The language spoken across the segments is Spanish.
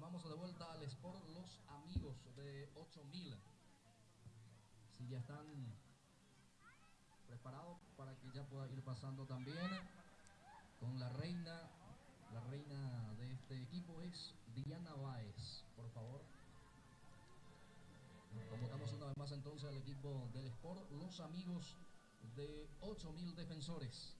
llamamos de vuelta al Sport Los Amigos de 8000. Si ya están preparados para que ya pueda ir pasando también con la reina. La reina de este equipo es Diana Báez, por favor. Convocamos una vez más entonces al equipo del Sport Los Amigos de 8000 defensores.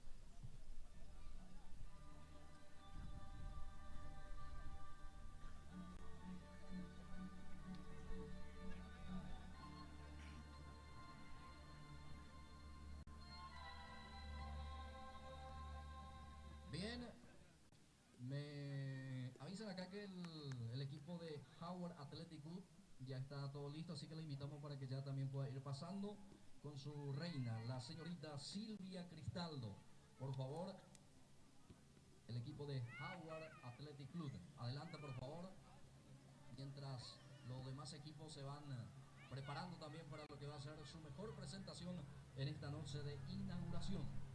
Bien, me avisan acá que el equipo de Howard Athletic Club ya está todo listo, así que le invitamos para que ya también pueda ir pasando con su reina, la señorita Silvia Cristaldo. Por favor, el equipo de Howard Athletic Club. Adelante, por favor, mientras los demás equipos se van preparando también para lo que va a ser su mejor presentación en esta noche de inauguración.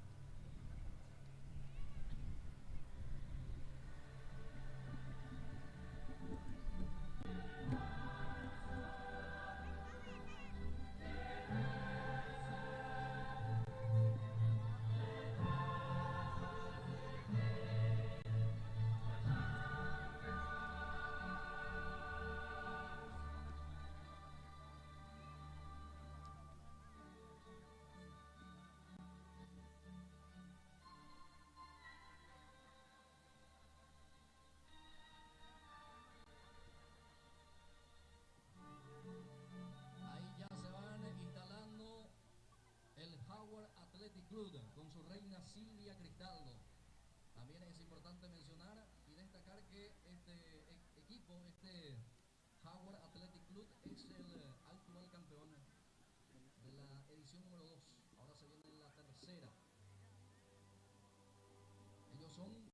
Ahí ya se van instalando el Howard Athletic Club con su reina Silvia Cristaldo. También es importante mencionar y destacar que este equipo, este Howard Athletic Club, es el actual campeón de la edición número 2. Ahora se viene la tercera. Ellos son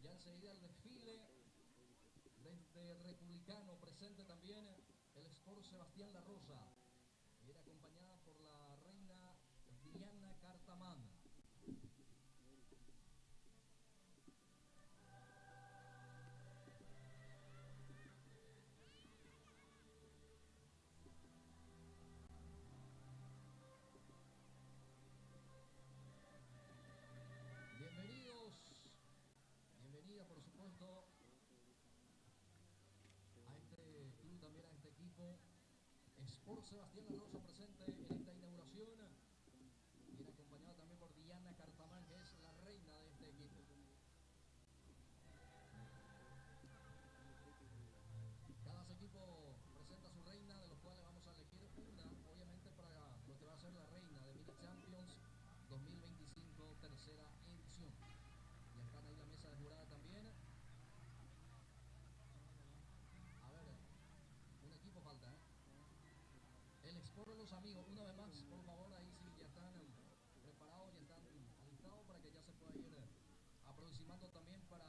ya enseguida el desfile desde Republicano, presente también el Sport Sebastián La Rosa. Viene acompañada por la reina Diana Cartamán. Bienvenidos, bienvenida por supuesto a este club, también a este equipo. Sport Sebastián La Rosa presente en esta inauguración. Viene acompañado también por Diana Cartamán, que es la reina de este equipo. Cada equipo presenta a su reina, de los cuales vamos a elegir una, obviamente, para lo que va a ser la reina de Mini Champions 2025, tercera edición. Ya están ahí la mesa de jurada también. A ver, un equipo falta, ¿eh? El Sport Los Amigos, una vez más, por favor, ahí sí ya están preparados, ya están alistados para que ya se pueda ir aproximando también para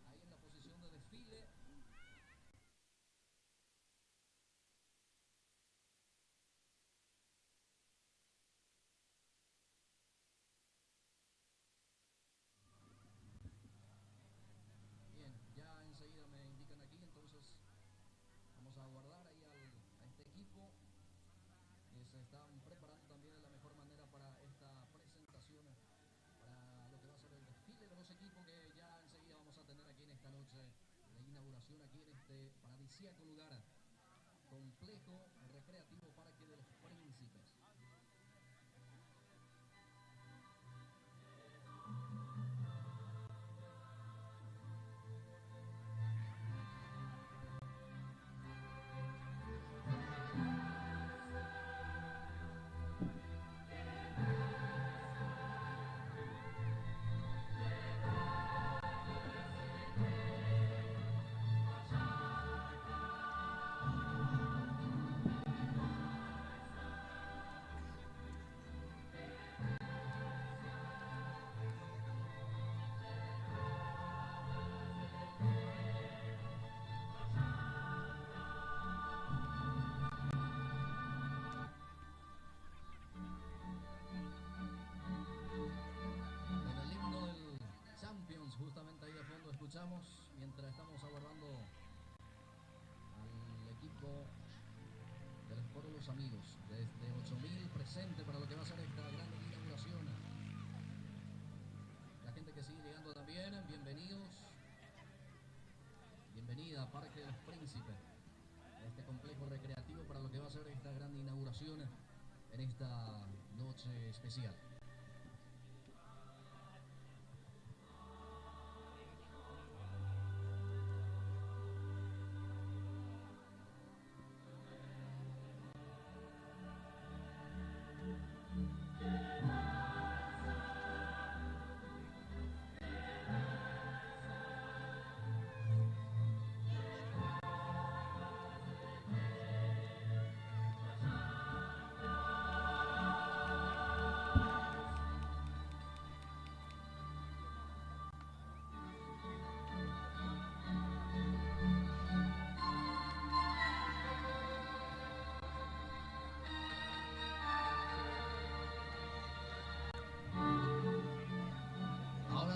ahí en la posición de desfile. Bien, ya enseguida me indican aquí, entonces vamos a aguardar ahí a este equipo que se están preparando también de la mejor manera para esta presentación, para lo que va a ser el desfile de los equipos que ya enseguida vamos a tener aquí en esta noche de inauguración, aquí en este paradisíaco lugar, complejo recreativo Parque de los Príncipes. esperamos mientras estamos aguardando al equipo del Sport Los Amigos. Desde 8000 presente para lo que va a ser esta gran inauguración. La gente que sigue llegando también, bienvenidos. Bienvenida a Parque de los Príncipes, este complejo recreativo para lo que va a ser esta gran inauguración en esta noche especial.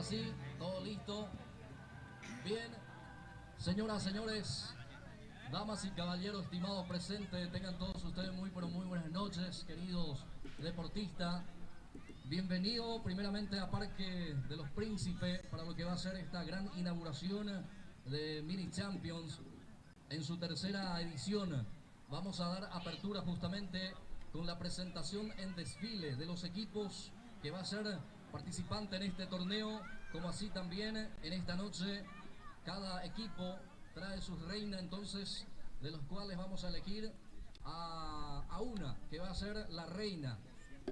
Sí, todo listo. Bien, señoras, señores, damas y caballeros, estimados presentes, tengan todos ustedes muy, pero muy buenas noches, queridos deportistas. Bienvenido primeramente a Parque de los Príncipes para lo que va a ser esta gran inauguración de Mini Champions en su tercera edición. Vamos a dar apertura justamente con la presentación en desfile de los equipos que va a ser participante en este torneo, como así también en esta noche cada equipo trae sus reinas, entonces de los cuales vamos a elegir a una que va a ser la reina,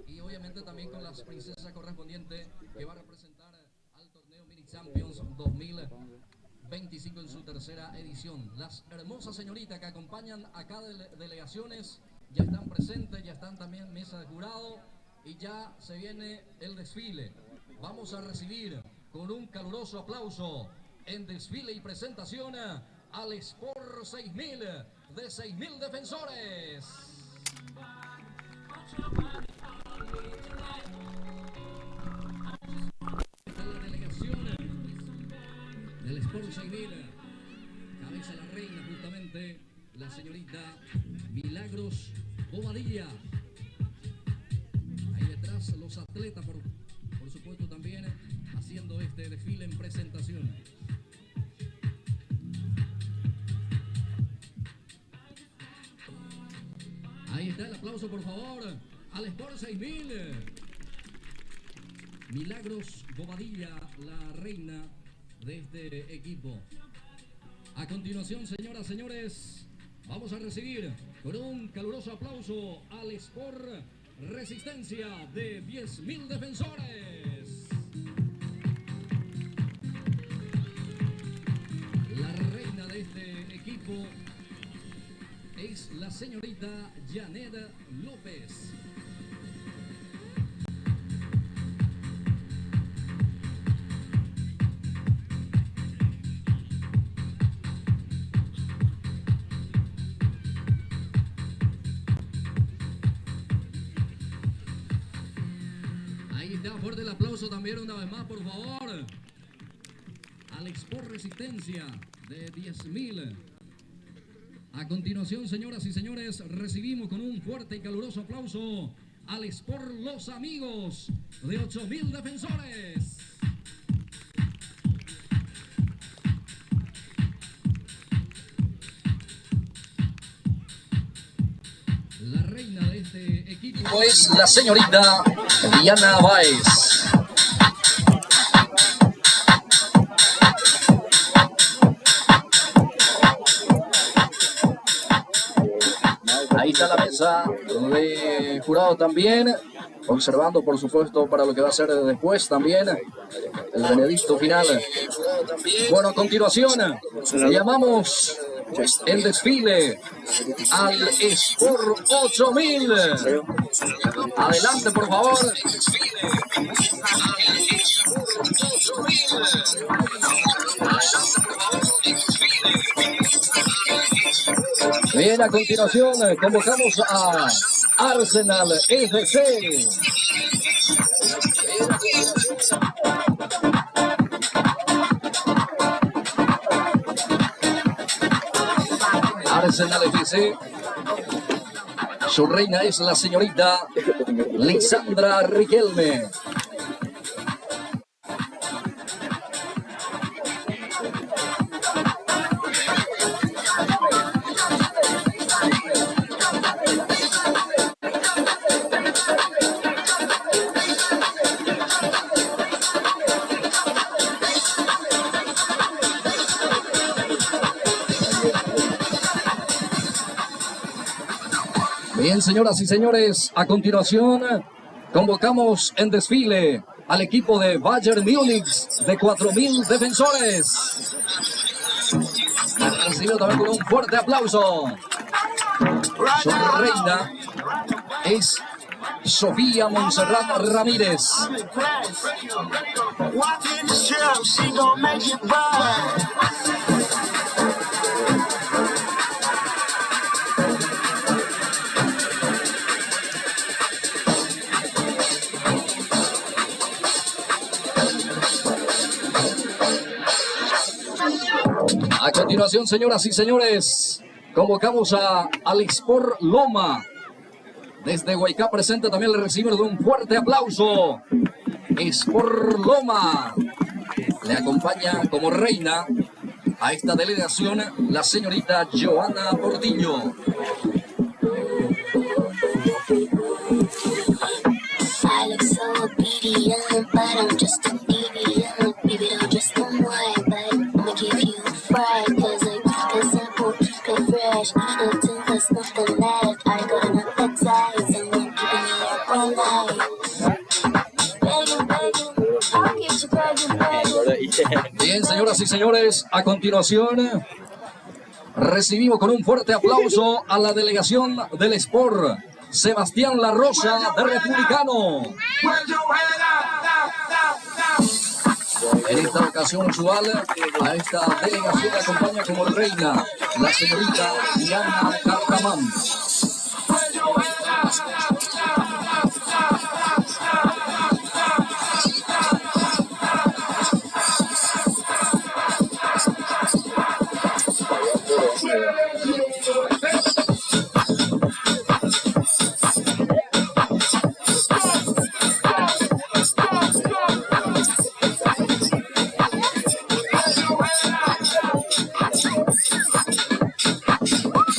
y obviamente también con las princesas correspondientes que va a representar al torneo Mini Champions 2025 en su tercera edición. Las hermosas señoritas que acompañan a cada delegaciones ya están presentes, ya están también en mesa de jurado y ya se viene el desfile. Vamos a recibir con un caluroso aplauso en desfile y presentación al Sport 6000 de 6000 defensores. Esta es la delegación del Sport 6000. Cabeza la reina justamente, la señorita Milagros Bobadilla. Ahí detrás los atletas, por supuesto, también haciendo este desfile en presentación. Ahí está el aplauso, por favor, al Sport 6000. Milagros Bobadilla, la reina de este equipo. A continuación, señoras, señores, vamos a recibir con un caluroso aplauso al Sport Resistencia de 10.000 defensores. La reina de este equipo es la señorita Janet López. Fuerte el aplauso también una vez más, por favor, al Sport Resistencia de 10.000. A continuación, señoras y señores, recibimos con un fuerte y caluroso aplauso al Sport Los Amigos de 8.000 defensores. La reina de este equipo es la señorita Diana Báez. Ahí está la mesa de jurado también, observando por supuesto para lo que va a ser después también el veredicto final. Bueno, a continuación llamamos el desfile al Sport 8000. Adelante, por favor. Bien, a continuación convocamos a Arsenal FC. Arsenal FC. Su reina es la señorita Lisandra Riquelme. Bien, señoras y señores, a continuación convocamos en desfile al equipo de Bayern Múnich de 4.000 defensores. Recibido también con un fuerte aplauso. Su reina es Sofía Montserrat Ramírez. A continuación, señoras y señores, convocamos a Alexport Loma. Desde Huaycá presente también le recibimos un fuerte aplauso. Sport Loma. Le acompaña como reina a esta delegación la señorita Joana Portillo. I look so obedient, but I'm just a deviant. Baby, don't just come wine, but I'ma give you a fright. Cause I keep it simple, keep it fresh. Until there's nothing left. I got enough appetite, and I'm keeping you up all night. Begging, begging, I'll keep you begging, begging. Bien, señoras y señores, a continuación recibimos con un fuerte aplauso a la delegación del Sport. Sebastián La Rosa de Republicano. En esta ocasión usual, a esta delegación acompaña como reina la señorita Diana Carcamán.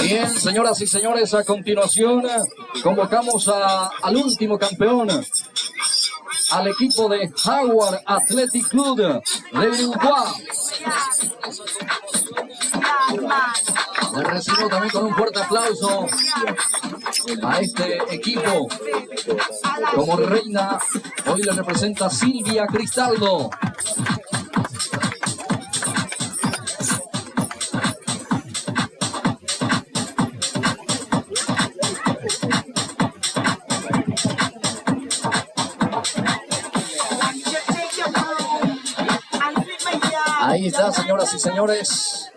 Bien, señoras y señores, a continuación convocamos al último campeón, al equipo de Howard Athletic Club de Uruguay. Le recibo también con un fuerte aplauso a este equipo. Como reina, hoy le representa Silvia Cristaldo. Ahí está, señoras y señores,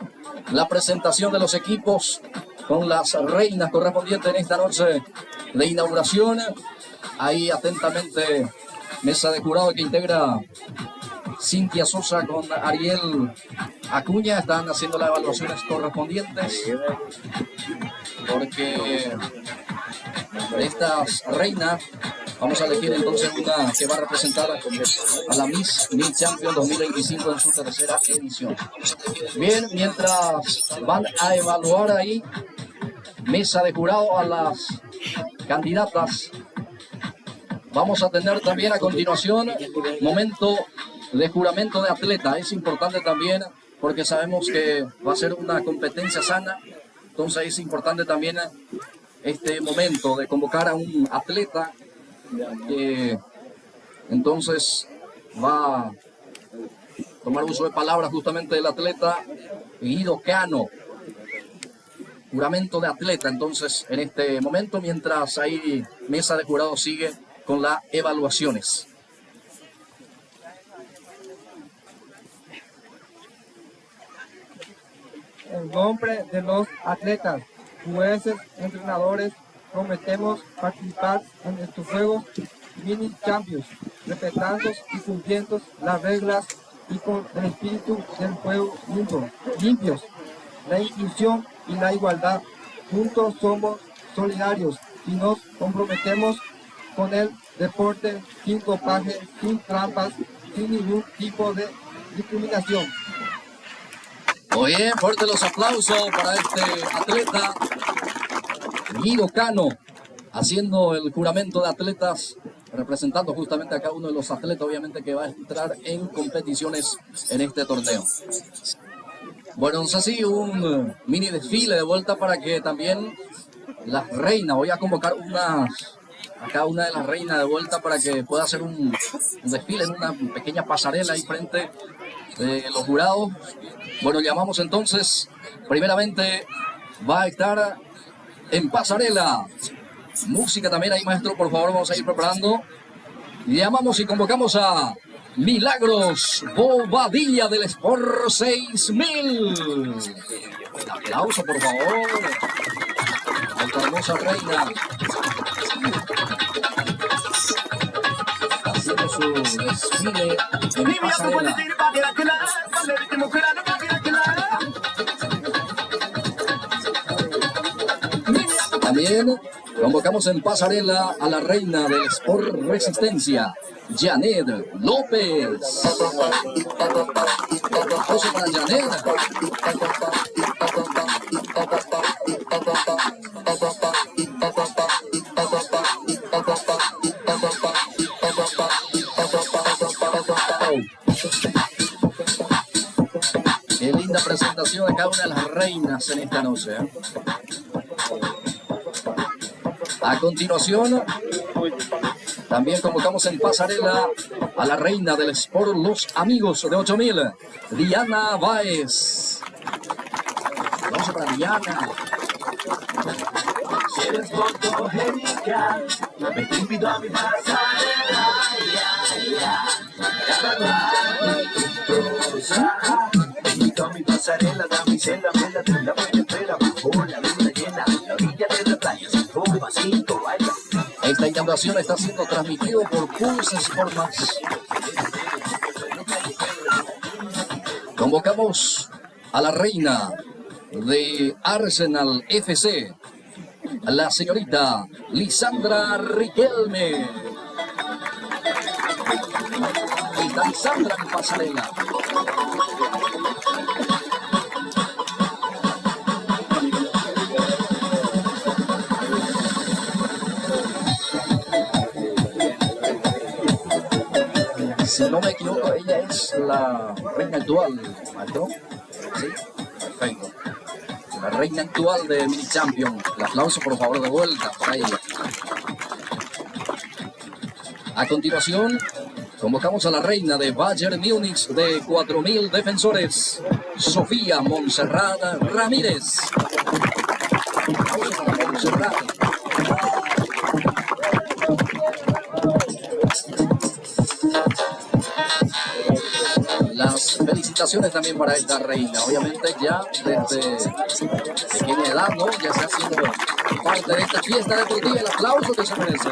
la presentación de los equipos con las reinas correspondientes en esta noche de inauguración. Ahí atentamente, mesa de jurado que integra Cintia Sosa con Ariel Acuña. Están haciendo las evaluaciones correspondientes porque de estas reinas vamos a elegir entonces una que va a representar a la Miss Champion 2025 en su tercera edición. Bien, mientras van a evaluar ahí, mesa de jurado a las candidatas, vamos a tener también a continuación momento de juramento de atleta. Es importante también porque sabemos que va a ser una competencia sana, entonces es importante también este momento de convocar a un atleta que entonces va a tomar uso de palabras justamente del atleta Guido Cano. Juramento de atleta entonces en este momento, mientras ahí mesa de jurado sigue con las evaluaciones. En nombre de los atletas, jueces, entrenadores, prometemos participar en estos Juegos Mini Champions, respetando y cumpliendo las reglas y con el espíritu del juego limpios. La inclusión y la igualdad. Juntos somos solidarios y nos comprometemos con el deporte sin dopaje, sin trampas, sin ningún tipo de discriminación. Muy bien, fuertes los aplausos para este atleta Guido Cano, haciendo el juramento de atletas, representando justamente a cada uno de los atletas, obviamente, que va a entrar en competiciones en este torneo. Bueno, es así un mini desfile de vuelta para que también las reinas, voy a convocar a cada una de las reinas de vuelta para que pueda hacer un desfile en una pequeña pasarela ahí frente de los jurados. Bueno, llamamos entonces, primeramente va a estar en pasarela. Música también ahí, maestro, por favor, vamos a ir preparando. Llamamos y convocamos a Milagros Bobadilla del Sport 6000. Un aplauso, por favor. A esta hermosa reina. Haciendo su desfile en pasarela. También convocamos en pasarela a la reina del Sport Resistencia, Janet López. Aplauso para Janet. Qué linda presentación de cada una de las reinas en esta noche, ¿eh? A continuación, también convocamos en pasarela a la reina del Sport Los Amigos de 8000, Diana Báez. Vamos para Diana. Eres fotogénica, me te invito a mi pasarela, te invito a mi pasarela, damisela, vela, de la buena espera, bajo la luna llena, la orilla de la playa, sin un vasito, vaya. Esta inauguración está siendo transmitido por Pulse Sport Max. Convocamos a la reina de Arsenal FC, la señorita Lisandra Riquelme. Ahí está Lisandra en pasarela. Si no me equivoco, ella es la reina actual, ¿maestro? Sí, perfecto. La reina actual de Mini Champion. El aplauso, por favor, de vuelta para ella. A continuación, convocamos a la reina de Bayern Múnich de 4000 defensores, Sofía Montserrat Ramírez. Aplauso para Montserrat. Las felicitaciones también para esta reina. Obviamente ya desde pequeña edad, ¿no? Ya se haciendo parte de esta fiesta deportiva. El aplauso que se merece.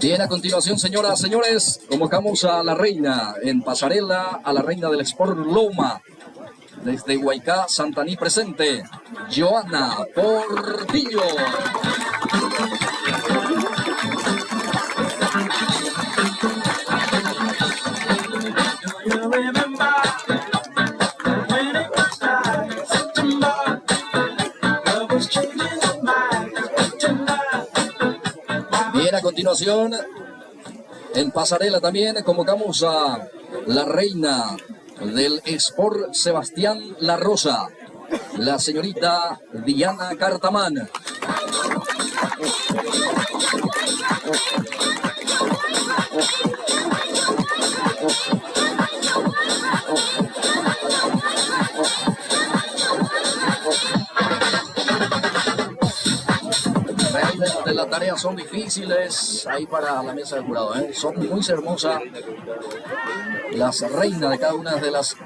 Bien, a continuación, señoras, señores, convocamos a la reina en pasarela, a la reina del Sport Loma. Desde Huaycá, Santaní presente, Joana Portillo. Bien, a continuación, en pasarela también convocamos a la reina del Sport Sebastián La Rosa, la señorita Diana Cartamán. Realmente las tareas son difíciles ahí para la mesa de jurado, ¿eh? Son muy hermosas las reinas de cada una de las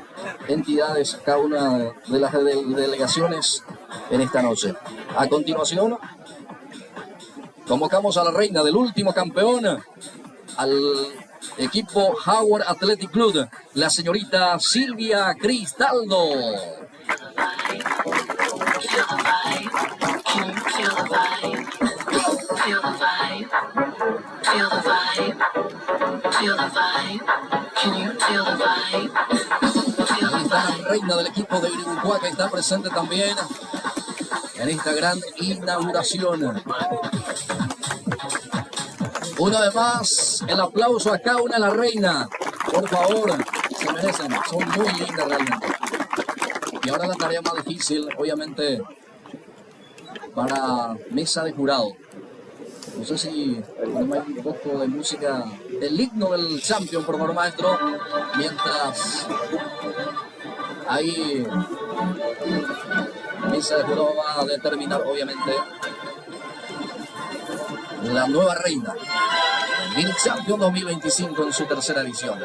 entidades, cada una de las delegaciones en esta noche. A continuación, convocamos a la reina del último campeón, al equipo Howard Athletic Club, la señorita Silvia Cristaldo. Ahí está la reina del equipo de Iribucuá, que está presente también en esta gran inauguración. Una vez más, el aplauso a cada una de la reina. Por favor, se merecen, son muy lindas realmente. Y ahora la tarea más difícil, obviamente, para mesa de jurado. No sé si ponemos un poco de música del himno del Champion, por favor, maestro. Mientras ahí mesa de jurado va a determinar, obviamente, la nueva reina. Mini Champion 2025 en su tercera edición.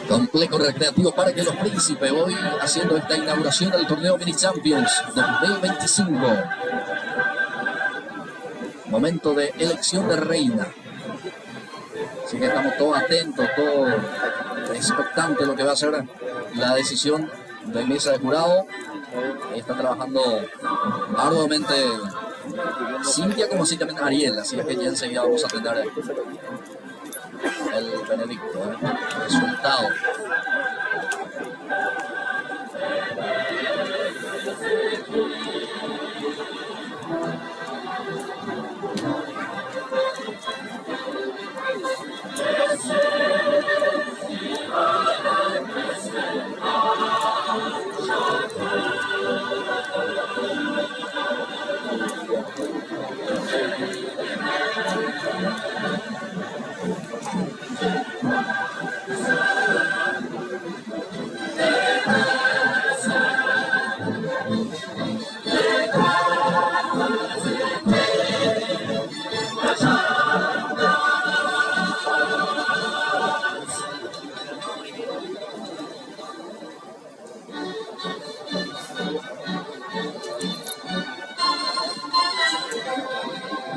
Complejo recreativo Parque Los Príncipes, hoy haciendo esta inauguración del torneo Mini Champions 2025. Momento de elección de reina. Así que estamos todos atentos, todos expectantes de lo que va a ser la decisión de mesa de jurado. Ahí está trabajando arduamente Cintia, como así también Ariel, así es que ya enseguida vamos a tener el veredicto, el resultado.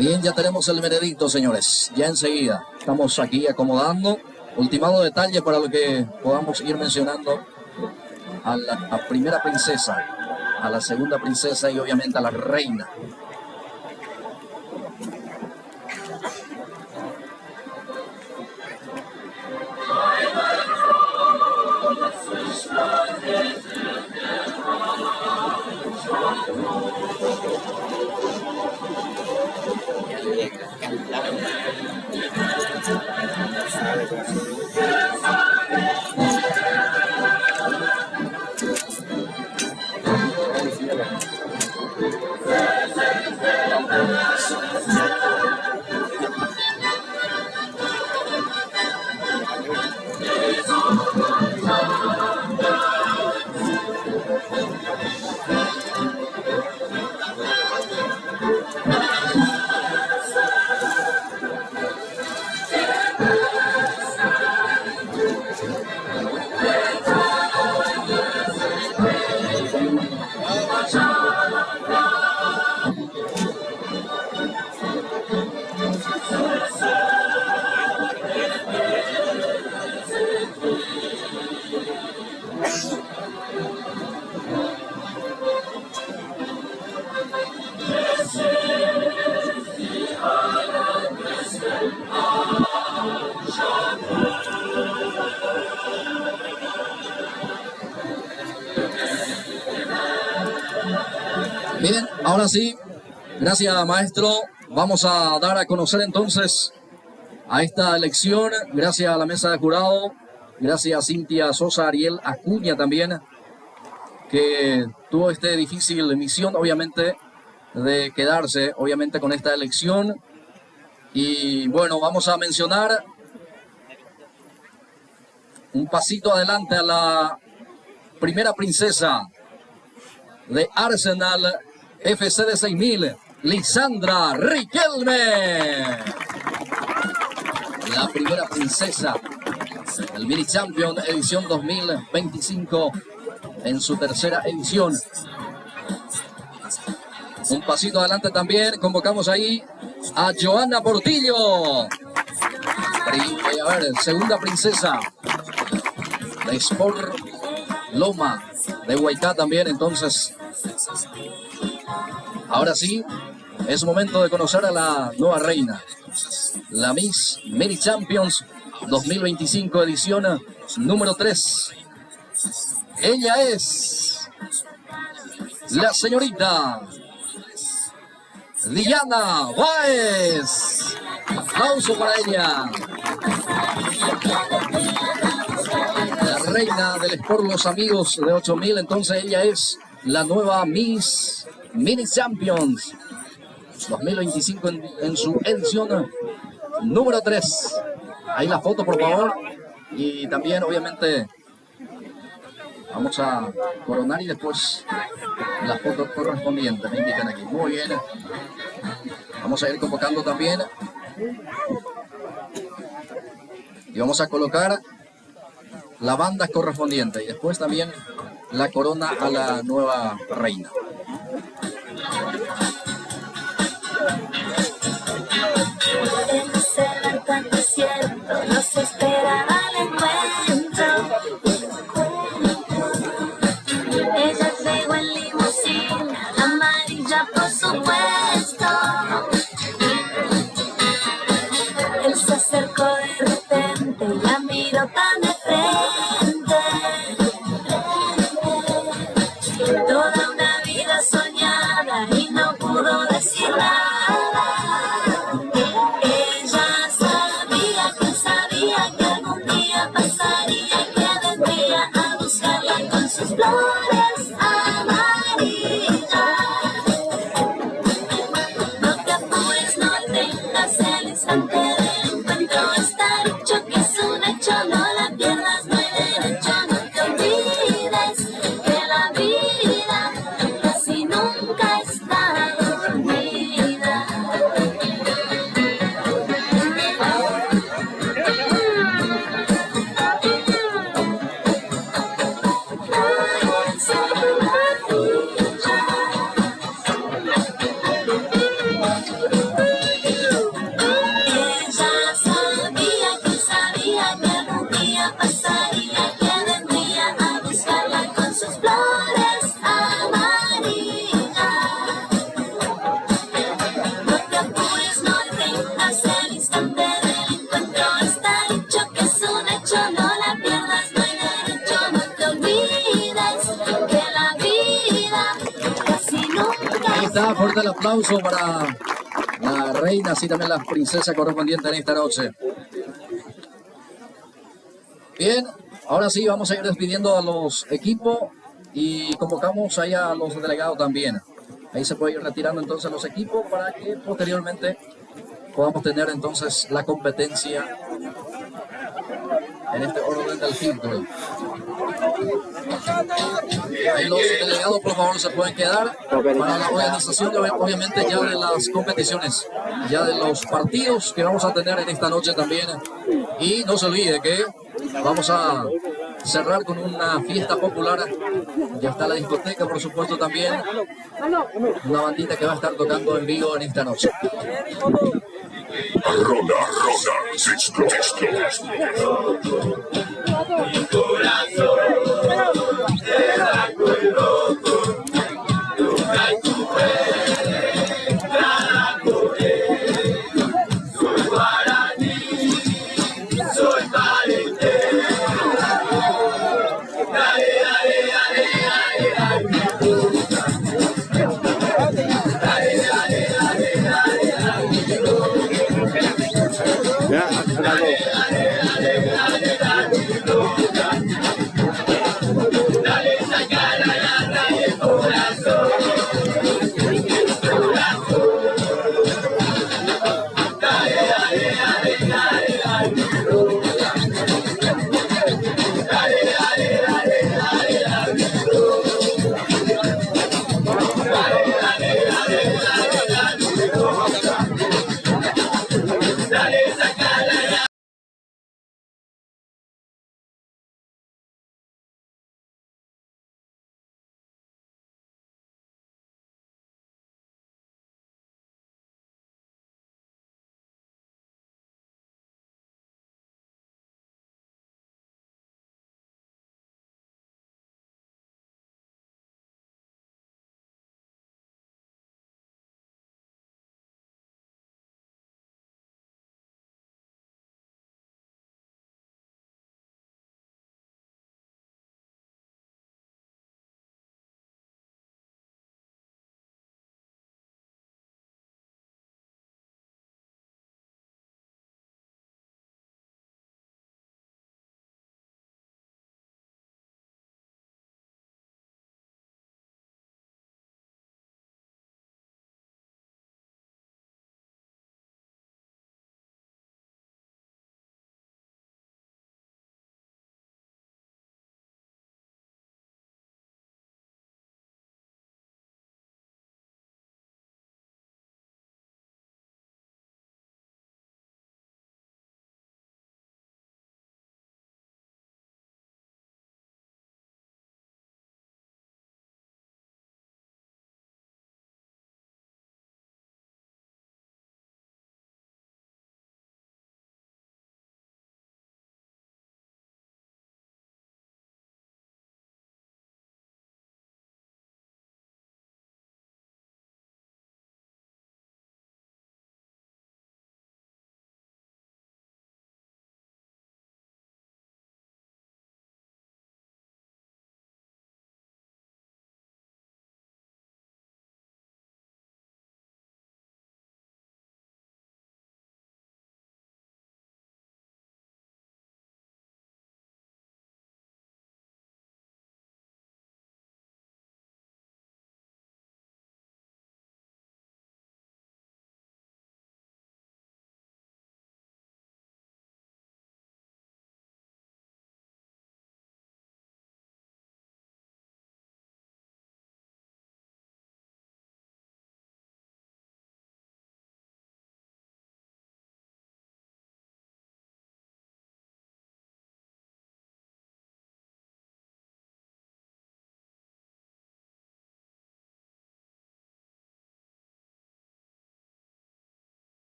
Bien, ya tenemos el veredicto, señores. Ya enseguida estamos aquí acomodando. Ultimado detalle para lo que podamos ir mencionando a la primera princesa, a la segunda princesa y obviamente a la reina. Bien, ahora sí, gracias maestro. Vamos a dar a conocer entonces a esta elección, gracias a la mesa de jurado, gracias a Cintia Sosa, Ariel Acuña también, que tuvo esta difícil misión, obviamente, de quedarse, obviamente, con esta elección. Y bueno, vamos a mencionar un pasito adelante a la primera princesa de Arsenal FC de 6000, Lisandra Riquelme. La primera princesa del Mini Champion edición 2025 en su tercera edición. Un pasito adelante también, convocamos ahí a Joana Portillo. Y a ver, segunda princesa de Sport Loma de Huaycá también, entonces. Ahora sí, es momento de conocer a la nueva reina, la Miss Mini Champions 2025 edición número 3. Ella es la señorita Diana Báez. Aplauso para ella. La reina del Sport Los Amigos de 8000, entonces ella es la nueva Miss Mini Champions 2025 en su edición número 3. Ahí la foto, por favor. Y también, obviamente, vamos a coronar y después las fotos correspondientes, me indican aquí. Muy bien. Vamos a ir convocando también. Y vamos a colocar la banda correspondiente. Y después también la corona a la nueva reina. En ese tan desierto nos esperaba el encuentro. Ella llegó en limusina, amarilla por supuesto. Él se acercó de repente y la miró tan de frente. Toda una vida soñada y no pudo decir nada. Flores amarillas. No te apures, no tengas el instante del encuentro. Está dicho que es un hecho, no la pierdas, no está, fuerte el aplauso para la reina, así también la princesa correspondiente en esta noche. Bien, ahora sí vamos a ir despidiendo a los equipos y convocamos ahí a los delegados también. Ahí se puede ir retirando entonces los equipos para que posteriormente podamos tener entonces la competencia en este orden del fútbol. Ahí los delegados por favor se pueden quedar para la organización obviamente ya de las competiciones, ya de los partidos que vamos a tener en esta noche también. Y no se olvide que vamos a cerrar con una fiesta popular. Ya está la discoteca, por supuesto, también. Una bandita que va a estar tocando en vivo en esta noche. Ronda, mi corazón te da cuerpo.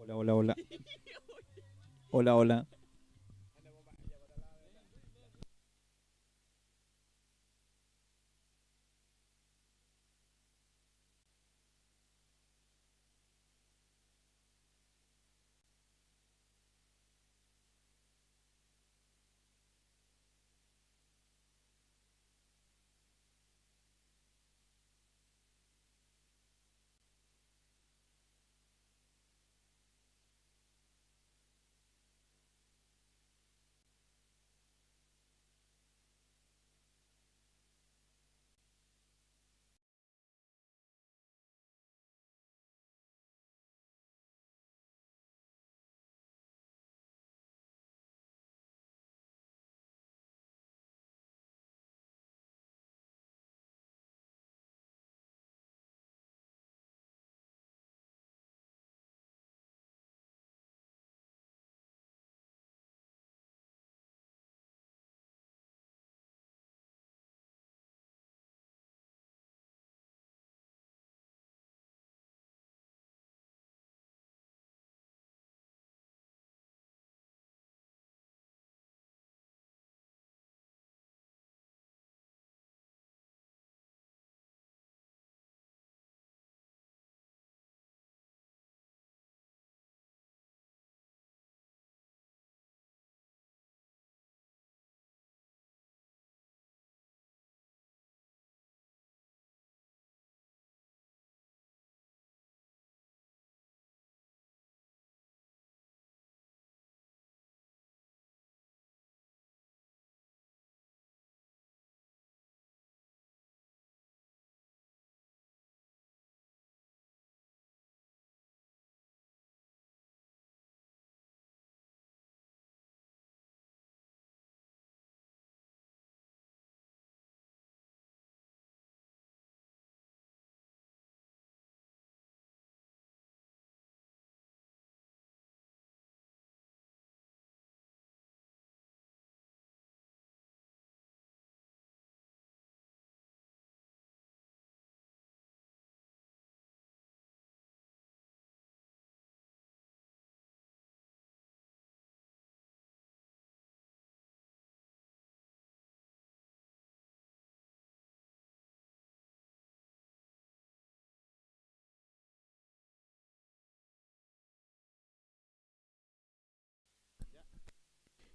Hola, hola, hola. Hola, hola.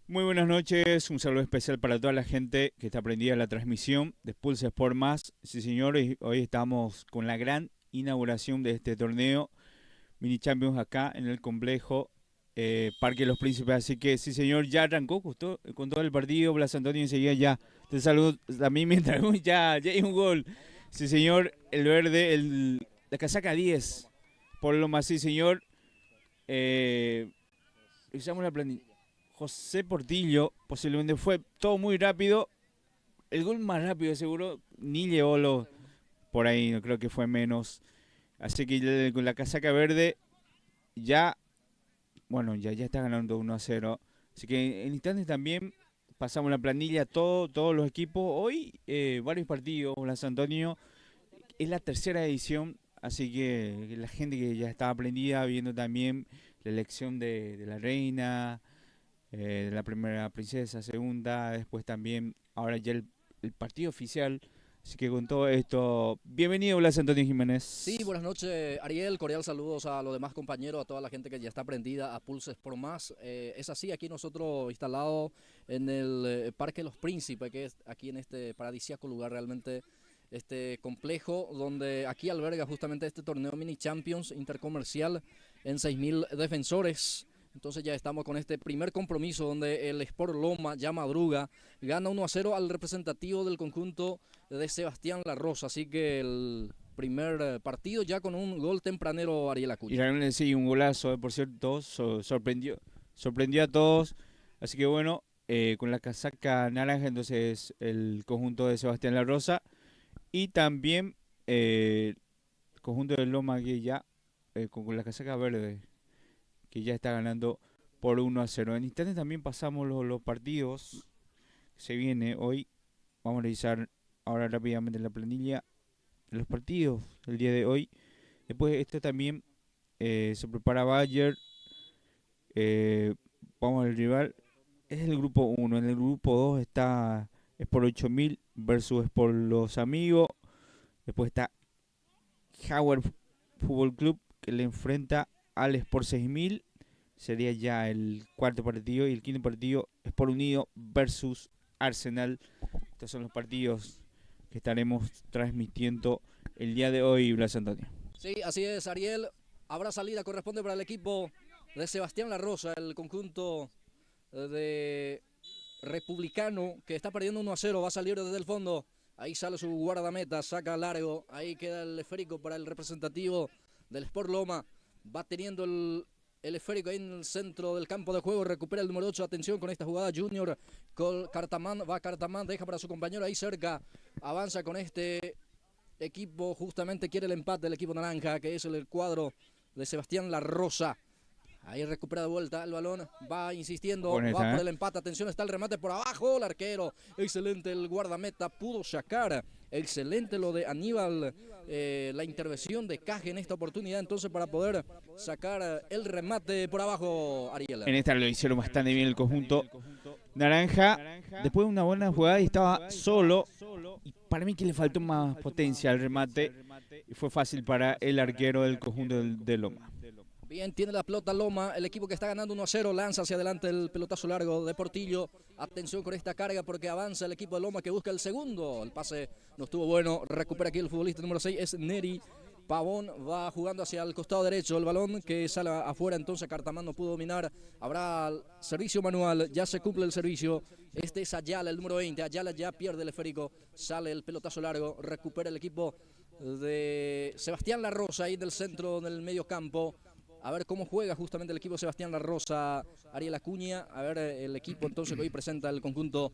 Muy buenas noches, un saludo especial para toda la gente que está prendida a la transmisión de Pulse Sport Más. Sí, señores, hoy estamos con la gran inauguración de este torneo Mini Champions acá en el complejo Parque Los Príncipes. Así que, sí, señor, ya arrancó justo con todo el partido. Blas Antonio enseguida ya te saludo también mientras ya hay un gol. Sí, señor, el verde, la casaca 10. Por lo más, sí, señor. Usamos la planilla. José Portillo, posiblemente fue todo muy rápido. El gol más rápido, seguro, ni llevó por ahí, no creo que fue menos. Así que con la casaca verde, ya, bueno, ya está ganando 1-0. Así que en instantes también pasamos la planilla, todos los equipos. Hoy, varios partidos, Blas Antonio. Es la tercera edición, así que la gente que ya estaba aprendida, viendo también la elección de la reina. De la primera princesa, segunda, después también, ahora ya el partido oficial. Así que con todo esto, bienvenido Blas Antonio Sí, Jiménez. buenas noches, Ariel. Cordial saludos a los demás compañeros, a toda la gente que ya está prendida a Pulse Sport Más. Es así, aquí nosotros instalados en el Parque Los Príncipes, que es aquí en este paradisíaco lugar realmente este complejo, donde aquí alberga justamente este torneo Mini Champions intercomercial en 6.000 defensores. Entonces ya estamos con este primer compromiso donde el Sport Loma ya madruga, gana 1-0 al representativo del conjunto de Sebastián La Rosa. Así que el primer partido ya con un gol tempranero Ariel Y Acuña. realmente sí, un golazo, por cierto, sorprendió a todos. Así que bueno, con la casaca naranja, entonces el conjunto de Sebastián La Rosa. Y también el conjunto de Loma que ya, con la casaca verde, que ya está ganando por 1-0. En instantes también pasamos los partidos que se viene hoy. Vamos a revisar ahora rápidamente la planilla de los partidos del día de hoy. Después esto también se prepara Bayer, Vamos al rival. Es el grupo 1. En el grupo 2 está Sport 8000 versus Sport Los Amigos. Después está Howard Fútbol Club, que le enfrenta al Sport 6000. Sería ya el cuarto partido. Y el quinto partido, Sport Unido versus Arsenal. Estos son los partidos que estaremos transmitiendo el día de hoy, Blas Antonio. Sí, así es, Ariel. Habrá salida, corresponde para el equipo de Sebastián La Rosa, el conjunto de Republicano, que está perdiendo 1-0, va a salir desde el fondo. Ahí sale su guardameta, saca largo, ahí queda el esférico para el representativo del Sport Loma. Va teniendo el esférico ahí en el centro del campo de juego, recupera el número 8, atención con esta jugada, Junior Cartamán, va Cartamán, deja para su compañero ahí cerca, avanza con este equipo, justamente quiere el empate del equipo naranja, que es el cuadro de Sebastián La Rosa. Ahí recupera de vuelta el balón, va insistiendo, va por el empate, atención, está el remate por abajo, el arquero, excelente el guardameta, pudo sacar, excelente lo de Aníbal, la intervención de Caje en esta oportunidad, entonces para poder sacar el remate por abajo, Ariel. En esta lo hicieron bastante bien el conjunto naranja, después de una buena jugada y estaba solo, y para mí que le faltó más potencia al remate, y fue fácil para el arquero del conjunto de Loma. Bien, tiene la pelota Loma, el equipo que está ganando 1-0, lanza hacia adelante el pelotazo largo de Portillo. Atención con esta carga porque avanza el equipo de Loma que busca el segundo. El pase no estuvo bueno, recupera aquí el futbolista número 6, es Neri. Pavón va jugando hacia el costado derecho, el balón que sale afuera, entonces Cartamán no pudo dominar. Habrá servicio manual, ya se cumple el servicio. Este es Ayala, el número 20, Ayala ya pierde el esférico, sale el pelotazo largo, recupera el equipo de Sebastián La Rosa ahí del centro del medio campo. A ver cómo juega justamente el equipo de Sebastián La Rosa, Ariel Acuña. A ver el equipo entonces que hoy presenta el conjunto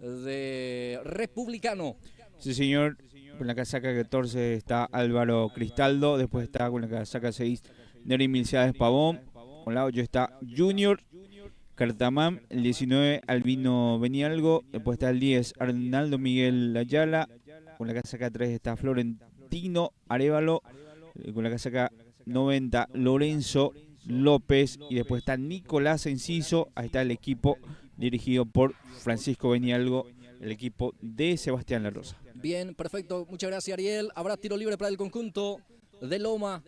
de Republicano. Sí, señor. Con la casaca 14 está Álvaro Cristaldo. Después está con la casaca 6 Neri Milciades Pavón. Con la 8 está Junior Cartamán. El 19 Albino Benialgo. Después está el 10 Arnaldo Miguel Ayala. Con la casaca 3 está Florentino Arévalo. Con la casaca 90 Lorenzo López, y después está Nicolás Enciso. Ahí está el equipo dirigido por Francisco Benialgo, el equipo de Sebastián La Rosa. Bien, perfecto, muchas gracias Ariel. Habrá tiro libre para el conjunto de Loma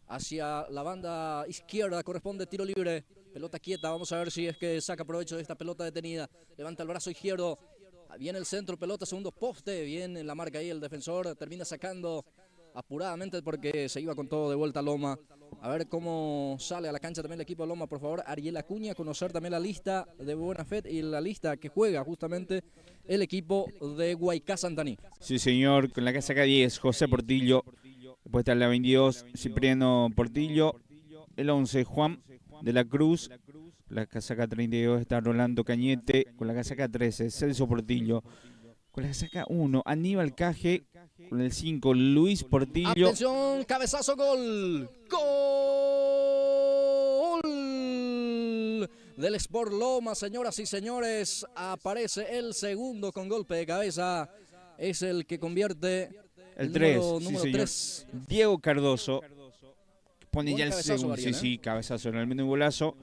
hacia la banda izquierda, corresponde tiro libre, pelota quieta, vamos a ver si es que saca provecho de esta pelota detenida. Levanta el brazo izquierdo, viene el centro, pelota, segundo poste, bien en la marca ahí el defensor, termina sacando apuradamente porque se iba con todo de vuelta a Loma. A ver cómo sale a la cancha también el equipo de Loma, por favor, Ariel Acuña, conocer también la lista de Buena Fe y la lista que juega justamente el equipo de Guaycá Santaní. Sí, señor, con la casaca 10, José Portillo. Después está la 22, Cipriano Portillo. El 11, Juan de la Cruz. La casaca 32 está Rolando Cañete. Con la casaca 13, Celso Portillo. Con la casaca 1, Aníbal Caje. Con el 5, Luis Portillo. Atención, cabezazo, gol. Gol del Sport Loma, señoras y señores. Aparece el segundo con golpe de cabeza. Es el que convierte el 3, número 3. Diego Cardoso. Pone Buen ya el segundo. Ariel, sí, cabezazo, realmente un golazo.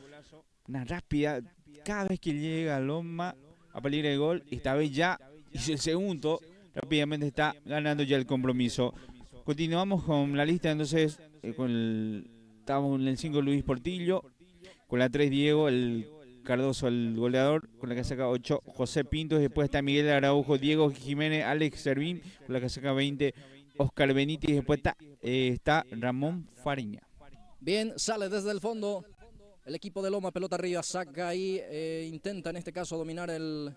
Una rápida. Cada vez que llega a Loma a peligro de gol, esta vez ya hizo el segundo. Rápidamente está ganando ya el compromiso. Continuamos con la lista, entonces estamos en el 5 Luis Portillo, con la 3 Diego, el Cardoso el goleador, con la casaca 8 José Pintos, después está Miguel Araujo, Diego Jiménez, Alex Servín, con la casaca 20 Oscar Benítez, después está Ramón Fariña. Bien, sale desde el fondo el equipo de Loma, pelota arriba, saca ahí, intenta en este caso dominar el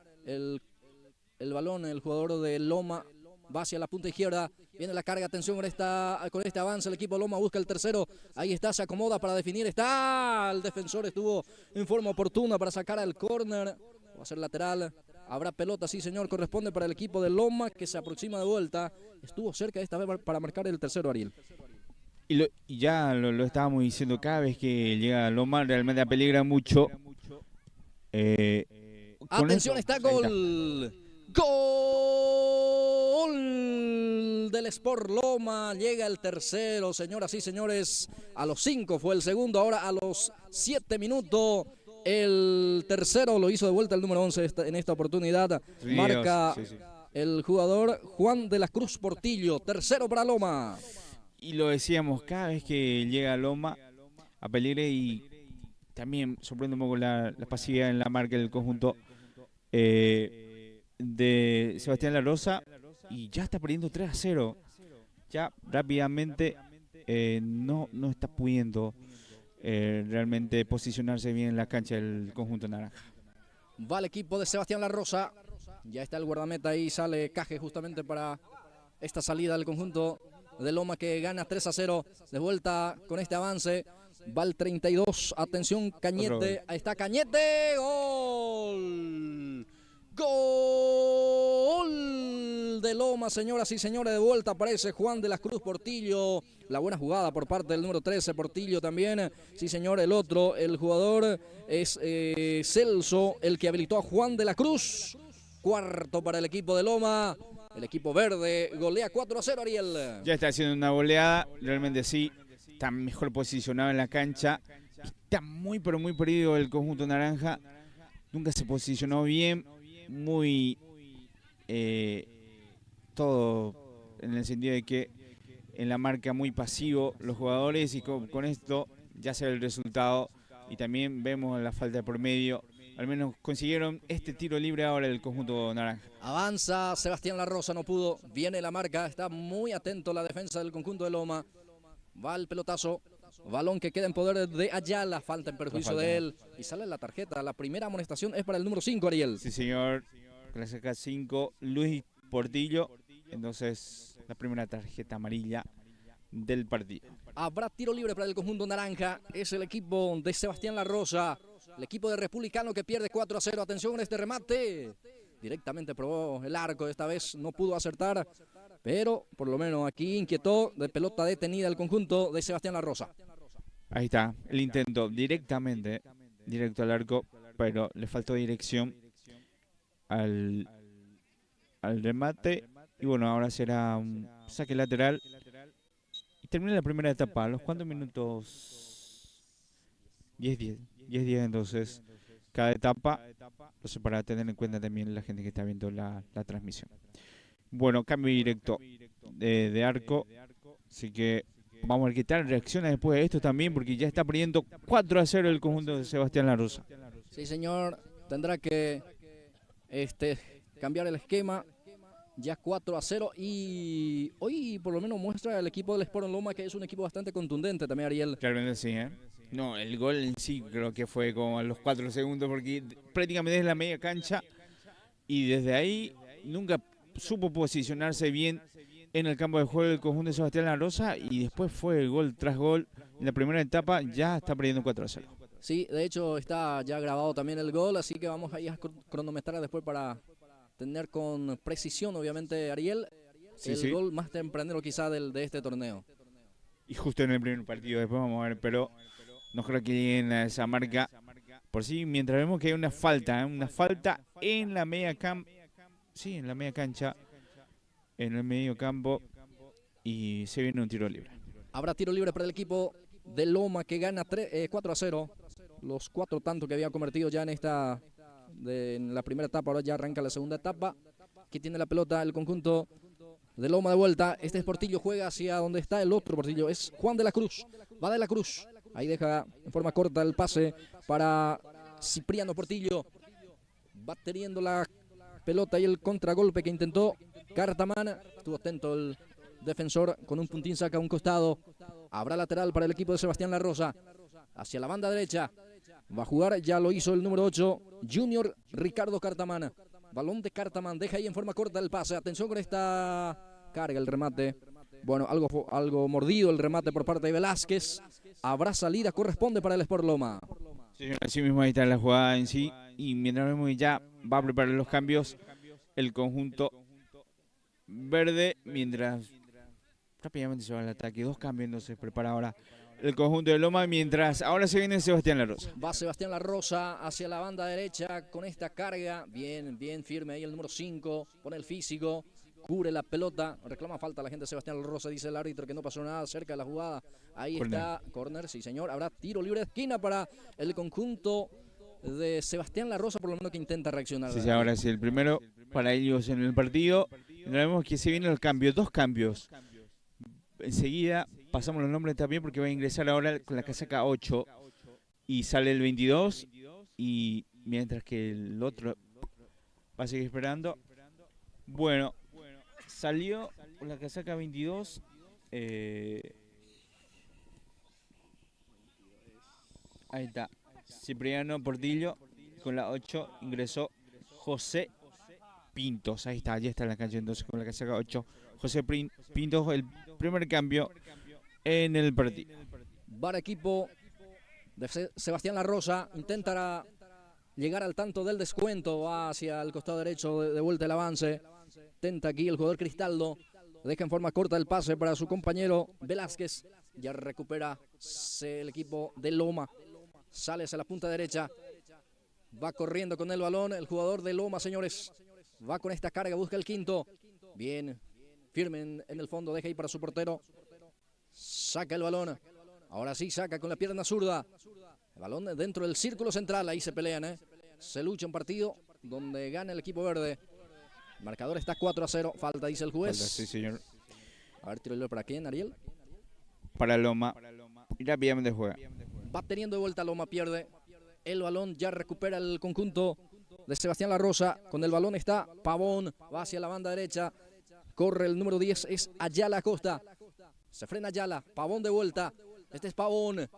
balón, el jugador de Loma va hacia la punta izquierda, viene la carga, atención con este avance, el equipo de Loma busca el tercero, ahí está, se acomoda para definir, el defensor estuvo en forma oportuna para sacar al córner, va a ser lateral, habrá pelota, sí señor, corresponde para el equipo de Loma que se aproxima de vuelta, estuvo cerca esta vez para marcar el tercero, Ariel. Y ya lo estábamos diciendo, cada vez que llega a Loma realmente apeligra mucho. Atención, está gol. Gol del Sport Loma. Llega el tercero, señoras y señores. A los 5 fue el segundo, ahora a los 7 minutos. El tercero lo hizo de vuelta el número 11 en esta oportunidad. Sí, Marca sí, sí. el jugador Juan de la Cruz Portillo. Tercero para Loma. Y lo decíamos, cada vez que llega Loma a Peligre, y también sorprende un poco la pasividad en la marca del conjunto de Sebastián La Rosa, y ya está perdiendo 3-0. Ya rápidamente no está pudiendo realmente posicionarse bien en la cancha del conjunto naranja. Va el equipo de Sebastián La Rosa. Ya está el guardameta ahí, sale Caje justamente para esta salida del conjunto de Loma, que gana 3-0. De vuelta con este avance. Va el 32. Atención, Cañete. Ahí está Cañete. Gol. Gol de Loma, señoras y señores. De vuelta aparece Juan de la Cruz Portillo. La buena jugada por parte del número 13, Portillo también. Sí, señor, el otro, el jugador es Celso, el que habilitó a Juan de la Cruz. Cuarto para el equipo de Loma. El equipo verde golea 4-0, Ariel. Ya está haciendo una goleada, realmente sí. Está mejor posicionado en la cancha. Está muy, pero muy perdido el conjunto naranja. Nunca se posicionó bien. Muy todo en el sentido de que en la marca muy pasivo los jugadores, y con esto ya se ve el resultado, y también vemos la falta de promedio. Al menos consiguieron este tiro libre ahora el conjunto naranja. Avanza Sebastián La Rosa, no pudo. Viene la marca, está muy atento la defensa del conjunto de Loma. Va el pelotazo. Balón que queda en poder de Ayala. Falta en perjuicio de él. Y sale la tarjeta. La primera amonestación es para el número 5, Ariel. Sí, señor. Clase 5, Luis Portillo. Entonces, la primera tarjeta amarilla del partido. Habrá tiro libre para el conjunto naranja. Es el equipo de Sebastián La Rosa. El equipo de Republicano que pierde 4-0. Atención en este remate. Directamente probó el arco. Esta vez no pudo acertar. Pero por lo menos aquí inquietó, de pelota detenida el conjunto de Sebastián La Rosa. Ahí está, el intento directamente, directo al arco, pero le faltó dirección al remate. Y bueno, ahora será un saque lateral. Y termina la primera etapa. ¿A los cuántos minutos? 10-10. Entonces, cada etapa, entonces para tener en cuenta también la gente que está viendo la transmisión. Bueno, cambio directo de arco. Así que vamos a ver qué tal reacciona después de esto también, porque ya está perdiendo 4-0 el conjunto de Sebastián La Rosa. Sí, señor. Tendrá que cambiar el esquema. Ya 4-0. Y hoy por lo menos muestra el equipo del Sport Loma que es un equipo bastante contundente también, Ariel. Realmente sí, ¿eh? No, el gol en sí creo que fue como a los 4 segundos, porque prácticamente es la media cancha. Y desde ahí nunca supo posicionarse bien en el campo de juego del conjunto de Sebastián La Rosa, y después fue gol tras gol. En la primera etapa ya está perdiendo 4-0. Sí, de hecho está ya grabado también el gol, así que vamos ahí a cronometrar después para tener con precisión, obviamente, Ariel, el gol más tempranero quizá de este torneo. Y justo en el primer partido, después vamos a ver, pero no creo que lleguen a esa marca. Por sí, mientras vemos que hay una falta en la media cancha. Sí, en la media cancha, en el medio campo, y se viene un tiro libre. Habrá tiro libre para el equipo de Loma que gana 4-0. Los 4 tantos que había convertido ya en la primera etapa, ahora ya arranca la segunda etapa. Aquí tiene la pelota el conjunto de Loma de vuelta. Este es Portillo, juega hacia donde está el otro Portillo, es Juan de la Cruz. Va de la Cruz, ahí deja en forma corta el pase para Cipriano Portillo. Va teniendo la pelota y el contragolpe que intentó Cartamán. Estuvo atento el defensor con un puntín, saca a un costado. Habrá lateral para el equipo de Sebastián La Rosa. Hacia la banda derecha. Va a jugar, ya lo hizo el número 8, Junior Ricardo Cartamán. Balón de Cartamán, deja ahí en forma corta el pase. Atención con esta carga, el remate. Bueno, algo mordido el remate por parte de Velázquez. Habrá salida, corresponde para el Sport Loma. Sí, así mismo ahí está la jugada en sí. Y mientras vemos que ya va a preparar los cambios el conjunto verde, mientras rápidamente se va al ataque. 2 cambios, entonces prepara ahora el conjunto de Loma, mientras ahora se viene Sebastián La Rosa. Va Sebastián La Rosa hacia la banda derecha con esta carga. Bien, bien firme ahí el número 5. Pone el físico, cubre la pelota. Reclama falta la gente de Sebastián La Rosa, dice el árbitro que no pasó nada cerca de la jugada. Ahí Corner. está, corner, sí señor. Habrá tiro libre de esquina para el conjunto de Sebastián La Rosa, por lo menos que intenta reaccionar. Sí, ahora sí, el primero para ellos en el partido. Y vemos que se vienen los cambios, 2 cambios. Enseguida pasamos los nombres también porque va a ingresar ahora con la casaca 8 y sale el 22, y mientras que el otro va a seguir esperando. Bueno, salió con la casaca 22. Ahí está, Cipriano Portillo. Con la 8 ingresó José Pintos. Ahí está, ya está en la cancha entonces con la casaca 8. José Pintos, el primer cambio en el partido. Va el equipo de Sebastián La Rosa, intentará llegar al tanto del descuento, va hacia el costado derecho, de vuelta el avance. Intenta aquí el jugador Cristaldo, deja en forma corta el pase para su compañero Velázquez. Ya recupera el equipo de Loma, sale hacia la punta derecha, va corriendo con el balón el jugador de Loma, señores. Va con esta carga, busca el quinto. Bien, firme en el fondo, deja ahí para su portero. Saca el balón. Ahora sí saca con la pierna zurda. El balón dentro del círculo central. Ahí se pelean, Se lucha un partido donde gana el equipo verde. El marcador está 4-0. Falta, dice el juez. Falta, sí, señor. A ver, tiro para quién, Ariel. Para Loma. Y rápidamente juega. Va teniendo de vuelta Loma, pierde el balón. Ya recupera el conjunto de Sebastián La Rosa. Con el balón está Pavón. Va hacia la banda derecha. Corre el número 10. Es Ayala Acosta. Se frena Ayala. Pavón de vuelta. Este es Pavón.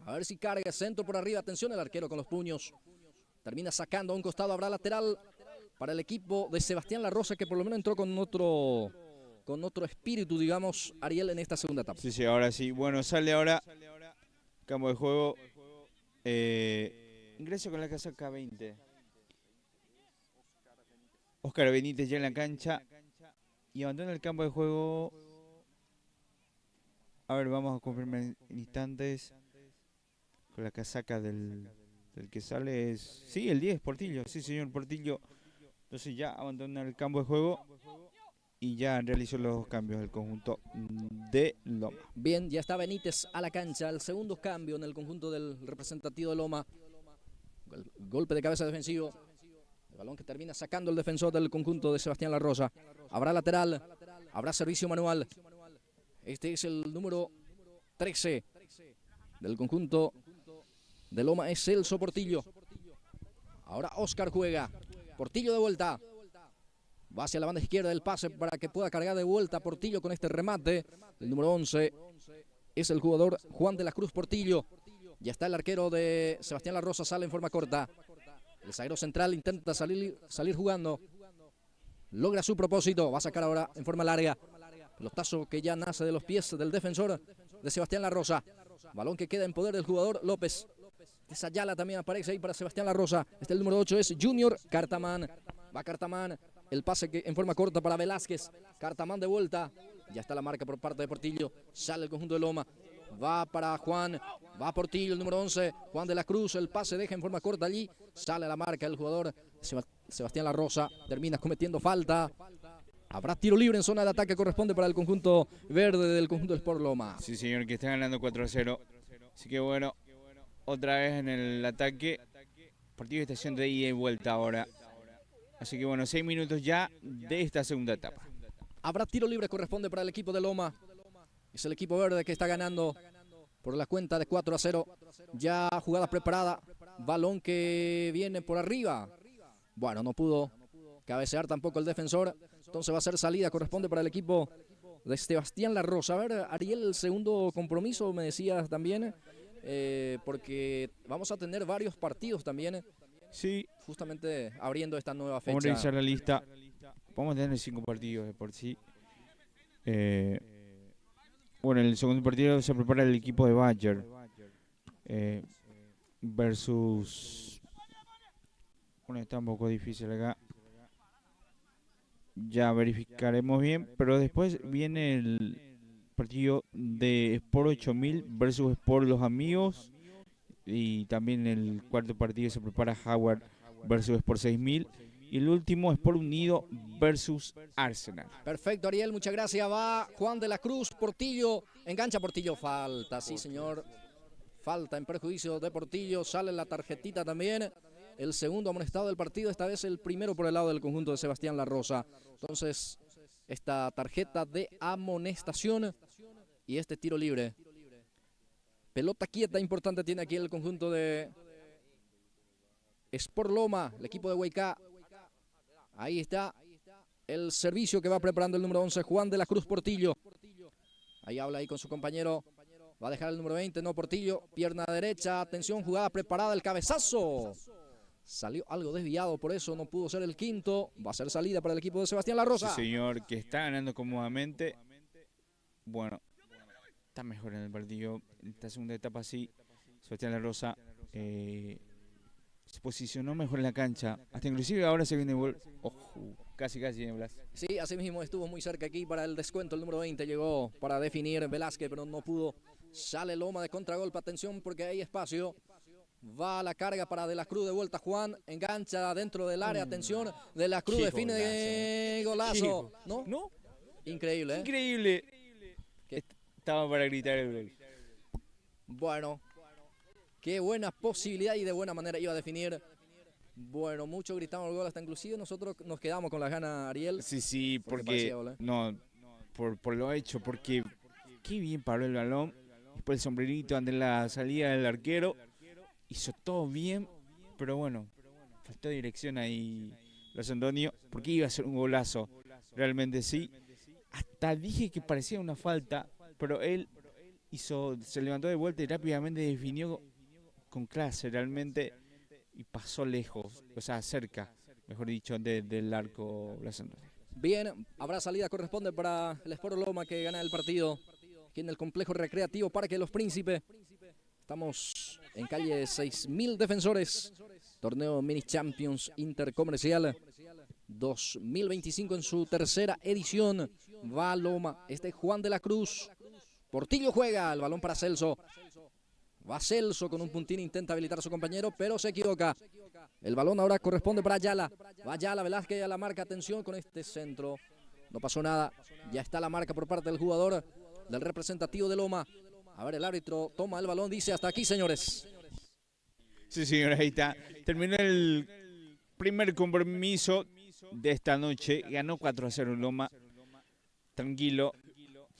A ver si carga. Centro por arriba. Atención el arquero con los puños. Termina sacando a un costado. Habrá lateral para el equipo de Sebastián La Rosa, que por lo menos entró con otro espíritu, digamos, Ariel, en esta segunda etapa. Sí, ahora sí. Bueno, sale ahora. Campo de juego. Ingreso con la casaca 20. Óscar Benítez ya en la cancha. Y abandona el campo de juego. A ver, vamos a confirmar en instantes. Con la casaca del que sale es... Sí, el 10, Portillo. Sí, señor, Portillo. Entonces ya abandona el campo de juego. Y ya realizó los cambios del conjunto de Loma. Bien, ya está Benítez a la cancha. El segundo cambio en el conjunto del representativo de Loma. El golpe de cabeza defensivo. El balón que termina sacando el defensor del conjunto de Sebastián La Rosa. Habrá lateral. Habrá servicio manual. Este es el número 13 del conjunto de Loma. Es Celso Portillo. Ahora Óscar juega. Portillo de vuelta. Va hacia la banda izquierda del pase para que pueda cargar de vuelta Portillo con este remate. El número 11 es el jugador Juan de la Cruz Portillo. Ya está el arquero de Sebastián La Rosa, sale en forma corta. El zaguero central intenta salir jugando. Logra su propósito. Va a sacar ahora en forma larga. Pelotazo que ya nace de los pies del defensor de Sebastián La Rosa. Balón que queda en poder del jugador López. Esa Ayala también aparece ahí para Sebastián La Rosa. Este el número 8 es Junior Cartamán. Va Cartamán. El pase que en forma corta para Velázquez. Cartamán de vuelta. Ya está la marca por parte de Portillo. Sale el conjunto de Loma. Va para Juan. Va Portillo, el número 11. Juan de la Cruz. El pase deja en forma corta allí. Sale la marca el jugador Sebastián La Rosa. Termina cometiendo falta. Habrá tiro libre en zona de ataque. Corresponde para el conjunto verde del conjunto del Sport Loma. Sí, señor, que está ganando 4-0. Así que bueno, otra vez en el ataque. Partido de estación de ida y vuelta ahora. Así que bueno, 6 minutos ya de esta segunda etapa. Habrá tiro libre, corresponde para el equipo de Loma. Es el equipo verde que está ganando por la cuenta de 4-0. Ya jugada preparada. Balón que viene por arriba. Bueno, no pudo cabecear tampoco el defensor. Entonces va a ser salida, corresponde para el equipo de Sebastián La Rosa. A ver, Ariel, el segundo compromiso me decías también. Porque vamos a tener varios partidos también. Sí. Justamente abriendo esta nueva fecha. Vamos a revisar la lista. Vamos a tener 5 partidos de por sí. Bueno, en el segundo partido se prepara el equipo de Badger versus... Bueno, está un poco difícil acá. Ya verificaremos bien, pero después viene partido de Sport 8000 versus Sport Los Amigos. Y también el cuarto partido se prepara Howard versus Sport 6000. Y el último, Sport Unido versus Arsenal. Perfecto, Ariel, muchas gracias. Va Juan de la Cruz, Portillo. Engancha Portillo, falta, sí, señor. Falta en perjuicio de Portillo. Sale la tarjetita también. El segundo amonestado del partido, esta vez el primero por el lado del conjunto de Sebastián La Rosa. Entonces, esta tarjeta de amonestación y este tiro libre. Pelota quieta importante tiene aquí el conjunto de Sport Loma, el equipo de Huaycá. Ahí está el servicio que va preparando el número 11, Juan de la Cruz Portillo. Ahí habla ahí con su compañero. Va a dejar el número 20, no Portillo. Pierna derecha, atención, jugada preparada, el cabezazo. Salió algo desviado, por eso no pudo ser el quinto. Va a ser salida para el equipo de Sebastián La Rosa. Sí, señor, que está ganando cómodamente. Bueno, está mejor en el partido. En esta segunda etapa sí, Sebastián La Rosa se posicionó mejor en la cancha. Hasta inclusive ahora se viene gol. Ojo, casi, Blas. Sí, así mismo estuvo muy cerca aquí para el descuento. El número 20 llegó para definir Velázquez, pero no pudo. Sale Loma de contragolpe. Atención porque hay espacio. Va a la carga para De la Cruz, de vuelta Juan. Engancha dentro del área. Atención. De la Cruz define de golazo. ¿No? ¿No? Increíble, ¿eh? Increíble. Estaba para gritar el gol. Bueno. Qué buena posibilidad y de buena manera iba a definir. Bueno, muchos gritamos el gol, hasta inclusive nosotros nos quedamos con las ganas, Ariel. Sí, porque parecía gol, ¿eh? no, por lo hecho, porque qué bien paró el balón. Después el sombrerito ante la salida del arquero. Hizo todo bien, pero bueno, faltó dirección ahí Los Antonio, porque iba a ser un golazo. Realmente sí. Hasta dije que parecía una falta, pero él se levantó de vuelta y rápidamente definió con clase realmente y pasó lejos, o sea, cerca, mejor dicho, del arco Los Antonio. Bien, habrá salida, corresponde para el Sport Loma que gana el partido aquí en el complejo recreativo Parque de los Príncipes. Estamos en calle 6000 Defensores, torneo Mini Champions Intercomercial 2025 en su tercera edición. Va Loma, Juan de la Cruz. Portillo juega, el balón para Celso. Va Celso con un puntín, intenta habilitar a su compañero, pero se equivoca. El balón ahora corresponde para Ayala. Va Ayala, Velázquez a la marca, atención con este centro. No pasó nada, ya está la marca por parte del jugador, del representativo de Loma. A ver, el árbitro toma el balón, dice hasta aquí, señores. Sí, señor, ahí está. Terminó el primer compromiso de esta noche. Ganó 4-0 Loma. Tranquilo.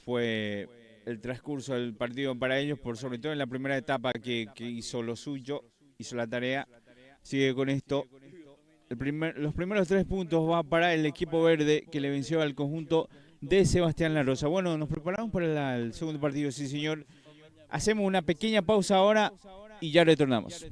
Fue el transcurso del partido para ellos, por sobre todo en la primera etapa que hizo lo suyo, hizo la tarea. Sigue con esto. Los primeros 3 puntos va para el equipo verde que le venció al conjunto de Sebastián La Rosa. Bueno, nos preparamos para el segundo partido, sí, señor. Hacemos una pequeña pausa ahora y ya retornamos.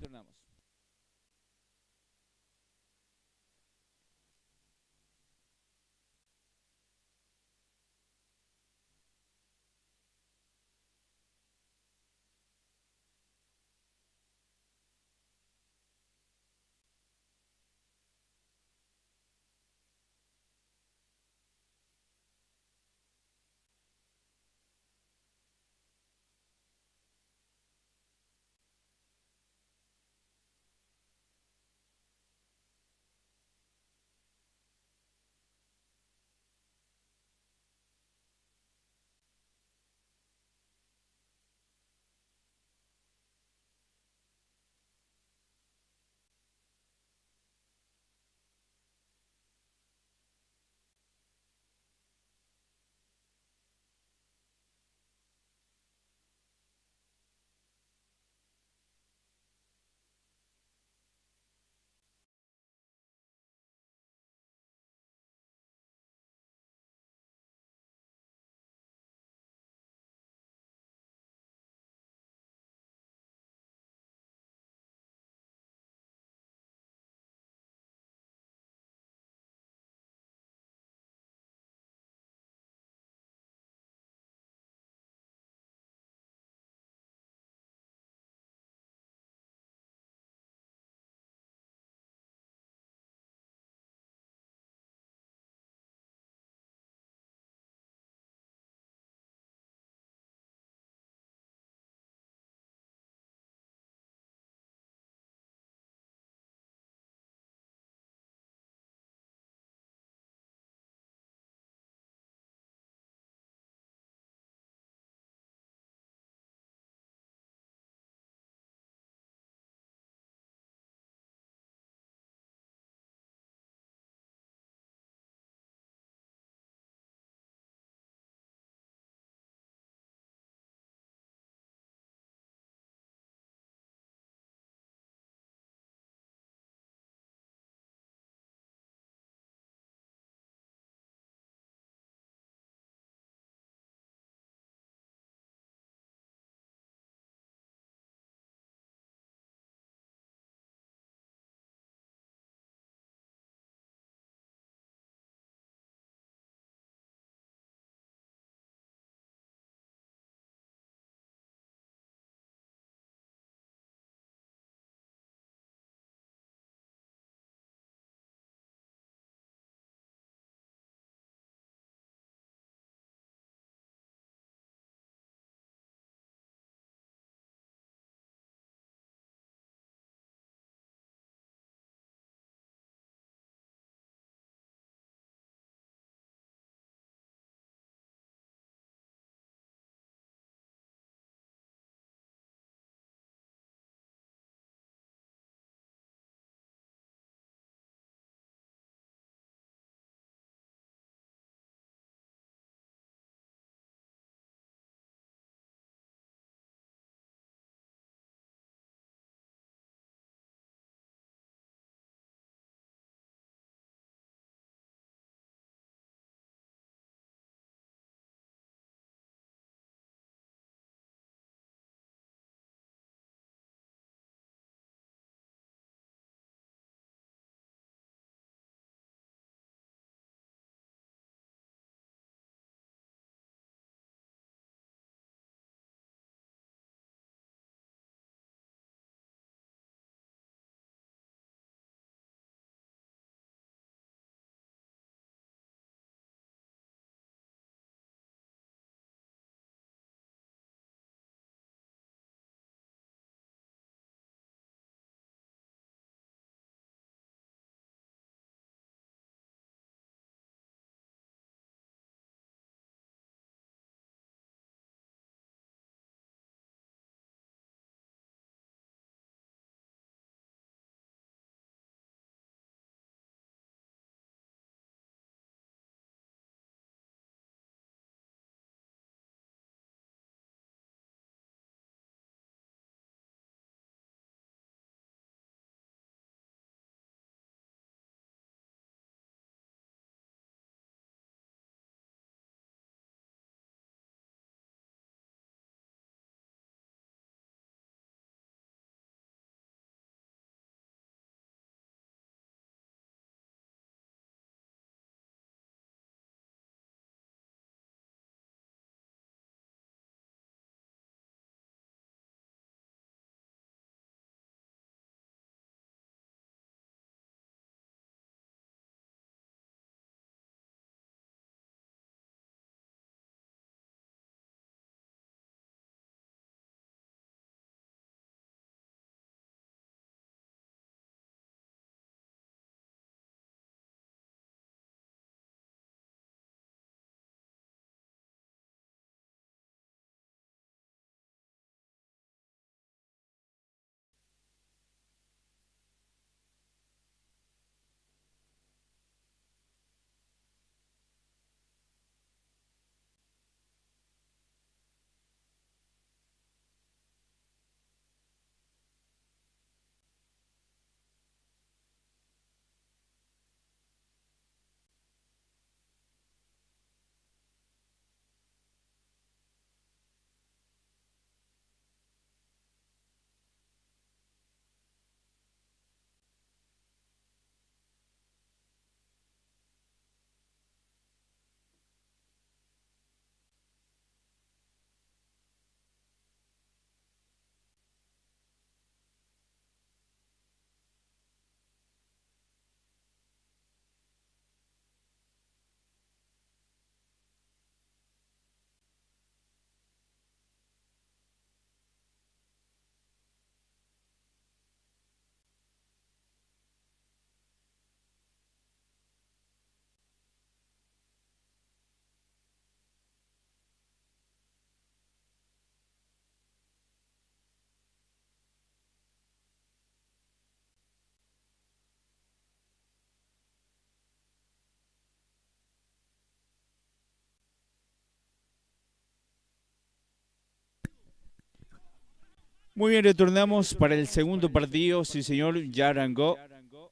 Muy bien, retornamos para el segundo partido. Sí, señor, ya arrancó.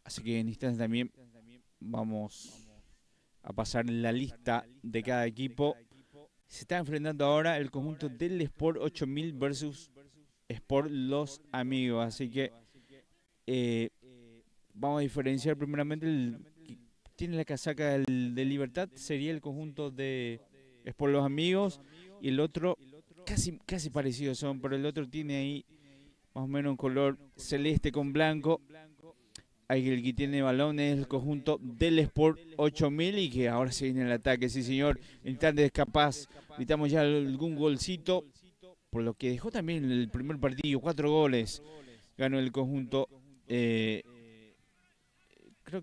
Así que en instantes también vamos a pasar la lista de cada equipo. Se está enfrentando ahora el conjunto del Sport 8000 versus Sport Los Amigos. Así que vamos a diferenciar primeramente el que tiene la casaca de Libertad. Sería el conjunto de Sport Los Amigos. Y el otro, casi parecidos son, pero el otro tiene ahí más o menos un color celeste con blanco. El que tiene balón es el conjunto del Sport 8000 y que ahora se viene el ataque, sí señor. En instantes capaz, gritamos ya algún golcito, por lo que dejó también el primer partido, 4 goles. Ganó el conjunto, creo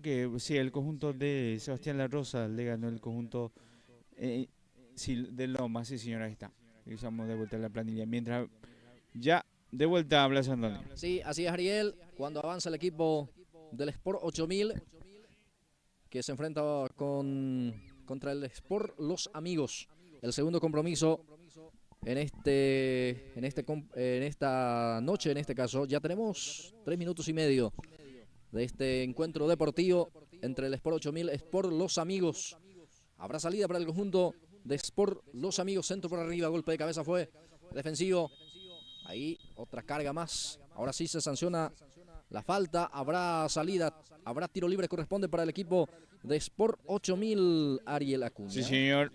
que sí, el conjunto de Sebastián La Rosa le ganó el conjunto sí, de Loma, sí señor, ahí está. Revisamos de vuelta la planilla, mientras ya de vuelta a Blas Antonio. Sí, así es, Ariel, cuando avanza el equipo del Sport 8000 que se enfrenta contra el Sport Los Amigos. El segundo compromiso en esta noche, en este caso. Ya tenemos 3 minutos y medio de este encuentro deportivo entre el Sport 8000 y Sport Los Amigos. Habrá salida para el conjunto de Sport Los Amigos. Centro por arriba, golpe de cabeza fue defensivo. Ahí otra carga más. Ahora sí se sanciona la falta, habrá salida, habrá tiro libre, corresponde para el equipo de Sport 8000, Ariel Acuña. Sí, señor.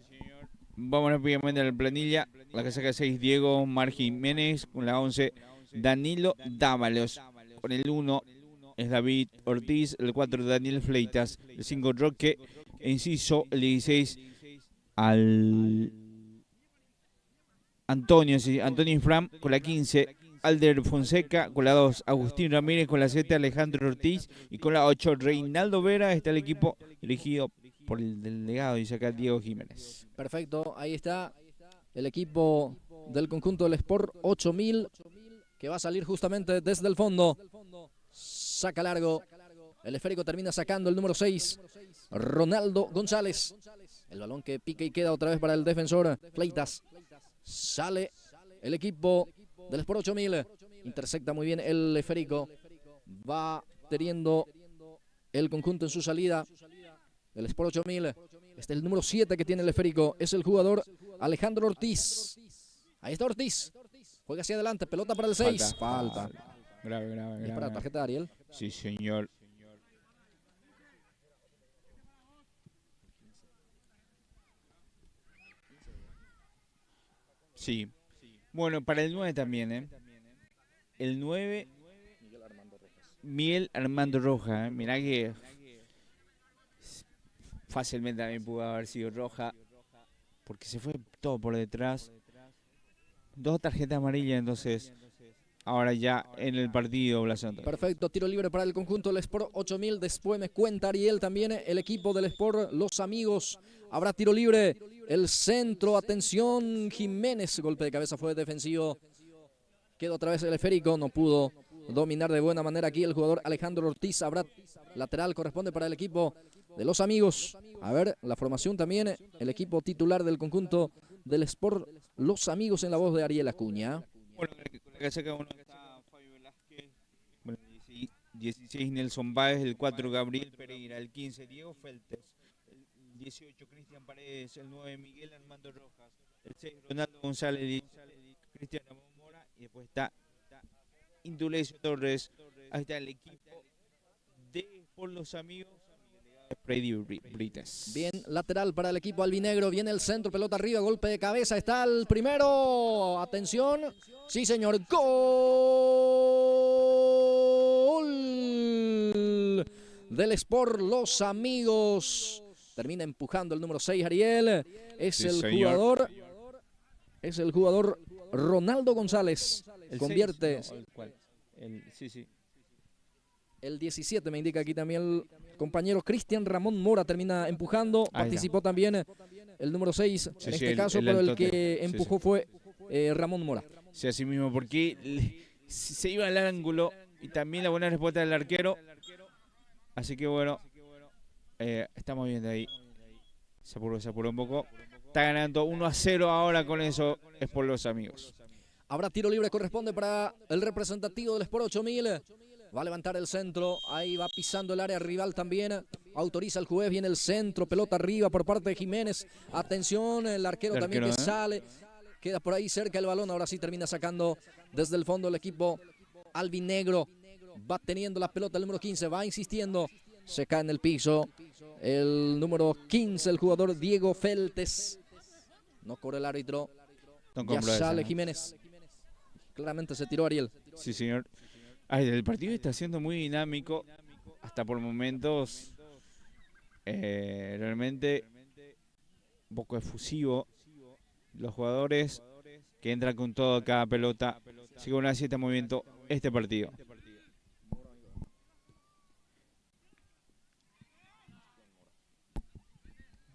Vamos rápidamente a la planilla. La casaca 6, Diego Mar Jiménez. Con la 11, Danilo Dávalos. Con el 1 es David Ortiz. El 4, Daniel Fleitas. El 5, Roque Enciso. El 16, Antonio Infram. Con la 15, Alder Fonseca. Con la 2, Agustín Ramírez. Con la 7, Alejandro Ortiz. Y con la 8, Reinaldo Vera. Está el equipo dirigido por el delegado, dice acá Diego Jiménez. Perfecto, ahí está el equipo del conjunto del Sport 8000 que va a salir justamente desde el fondo. Saca largo, el esférico termina sacando el número 6, Ronaldo González. El balón que pica y queda otra vez para el defensor Fleitas. Sale el equipo del Sport 8000, intersecta muy bien el esférico. Va teniendo el conjunto en su salida el Sport 8000. Este es el número 7 que tiene el esférico. Es el jugador Alejandro Ortiz. Ahí está Ortiz. Juega hacia adelante. Pelota para el 6. Falta. Grave. ¿Es para tarjeta de Ariel? Sí, señor. Sí. Bueno, para el 9 también, ¿eh? El 9, Miguel Armando Rojas. Mirá que fácilmente también pudo haber sido roja, porque se fue todo por detrás. 2 tarjetas amarillas, entonces ahora ya en el partido, Blas Antonio. Perfecto, tiro libre para el conjunto del Sport 8000. Después me cuenta Ariel también el equipo del Sport Los Amigos. Habrá tiro libre, el centro, atención, Jiménez. Golpe de cabeza fue defensivo. Quedó otra vez el esférico, no pudo dominar de buena manera aquí el jugador Alejandro Ortiz. Habrá lateral, corresponde para el equipo de Los Amigos. A ver, la formación también, el equipo titular del conjunto del Sport Los Amigos en la voz de Ariel Acuña. Bueno, con la casaca 1 está Fabio Velázquez, bueno, 16 Nelson Báez, el 4 Gabriel Pereira, el 15 Diego Feltes, el 18 Cristian Paredes, el 9 Miguel Armando Rojas, el 6 Ronaldo González, el Cristian Ramón Mora, y después está Indulesio Torres. Ahí está el equipo de Por Los Amigos. Freddy Brites. Bien, lateral para el equipo albinegro. Viene el centro, pelota arriba, golpe de cabeza. Está el primero. Atención. Sí, señor. Gol del Sport Los Amigos. Termina empujando el número 6, Ariel. Es sí, el señor. Jugador. Es el jugador Ronaldo González. El convierte. 6, no, sí. El 17 me indica aquí también el compañero Cristian Ramón Mora termina empujando. Participó también el número 6 en este caso, pero el que empujó fue Ramón Mora. Sí, así mismo, porque se iba al ángulo y también la buena respuesta del arquero. Así que bueno, estamos viendo ahí. Se apuró un poco. Está ganando 1-0 ahora, con eso es Por Los Amigos. Habrá tiro libre, corresponde para el representativo del Sport 8000. Va a levantar el centro, ahí va pisando el área rival también. Autoriza el juez, viene el centro, pelota arriba por parte de Jiménez. Atención, el arquero también que sale. Queda por ahí cerca el balón, ahora sí termina sacando desde el fondo el equipo albinegro. Va teniendo la pelota el número 15, va insistiendo. Se cae en el piso el número 15, el jugador Diego Feltes. No cobra el árbitro. Ya sale Jiménez. Claramente se tiró Ariel. Sí, señor. Ay, el partido está siendo muy dinámico. Hasta por momentos realmente un poco efusivo. Los jugadores que entran con todo a cada pelota. Sigue una así está moviendo este partido.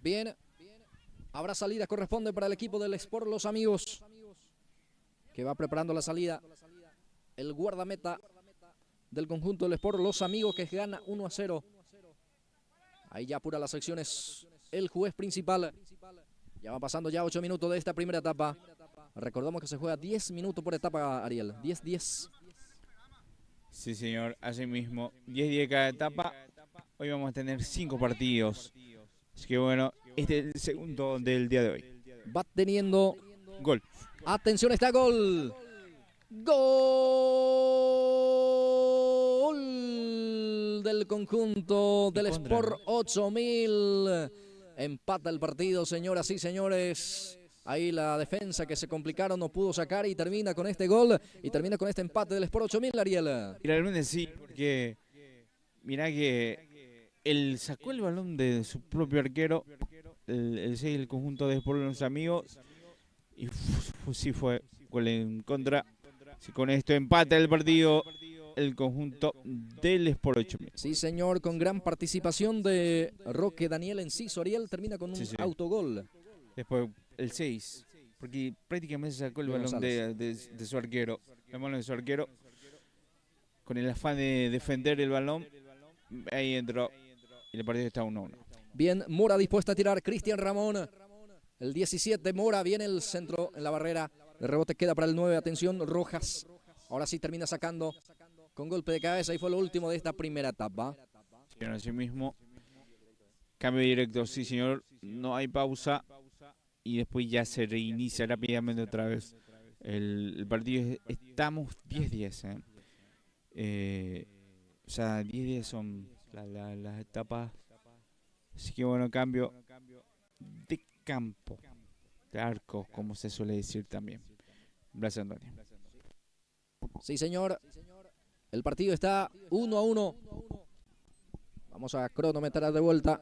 Bien. Habrá salida, corresponde para el equipo del Sport Los Amigos, que va preparando la salida. El guardameta del conjunto del Sport Los Amigos, que gana 1-0. Ahí ya apura las secciones el juez principal. Ya va pasando ya 8 minutos de esta primera etapa. Recordamos que se juega 10 minutos por etapa, Ariel. 10-10. Sí, señor. Así mismo. 10 cada etapa. Hoy vamos a tener 5 partidos. Así que bueno, este es el segundo del día de hoy. Va teniendo gol. Atención, está gol. Gol del conjunto del Sport 8000. Empata el partido, señoras y señores. Ahí la defensa que se complicaron no pudo sacar y termina con este gol. Y termina con este empate del Sport 8000, Ariel. Y realmente sí, porque mirá que él sacó el balón de su propio arquero, el 6 del conjunto de Sport Los Amigos, y sí fue gol en contra. Sí, con esto empata el partido el conjunto del Sport 8000. Sí, señor, con gran participación de Roque Daniel Enciso. Ariel termina con un autogol. Después el 6, porque prácticamente sacó el balón de su arquero, la mano de su arquero, con el afán de defender el balón. Ahí entró y el partido está 1-1. Bien, Mora dispuesta a tirar. Cristian Ramón, el 17, Mora, viene el centro en la barrera. De rebote queda para el 9, atención, Rojas. Ahora sí termina sacando con golpe de cabeza y fue lo último de esta primera etapa. Sí, así mismo. Cambio directo, sí, señor. No hay pausa. Y después ya se reinicia rápidamente otra vez el partido. Estamos 10-10. O sea, 10-10 son las etapas. Así que bueno, cambio de campo, de arco, como se suele decir también. Gracias, Antonio. Sí, señor. El partido está 1-1. Vamos a cronometrar de vuelta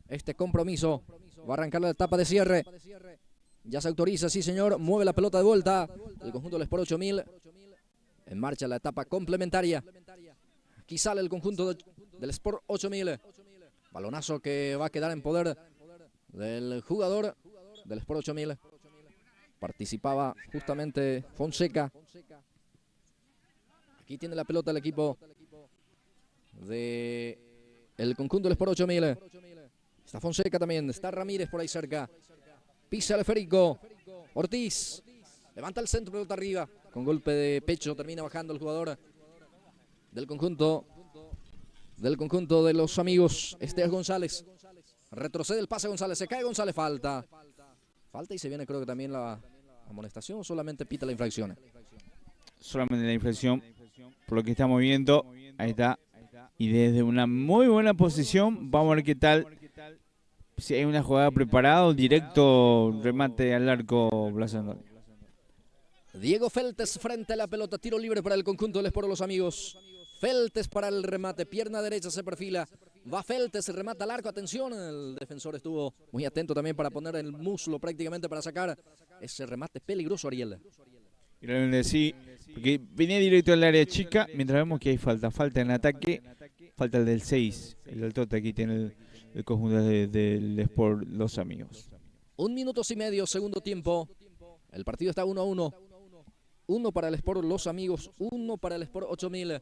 este compromiso. Va a arrancar la etapa de cierre. Ya se autoriza, sí, señor. Mueve la pelota de vuelta el conjunto del Sport 8000. En marcha la etapa complementaria. Aquí sale el conjunto del Sport 8000. Balonazo que va a quedar en poder del jugador del Sport 8000. Participaba justamente Fonseca. Aquí tiene la pelota el equipo del conjunto del Sport 8000. Está Fonseca también, está Ramírez por ahí cerca. Pisa el Férico. Ortiz. Levanta el centro, pelota arriba. Con golpe de pecho termina bajando el jugador del conjunto de los amigos. Esteban González. Retrocede el pase González. Se cae González. Falta y se viene creo que también la amonestación o solamente pita la infracción. Solamente la infracción. Por lo que estamos viendo. Ahí está. Y desde una muy buena posición. Vamos a ver qué tal. Si hay una jugada preparada, directo remate al arco Blas Antonio. Diego Feltes frente a la pelota, tiro libre para el conjunto del Sport Los Amigos. Feltes para el remate, pierna derecha se perfila. Va Feltes, remata al arco, atención. El defensor estuvo muy atento también para poner el muslo prácticamente para sacar ese remate peligroso, Ariel. Y realmente sí, porque venía directo al área chica, mientras vemos que hay falta en ataque, falta el del 6, el altote aquí tiene el conjunto del Sport Los Amigos. 1 minuto y medio, segundo tiempo. El partido está 1-1. 1 para el Sport Los Amigos, 1 para el Sport 8000.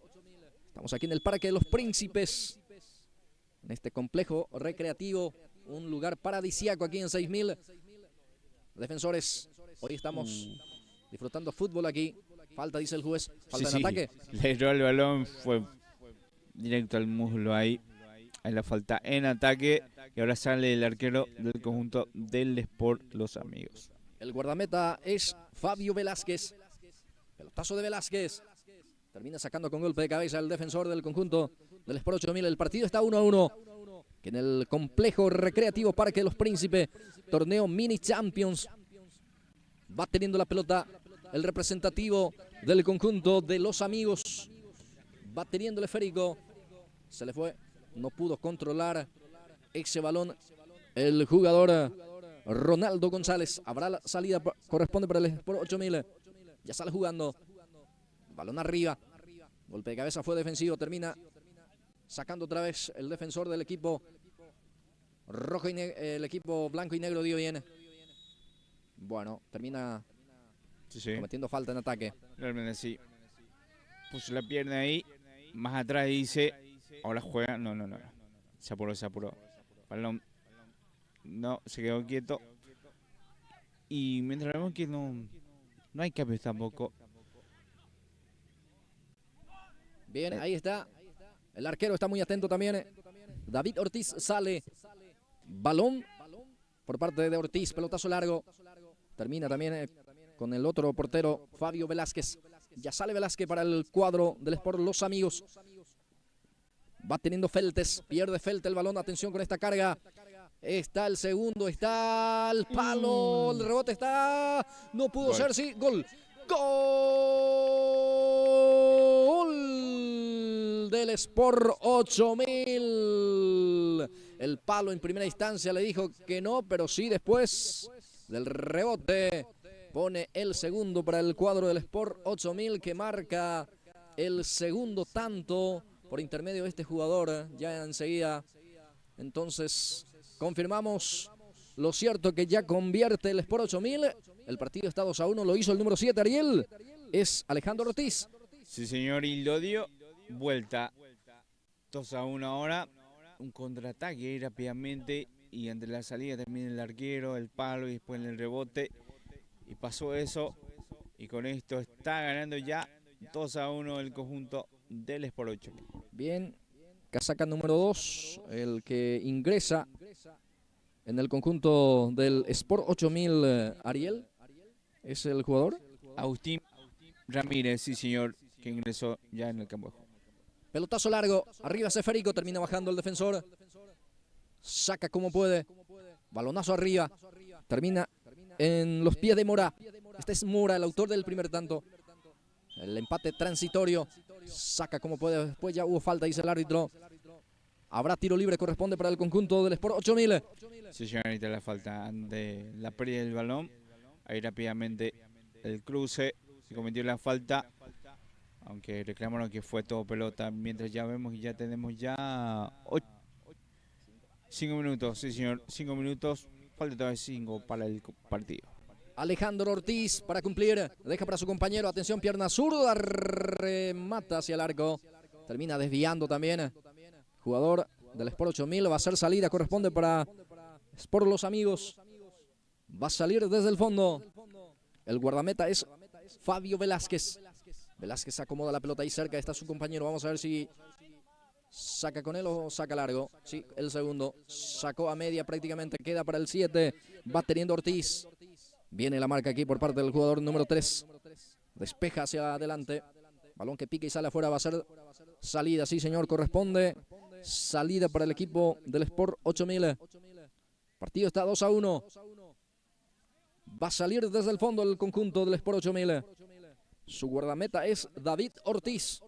Estamos aquí en el Parque de los Príncipes, en este complejo recreativo, un lugar paradisíaco aquí en 6000. Defensores, hoy estamos disfrutando fútbol aquí. Falta, dice el juez. Falta Sí, en ataque. Le dio el balón, fue directo al muslo ahí. Ahí la falta en ataque. Y ahora sale el arquero del conjunto del Sport Los Amigos. El guardameta es Fabio Velázquez. Pelotazo de Velázquez. Termina sacando con golpe de cabeza el defensor del conjunto del Sport 8000. El partido está 1-1. Que en el complejo recreativo Parque de los Príncipes, torneo Mini Champions, va teniendo la pelota el representativo del conjunto de Los Amigos. Va teniendo el esférico. Se le fue. No pudo controlar ese balón el jugador Ronaldo González. Habrá la salida, corresponde para el Sport 8000. Ya sale jugando. Balón arriba. Golpe de cabeza fue defensivo. Termina sacando otra vez el defensor del equipo rojo y el equipo blanco y negro dio bien. Bueno, termina cometiendo falta en ataque. Realmente sí. Puso la pierna ahí. Más atrás dice. Ahora juega. No. Se apuró. Balón. No, se quedó quieto. Y mientras vemos que no hay cambios tampoco. Bien, ahí está. El arquero está muy atento también. David Ortiz sale. Balón por parte de Ortiz. Pelotazo largo. Termina también con el otro portero, Fabio Velázquez. Ya sale Velázquez para el cuadro del Sport Los Amigos. Va teniendo Feltes. Pierde Feltes el balón. Atención con esta carga. Está el segundo. Está el palo. El rebote está. No pudo ser. Sí. Gol. Gol del Sport 8000. El palo en primera instancia le dijo que no, pero sí después del rebote pone el segundo para el cuadro del Sport 8000, que marca el segundo tanto por intermedio de este jugador. Ya enseguida, entonces, confirmamos lo cierto que ya convierte el Sport 8000. El partido está 2-1, lo hizo el número 7, Ariel. Es Alejandro Ortiz. Sí, señor, y lo dio vuelta. 2-1 ahora. Un contraataque ahí rápidamente. Y ante la salida termina el arquero, el palo y después el rebote. Y pasó eso. Y con esto está ganando ya 2-1 el conjunto del Sport 8000. Bien, casaca número 2, el que ingresa en el conjunto del Sport 8000, Ariel, es el jugador. Agustín Ramírez, sí señor, que ingresó ya en el campo de juego. Pelotazo largo, arriba Seférico, termina bajando el defensor. Saca como puede. Balonazo arriba. Termina en los pies de Mora. Este es Mora, el autor del primer tanto. El empate transitorio. Saca como puede. Después ya hubo falta, dice el árbitro. Habrá tiro libre, corresponde para el conjunto del Sport 8000. Sí, señorita, la falta de la pérdida del balón. Ahí rápidamente el cruce. Se cometió la falta. Aunque reclamaron que fue todo pelota. Mientras ya vemos que ya tenemos ya 5 minutos. Sí, señor. 5 minutos. Falta todavía 5 para el partido. Alejandro Ortiz para cumplir. Deja para su compañero. Atención, pierna zurda. Remata hacia el arco. Termina desviando también. Jugador del Sport 8000. Va a ser salida. Corresponde para Sport Los Amigos. Va a salir desde el fondo. El guardameta es Fabio Velázquez. Velázquez acomoda la pelota ahí cerca. Está su compañero. Vamos a ver si saca con él o saca largo. Sí, el segundo. Sacó a media prácticamente. Queda para el 7. Va teniendo Ortiz. Viene la marca aquí por parte del jugador número 3. Despeja hacia adelante. Balón que pica y sale afuera. Va a ser salida. Sí, señor. Corresponde. Salida para el equipo del Sport 8000. Partido está 2-1. Va a salir desde el fondo el conjunto del Sport 8000. Su guardameta es David Ortiz.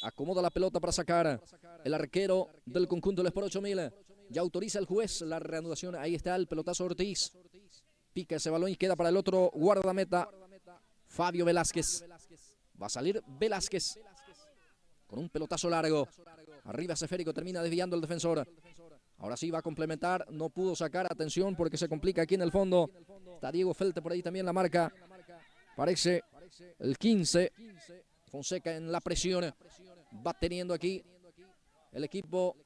Acomoda la pelota para sacar. El arquero del conjunto del Sport 8000. Ya autoriza el juez la reanudación. Ahí está el pelotazo Ortiz. Pica ese balón y queda para el otro guardameta, Fabio Velázquez. Va a salir Velázquez con un pelotazo largo. Arriba Seférico, termina desviando el defensor. Ahora sí va a complementar. No pudo sacar. Atención porque se complica aquí en el fondo. Está Diego Felte por ahí también la marca. Parece el 15. Fonseca en la presión. Va teniendo aquí el equipo.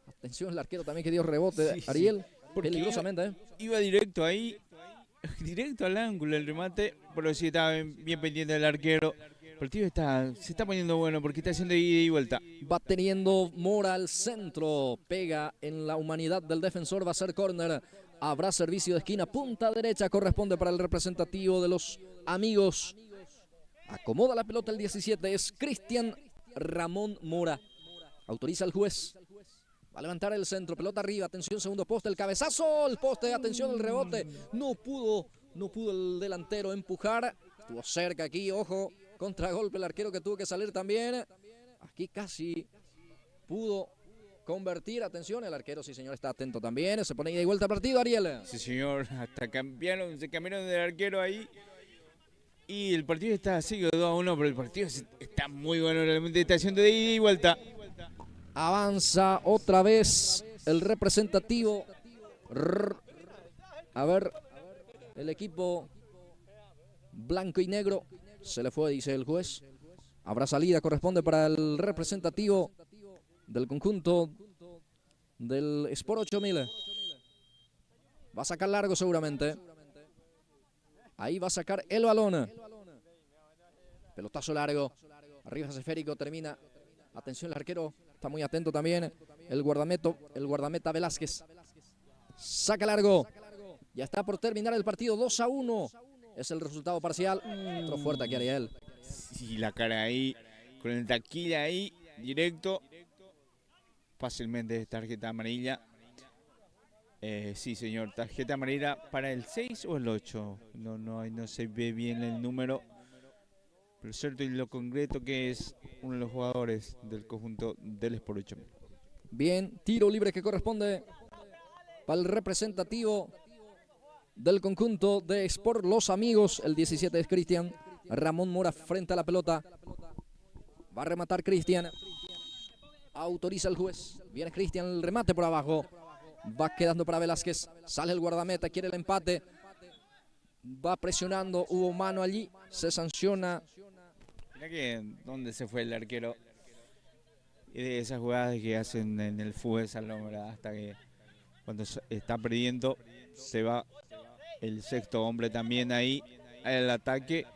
Atención, el arquero también que dio rebote. Sí, Ariel, porque peligrosamente. iba directo ahí directo al ángulo el remate, pero sí estaba bien pendiente del arquero. El partido se está poniendo bueno porque está haciendo ida y vuelta. Va teniendo Mora al centro, pega en la humanidad del defensor, va a ser córner. Habrá servicio de esquina, punta derecha, corresponde para el representativo de los amigos. Acomoda la pelota el 17, es Cristian Ramón Mora. Autoriza el juez. Va a levantar el centro, pelota arriba, atención, segundo poste, el cabezazo, el poste, atención, el rebote. No pudo el delantero empujar. Estuvo cerca aquí, ojo, contragolpe el arquero que tuvo que salir también. Aquí casi pudo convertir, atención, el arquero, sí señor, está atento también. Se pone ida y vuelta al partido, Ariel. Sí señor, hasta se cambiaron del arquero ahí. Y el partido está así, 2-1, pero el partido está muy bueno, realmente está haciendo de ida y vuelta. Avanza otra vez el representativo. A ver, el equipo blanco y negro se le fue, dice el juez. Habrá salida, corresponde para el representativo del conjunto del Sport 8000. Va a sacar largo seguramente. Ahí va a sacar el balón. Pelotazo largo. Arriba es esférico, termina. Atención, el arquero está muy atento también. El guardameta Velázquez. Saca largo. Ya está por terminar el partido, 2-1. Es el resultado parcial. Otro fuerte aquí, Ariel. Sí, la cara ahí, con el taquilla ahí, directo. Fácilmente tarjeta amarilla. Sí, señor, tarjeta amarilla para el 6 o el 8. No se ve bien el número. Pero cierto y lo concreto que es uno de los jugadores del conjunto del Sport 8000. Bien, tiro libre que corresponde para el representativo del conjunto de Sport Los Amigos. El 17 es Cristian Ramón Mora frente a la pelota. Va a rematar Cristian. Autoriza el juez. Viene Cristian, el remate por abajo. Va quedando para Velázquez. Sale el guardameta, quiere el empate. Va presionando, hubo mano allí. Se sanciona. Mira que dónde se fue el arquero. Y de esas jugadas que hacen en el fútbol salón, ¿verdad? Hasta que cuando está perdiendo se va el sexto hombre también ahí al ataque.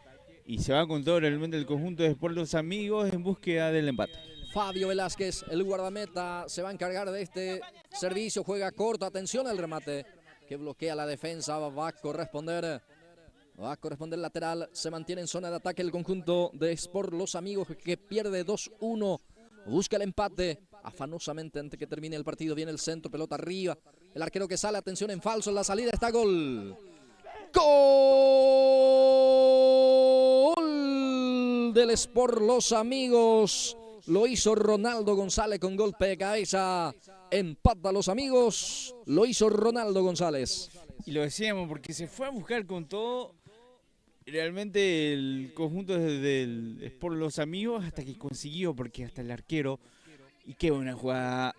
Y se va con todo realmente el conjunto de Sport Los Amigos en búsqueda del empate. Fabio Velázquez, el guardameta, se va a encargar de este servicio. Juega corto, atención al remate que bloquea la defensa. Va a corresponder el lateral. Se mantiene en zona de ataque el conjunto de Sport Los Amigos, que pierde 2-1. Busca el empate afanosamente antes que termine el partido. Viene el centro, pelota arriba. El arquero que sale, atención en falso. En la salida está gol. Gol del Sport Los Amigos. Lo hizo Ronaldo González con golpe de cabeza. Empata a Los Amigos. Lo hizo Ronaldo González. Y lo decíamos porque se fue a buscar con todo. Realmente el conjunto del Sport Los Amigos hasta que consiguió, porque hasta el arquero. Y qué buena jugada,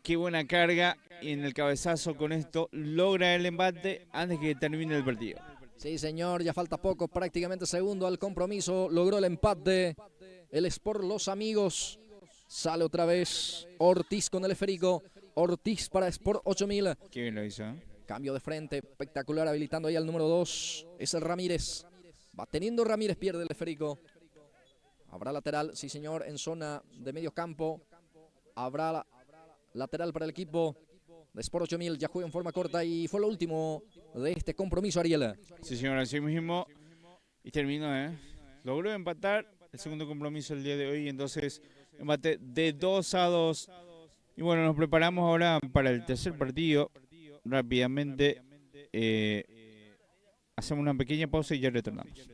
qué buena carga. Y en el cabezazo con esto logra el empate antes que termine el partido. Sí, señor, ya falta poco, prácticamente segundo al compromiso. Logró el empate el Sport Los Amigos. Sale otra vez Ortiz con el esférico. Ortiz para Sport 8000. Qué bien lo hizo, ¿eh? Cambio de frente, espectacular, habilitando ahí al número 2. Es el Ramírez. Va teniendo Ramírez, pierde el esférico. Habrá lateral, sí señor, en zona de medio campo. Habrá lateral para el equipo de Sport 8000. Ya juega en forma corta y fue lo último de este compromiso, Ariel. Sí señor, así mismo. Y terminó, logró empatar el segundo compromiso el día de hoy. Entonces, empate de 2-2. Y bueno, nos preparamos ahora para el tercer partido. Rápidamente hacemos una pequeña pausa y ya retornamos.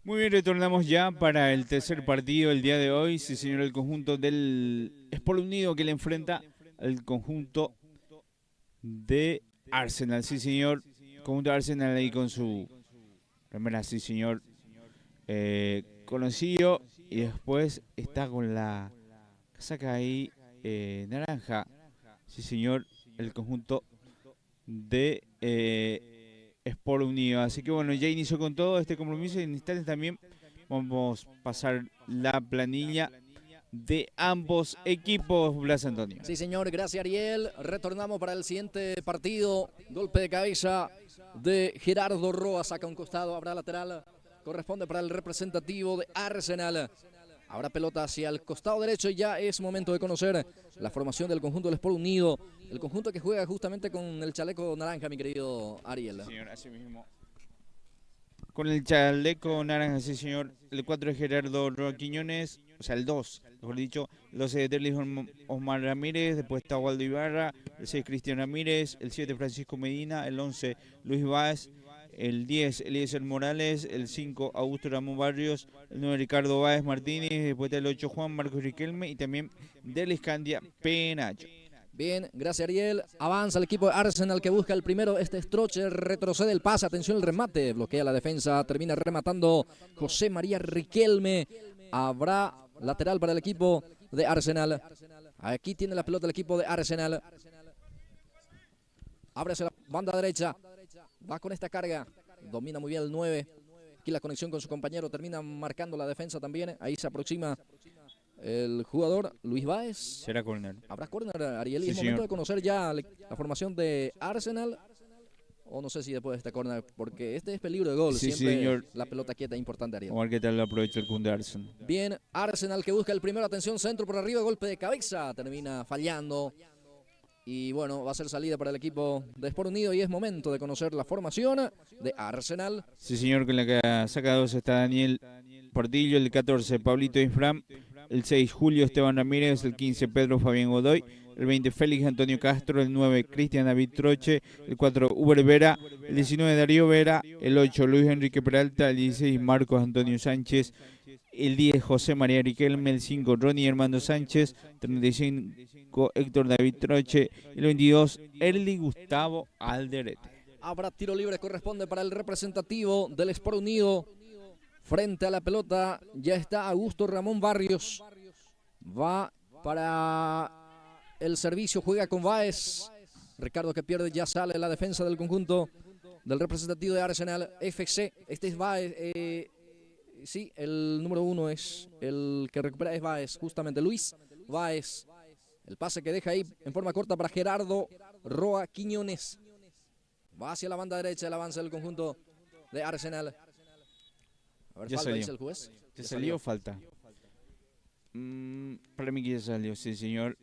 Muy bien, retornamos ya para el tercer partido el día de hoy. Sí, señor, el conjunto del Sport Unido que le enfrenta al conjunto de Arsenal. Sí, señor, conjunto de Arsenal ahí con su remera, sí, señor, conocido. Y después está con la casaca ahí naranja. Sí, señor, el conjunto de Sport Unido. Así que bueno, ya inició con todo este compromiso y en instantes también vamos a pasar la planilla de ambos equipos, Blas Antonio. Sí, señor, gracias Ariel. Retornamos para el siguiente partido. Golpe de cabeza de Gerardo Roa, saca un costado, habrá lateral. Corresponde para el representativo de Arsenal. Habrá pelota hacia el costado derecho y ya es momento de conocer la formación del conjunto del Sport Unido. El conjunto que juega justamente con el chaleco naranja, mi querido Ariel. Sí, señor, así mismo. Con el chaleco naranja, sí, señor. El 4 es Gerardo Roa Quiñones, o sea, el 2, mejor dicho. El 12 de Derlis Osmar Ramírez, después está Waldo Ibarra. El 6 Cristian Ramírez, el 7 Francisco Medina, el 11 Luis Báez. El 10, Eliezer Morales. El 5, Augusto Ramón Barrios. El 9, Ricardo Báez Martínez. Después está el 8, Juan Marcos Riquelme. Y también Deliscandia Penacho. Bien, gracias Ariel. Avanza el equipo de Arsenal que busca el primero. Este Stroche retrocede el pase. Atención el remate. Bloquea la defensa. Termina rematando José María Riquelme. Habrá lateral para el equipo de Arsenal. Aquí tiene la pelota el equipo de Arsenal. Ábrese la banda derecha. Va con esta carga. Domina muy bien el 9. Aquí la conexión con su compañero. Termina marcando la defensa también. Ahí se aproxima el jugador Luis Báez. Será córner. Habrá córner, Ariel. Y Sí, es momento señor. de conocer ya la formación de Arsenal. O no sé si después de este córner. Porque este es peligro de gol. Sí, Siempre señor. la pelota quieta es importante, Ariel. Vamos a ver qué tal lo aprovecha el conjunto de Arsenal. Bien, Arsenal que busca el primero. Atención, centro por arriba. Golpe de cabeza. Termina fallando. Y bueno, va a ser salida para el equipo de Sport Unido y es momento de conocer la formación de Arsenal. Sí, señor, con la casaca 2 está Daniel Portillo, el 14 Pablito Infram, el 6 Julio Esteban Ramírez, el 15 Pedro Fabián Godoy, el 20 Félix Antonio Castro, el 9 Cristian David Troche, el 4 Uber Vera, el 19 Darío Vera, el 8 Luis Enrique Peralta, el 16 Marcos Antonio Sánchez, el 10 José María Riquelme, el 5 Ronnie Armando Sánchez, 35 Héctor David Troche, el 22 Erly Gustavo Alderete. Habrá tiro libre, corresponde para el representativo del Sport Unido. Frente a la pelota ya está Augusto Ramón Barrios. Va para el servicio, juega con Báez. Ricardo que pierde, ya sale la defensa del conjunto del representativo de Arsenal FC. Este es Báez. Sí, el número 1 es el que recupera, es Báez, justamente Luis Báez. El pase que deja ahí en forma corta para Gerardo Roa Quiñones. Va hacia la banda derecha el avance del conjunto de Arsenal. A ver, Ya falta, salió. dice el juez. ¿Ya salió o falta? Para mí que ya salió, sí, señor.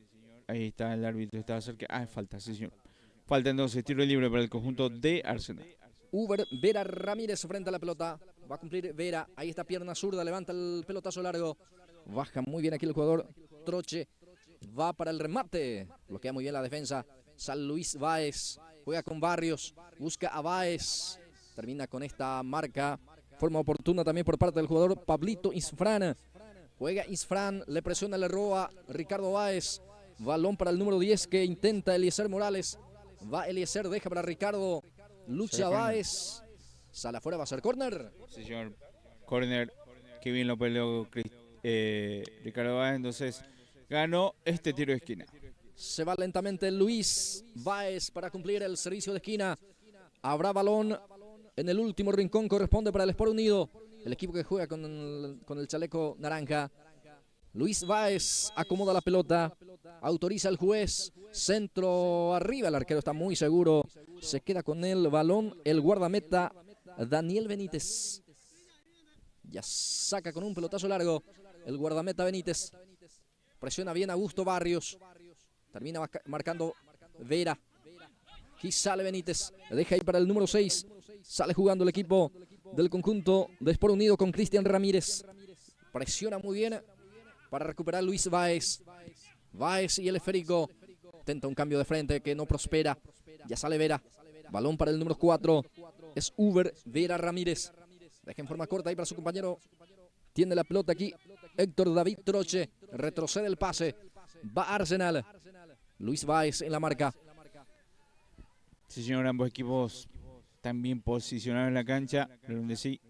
Ahí está el árbitro, estaba cerca. Ah, falta, sí, señor. Falta entonces tiro libre para el conjunto de Arsenal. Uber Vera Ramírez frente a la pelota. Va a cumplir Vera. Ahí está pierna zurda. Levanta el pelotazo largo. Baja muy bien aquí el jugador Troche. Va para el remate. Bloquea muy bien la defensa. San Luis Báez. Juega con Barrios. Busca a Báez. Termina con esta marca. Forma oportuna también por parte del jugador Pablito Isfran. Juega Isfran. Le presiona, le roba Ricardo Báez. Balón para el número 10 que intenta Eliezer Morales. Va Eliezer. Deja para Ricardo. Lucha Báez. Sale afuera, va a ser córner. Sí, señor. Córner. Qué bien lo peleó Ricardo Báez. Entonces ganó este tiro de esquina. Se va lentamente Luis Báez para cumplir el servicio de esquina. Habrá balón en el último rincón. Corresponde para el Sport Unido. El equipo que juega con el chaleco naranja. Luis Báez acomoda la pelota. Autoriza el juez. Centro arriba. El arquero está muy seguro. Se queda con el balón el guardameta Daniel Benítez. Ya saca con un pelotazo largo el guardameta Benítez. Presiona bien Augusto Barrios. Termina marcando Vera. Aquí sale Benítez. Deja ahí para el número 6. Sale jugando el equipo del conjunto de Sport Unido con Cristian Ramírez. Presiona muy bien para recuperar Luis Báez. Báez y el esférico. Tenta un cambio de frente que no prospera. Ya sale Vera. Balón para el número 4. Es Uber Vera Ramírez. Deja en forma corta ahí para su compañero. Tiene la pelota aquí Héctor David Troche. Retrocede el pase. Va Arsenal. Luis Báez en la marca. Sí, señor, ambos equipos están bien posicionados en la cancha, donde sí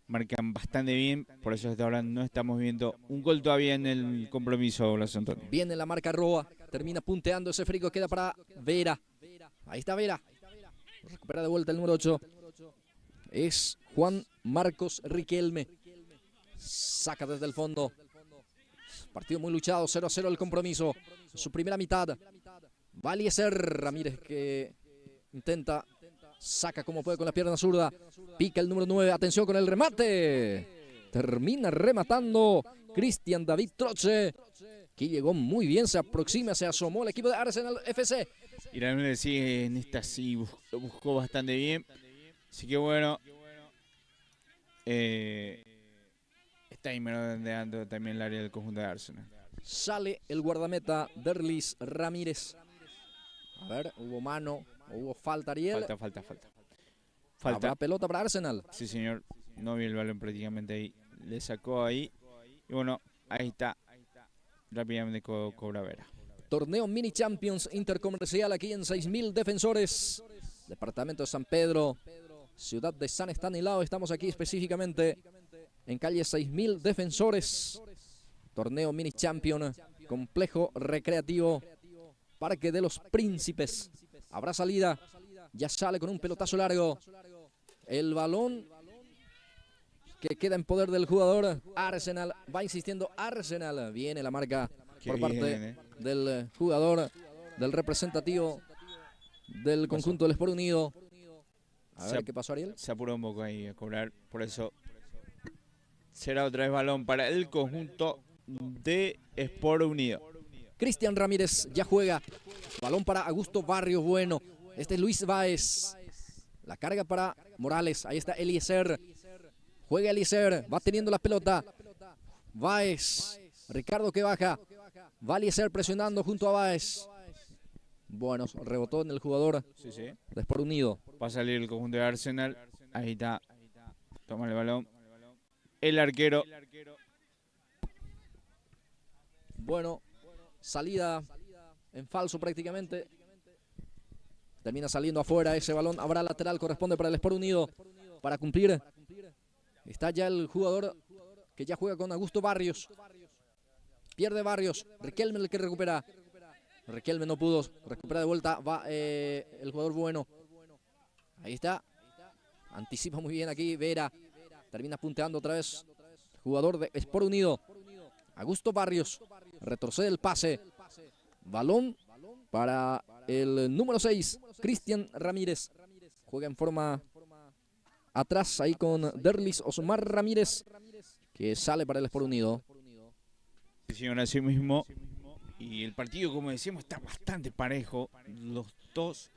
marcan bastante bien, por eso hasta ahora no estamos viendo un gol todavía en el compromiso, Blas Antonio. Viene la marca Roa, termina punteando ese frico, queda para Vera. Ahí está Vera. Recupera de vuelta el número 8. Es Juan Marcos Riquelme. Saca desde el fondo. Partido muy luchado, 0-0 el compromiso. Su primera mitad. Va Eliezer Ramírez que intenta, saca como puede con la pierna zurda. Pica el número 9, atención con el remate. Termina rematando Cristian David Troche. Aquí llegó muy bien, se aproxima, se asomó el equipo de Arsenal FC. Y realmente sí, en esta sí buscó bastante bien. Así que bueno, está ahí merodeando también el área del conjunto de Arsenal. Sale el guardameta Derlis Ramírez. A ver, hubo mano, hubo falta, Ariel. Falta. Habrá pelota para Arsenal. Sí, señor. No vio el balón prácticamente ahí. Le sacó ahí. Y bueno, ahí está. Rápidamente cobra Vera. Torneo Mini Champions Intercomercial aquí en 6.000 defensores. Departamento de San Pedro. Ciudad de San Estanislao. Estamos aquí específicamente en calle 6.000 defensores. Torneo Mini Champions. Complejo recreativo. Parque de los Príncipes. Habrá salida. Ya sale con un pelotazo largo. El balón que queda en poder del jugador. Arsenal va insistiendo. Arsenal. Viene la marca por parte del jugador, del representativo del conjunto del Sport Unido. A ver qué pasó, Ariel. Se apuró un poco ahí a cobrar. Por eso será otra vez balón para el conjunto de Sport Unido. Cristian Ramírez ya juega. Balón para Augusto Barrios Bueno. Este es Luis Báez. La carga para Morales. Ahí está Eliezer. Juega Eliezer. Va teniendo la pelota. Báez. Ricardo que baja. Va Eliezer presionando junto a Báez. Bueno, rebotó en el jugador de Sport Unido. Va a salir el conjunto de Arsenal. Ahí está. Toma el balón. El arquero. Bueno, salida en falso prácticamente. Termina saliendo afuera ese balón. Habrá lateral, corresponde para el Sport Unido. Para cumplir. Está ya el jugador que ya juega con Augusto Barrios. Pierde Barrios. Riquelme el que recupera. Riquelme no pudo. Recupera de vuelta. Va el jugador Bueno. Ahí está. Anticipa muy bien aquí Vera. Termina punteando otra vez. Jugador de Sport Unido. Augusto Barrios. Retrocede el pase. Balón para el número 6. Cristian Ramírez. Juega en forma atrás ahí con Derlis Osmar Ramírez. Que sale para el Sport Unido. Sí, señor, así mismo. Y el partido, como decíamos, está bastante parejo. Los dos,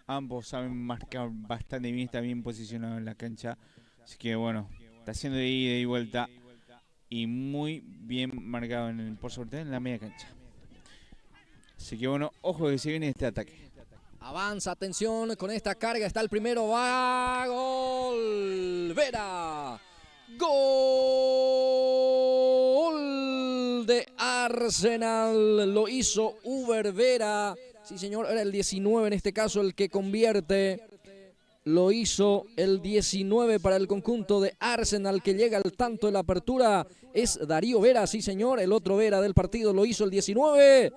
ambos saben marcar bastante bien, está bien posicionado en la cancha. Así que bueno, está haciendo de ida y vuelta. Y muy bien marcado por sorteo en la media cancha. Así que bueno, ojo que se viene este ataque. Avanza, atención, con esta carga está el primero, va, gol, Vera, gol de Arsenal, lo hizo Uber Vera, sí señor, era el 19 en este caso el que convierte, lo hizo el 19 para el conjunto de Arsenal que llega al tanto de la apertura, es Darío Vera, sí señor, el otro Vera del partido lo hizo el 19.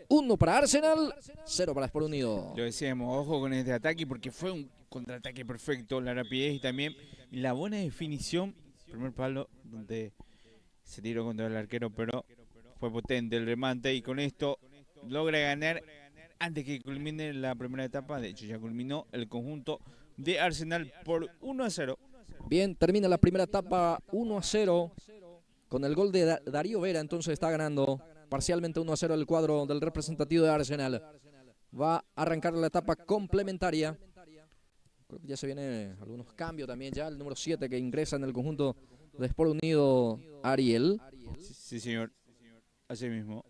1 para Arsenal, 0 para Sport Unido. Lo decíamos, ojo con este ataque porque fue un contraataque perfecto, la rapidez y también la buena definición. Primer palo donde se tiró contra el arquero, pero fue potente el remate y con esto logra ganar antes que culmine la primera etapa. De hecho ya culminó el conjunto de Arsenal por 1-0. Bien, termina la primera etapa 1-0 con el gol de Darío Vera, entonces está ganando parcialmente 1-0 el cuadro del representativo de Arsenal. Va a arrancar la etapa complementaria. Creo que ya se vienen algunos cambios también ya. El número 7 que ingresa en el conjunto de Sport Unido, Ariel. Sí, señor. Así mismo.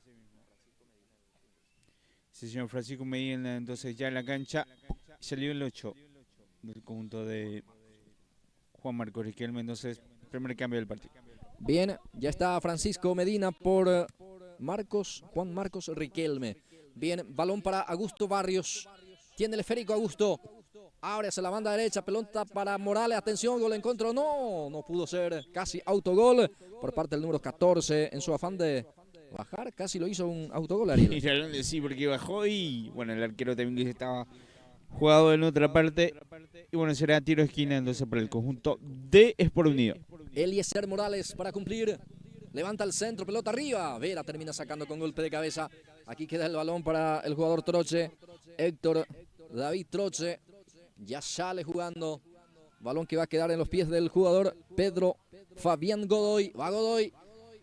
Sí, señor. Francisco Medina, entonces ya en la cancha. Salió el 8 del conjunto de Juan Marcos Riquelme. Entonces, primer cambio del partido. Bien, ya está Francisco Medina por Juan Marcos Riquelme. Bien, balón para Augusto Barrios. Tiene el esférico Augusto. Abre hacia la banda derecha, pelota para Morales. Atención, gol en contra. No pudo ser. Casi autogol por parte del número 14. En su afán de bajar, casi lo hizo un autogol, Ariel. Sí, porque bajó y bueno, el arquero también estaba jugado en otra parte. Y bueno, será tiro de esquina entonces para el conjunto de Sport Unido. Eliezer Morales para cumplir. Levanta el centro, pelota arriba. Vera termina sacando con golpe de cabeza. Aquí queda el balón para el jugador Troche. Héctor David Troche. Ya sale jugando. Balón que va a quedar en los pies del jugador Pedro Fabián Godoy. Va Godoy.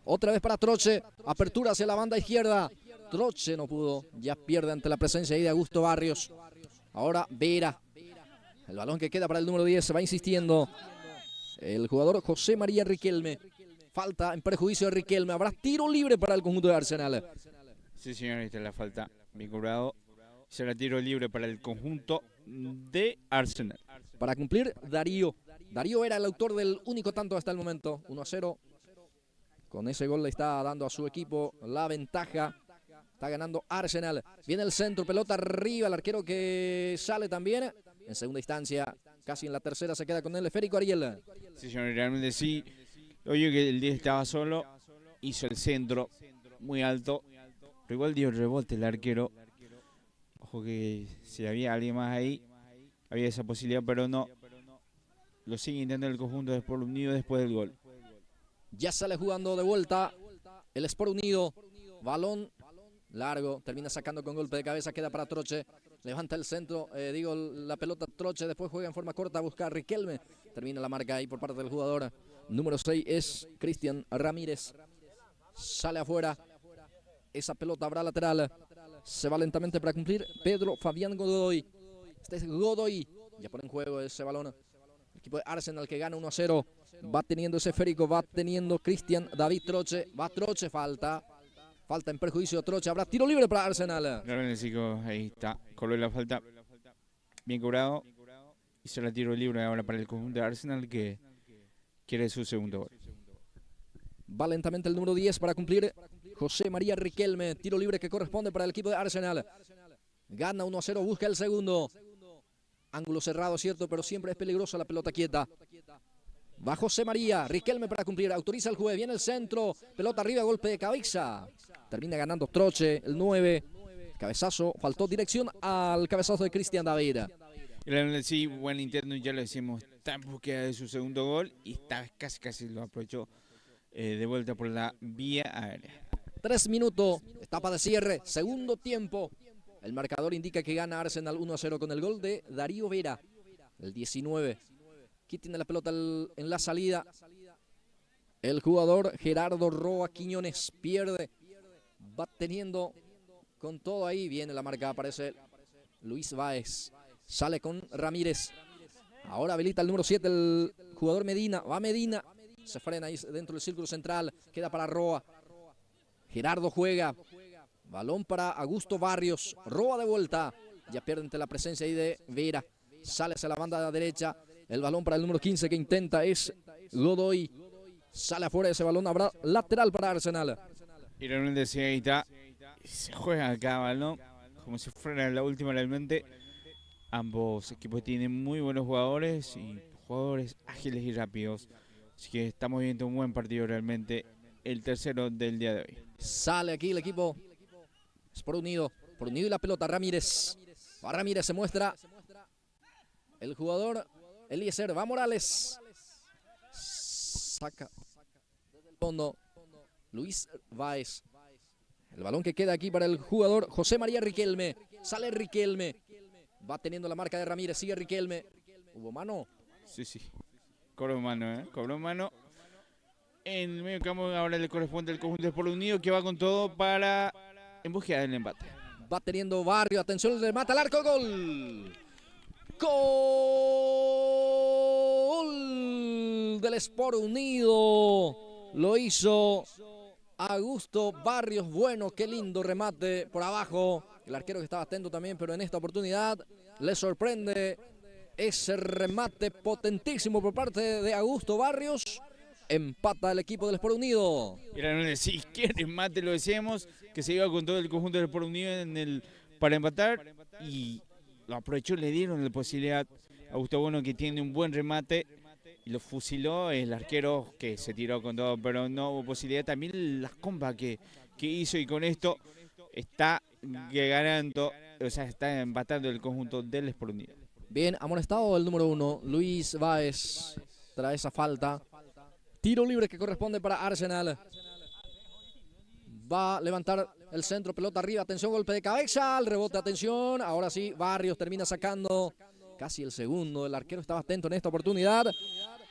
Otra vez para Troche. Apertura hacia la banda izquierda. Troche no pudo. Ya pierde ante la presencia ahí de Augusto Barrios. Ahora Vera. El balón que queda para el número 10. Se va insistiendo. El jugador José María Riquelme. Falta en perjuicio de Riquelme. Habrá tiro libre para el conjunto de Arsenal. Sí, señor, ahí está la falta. Bien cobrado. Será tiro libre para el conjunto de Arsenal. Para cumplir, Darío. Darío era el autor del único tanto hasta el momento. 1-0. Con ese gol le está dando a su equipo la ventaja. Está ganando Arsenal. Viene el centro, pelota arriba. El arquero que sale también. En segunda instancia, casi en la tercera, se queda con el esférico Ariel. Sí, señor, realmente sí. Oye, que el 10 estaba solo. Hizo el centro muy alto. Pero igual dio el rebote el arquero. Ojo que si había alguien más ahí, había esa posibilidad, pero no. Lo sigue intentando el conjunto de Sport Unido después del gol. Ya sale jugando de vuelta el Sport Unido. Balón largo, termina sacando con golpe de cabeza, queda para Troche. Levanta el centro, la pelota Troche, después juega en forma corta a buscar a Riquelme. Termina la marca ahí por parte del jugador. Número 6 es Cristian Ramírez. Sale afuera. Esa pelota habrá lateral. Se va lentamente para cumplir Pedro Fabián Godoy. Este es Godoy. Ya pone en juego ese balón. El equipo de Arsenal que gana 1-0. Va teniendo ese esférico, va teniendo Cristian David Troche. Va Troche, falta. Falta en perjuicio de Troche. Habrá tiro libre para Arsenal. Realmente, chicos, ahí está. Cobró la falta. Bien cobrado. Y será tiro libre ahora para el conjunto de Arsenal que quiere su segundo gol. Va lentamente el número 10 para cumplir José María Riquelme. Tiro libre que corresponde para el equipo de Arsenal. Gana 1-0, busca el segundo. Ángulo cerrado, cierto, pero siempre es peligrosa la pelota quieta. Va José María, Riquelme para cumplir. Autoriza el juez, viene el centro. Pelota arriba, golpe de cabeza. Termina ganando Troche, el 9. Cabezazo, faltó dirección al cabezazo de Cristian David. Sí, buen intento, ya lo decimos. Está en búsqueda de su segundo gol y esta vez casi lo aprovechó de vuelta por la vía aérea. 3 minutos, etapa de cierre, segundo tiempo. El marcador indica que gana Arsenal 1-0 con el gol de Darío Vera, el 19. Aquí tiene la pelota en la salida. El jugador Gerardo Roa Quiñones pierde. Va teniendo con todo ahí. Viene la marca, aparece Luis Báez. Sale con Ramírez. Ahora habilita el número 7, el jugador Medina. Va Medina. Se frena ahí dentro del círculo central. Queda para Roa. Gerardo juega. Balón para Augusto Barrios. Roa de vuelta. Ya pierde ante la presencia ahí de Vera. Sale hacia la banda derecha. El balón para el número 15 que intenta es Godoy. Sale afuera de ese balón. Habrá lateral para Arsenal. Y realmente decía ahí está. Se juega acá, balón. Como si fuera la última realmente. Ambos equipos tienen muy buenos jugadores y jugadores ágiles y rápidos. Así que estamos viendo un buen partido realmente. El tercero del día de hoy. Sale aquí el equipo. Es por unido. Por unido y la pelota. Ramírez. Va Ramírez, se muestra. El jugador Eliezer. Va Morales. Saca desde el fondo Luis Báez. El balón que queda aquí para el jugador José María Riquelme. Sale Riquelme. Va teniendo la marca de Ramírez. Sigue Riquelme. ¿Hubo mano? Sí. Cobró mano, Cobró mano. En el medio campo ahora le corresponde al conjunto de Sport Unido que va con todo para en búsqueda del empate. Va teniendo Barrio. Atención, el remate al arco. Gol. Gol del Sport Unido. Lo hizo Augusto Barrios. Bueno, qué lindo remate por abajo. El arquero que estaba atento también, pero en esta oportunidad le sorprende ese remate potentísimo por parte de Augusto Barrios. Empata el equipo del Sport Unido. Sí, qué remate, lo decíamos, que se iba con todo el conjunto del Sport Unido para empatar y lo aprovechó, le dieron la posibilidad a Augusto Bueno, que tiene un buen remate, y lo fusiló el arquero, que se tiró con todo, pero no hubo posibilidad. También las compas que hizo, y con esto está ganando, o sea, está empatando el conjunto del Sport Unido. Bien, amonestado el número 1, Luis Báez, tras esa falta. Tiro libre que corresponde para Arsenal. Va a levantar el centro, pelota arriba, atención, golpe de cabeza, el rebote, atención. Ahora sí, Barrios termina sacando casi el segundo. El arquero estaba atento en esta oportunidad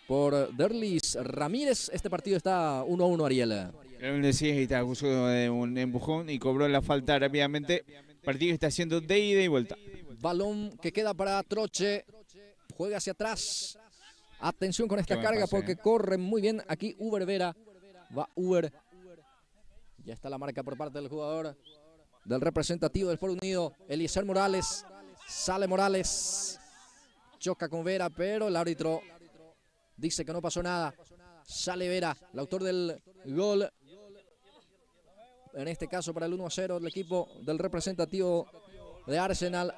por Derlis Ramírez. Este partido está 1-1, Ariel. Sí, está acusado de un empujón y cobró la falta rápidamente. El partido está haciendo de ida y vuelta. Balón que queda para Troche. Juega hacia atrás. Atención con esta carga porque corre muy bien aquí Uber Vera. Va Uber. Ya está la marca por parte del jugador del representativo del Sport Unido, Eliezer Morales. Sale Morales. Choca con Vera, pero el árbitro dice que no pasó nada. Sale Vera, el autor del gol. En este caso para el 1-0 del equipo del representativo de Arsenal.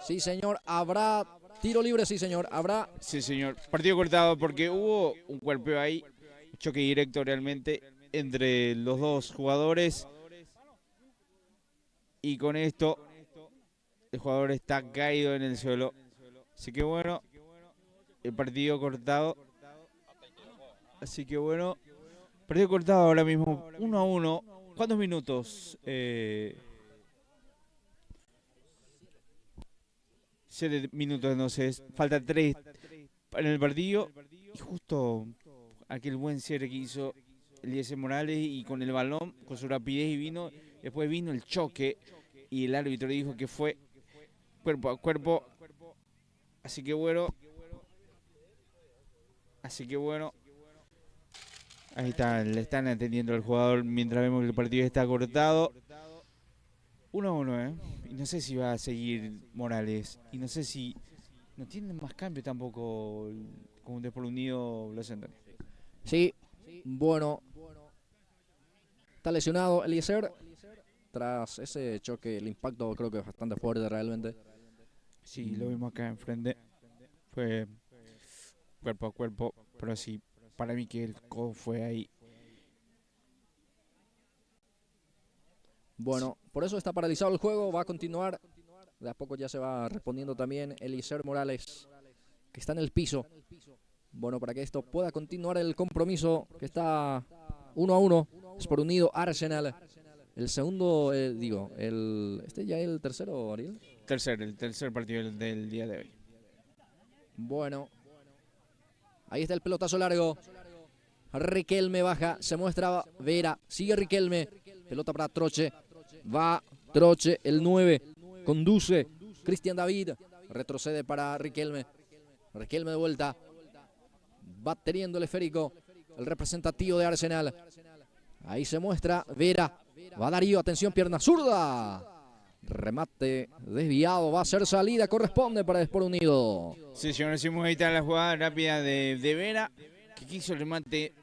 Sí, señor, habrá tiro libre, sí, señor, habrá. Sí, señor. Partido cortado porque hubo un golpeo ahí, un choque directo realmente entre los dos jugadores. Y con esto, el jugador está caído en el suelo. Así que bueno, el partido cortado. Así que bueno, partido cortado ahora mismo, 1-1. ¿Cuántos minutos? 7 minutos, no sé, falta 3 en el partido. Y justo aquel buen cierre que hizo Eliezer Morales, y con el balón, con su rapidez, y después vino el choque y el árbitro dijo que fue cuerpo a cuerpo. Así que bueno, ahí está, le están atendiendo al jugador mientras vemos que el partido está cortado. 1-1, y no sé si va a seguir Morales, y no sé si no tiene más cambio tampoco con un Sport Unido Los Antonio. Sí, bueno, está lesionado Eliezer tras ese choque. El impacto creo que es bastante fuerte realmente. Sí, lo vimos acá enfrente, fue cuerpo a cuerpo, pero sí, para mí que el codo fue ahí. Bueno, por eso está paralizado el juego, va a continuar. De a poco ya se va respondiendo también Eliezer Morales, que está en el piso. Bueno, para que esto pueda continuar el compromiso, que está 1-1, Sport Unido Arsenal. El segundo, este ya es el tercero, Ariel. El tercer partido del día de hoy. Bueno, ahí está el pelotazo largo. Riquelme baja, se muestra Vera, sigue Riquelme, pelota para Troche. Va Troche, el 9, conduce Cristian David, retrocede para Riquelme. Riquelme de vuelta, va teniendo el esférico el representativo de Arsenal. Ahí se muestra Vera, va Darío, atención, pierna zurda. Remate desviado, va a ser salida, corresponde para el Sport Unido. Sí, señor, decimos ahí está la jugada rápida de Vera, que quiso el remate,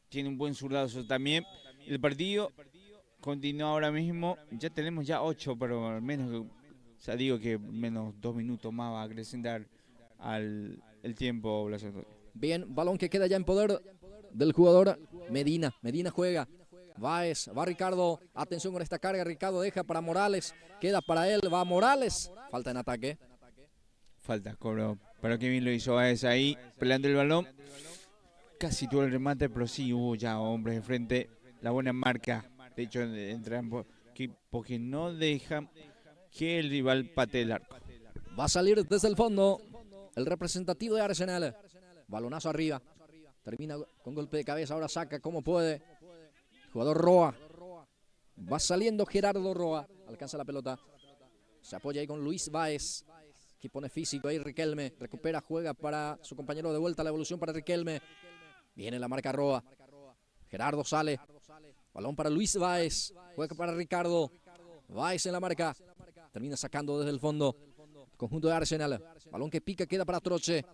tiene un buen zurdazo también. El partido continúa ahora mismo, ya tenemos 8, pero al menos, digo que menos 2 minutos más va a acrecentar el tiempo. Bien, balón que queda ya en poder del jugador Medina. Medina juega, Báez, va Ricardo, atención con esta carga, Ricardo deja para Morales, queda para él, va Morales, falta en ataque. Falta, cobró, pero qué bien lo hizo Báez ahí, peleando el balón. Casi tuvo el remate, pero sí hubo ya hombres enfrente, la buena marca. De hecho, entre ambos equipos que no dejan que el rival patee el arco. Va a salir desde el fondo el representativo de Arsenal. Balonazo arriba. Termina con golpe de cabeza. Ahora saca como puede. Jugador Roa. Va saliendo Gerardo Roa. Alcanza la pelota. Se apoya ahí con Luis Báez, que pone físico ahí Riquelme. Recupera, juega para su compañero de vuelta. La evolución para Riquelme. Viene la marca Roa. Gerardo sale. Balón para Luis Báez, juega para Ricardo. Báez en la marca, termina sacando desde el fondo. Conjunto de Arsenal. Balón que pica, queda para Troche.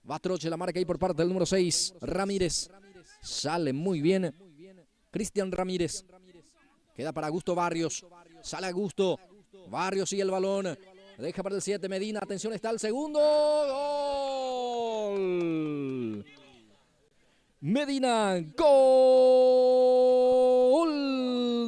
Va Troche, la marca ahí por parte del número 6. Ramírez. Sale muy bien. Cristian Ramírez. Queda para Augusto Barrios. Sale Augusto. Barrios sigue el balón. Deja para el 7 Medina. Atención, está el segundo. ¡Gol! Medina. Gol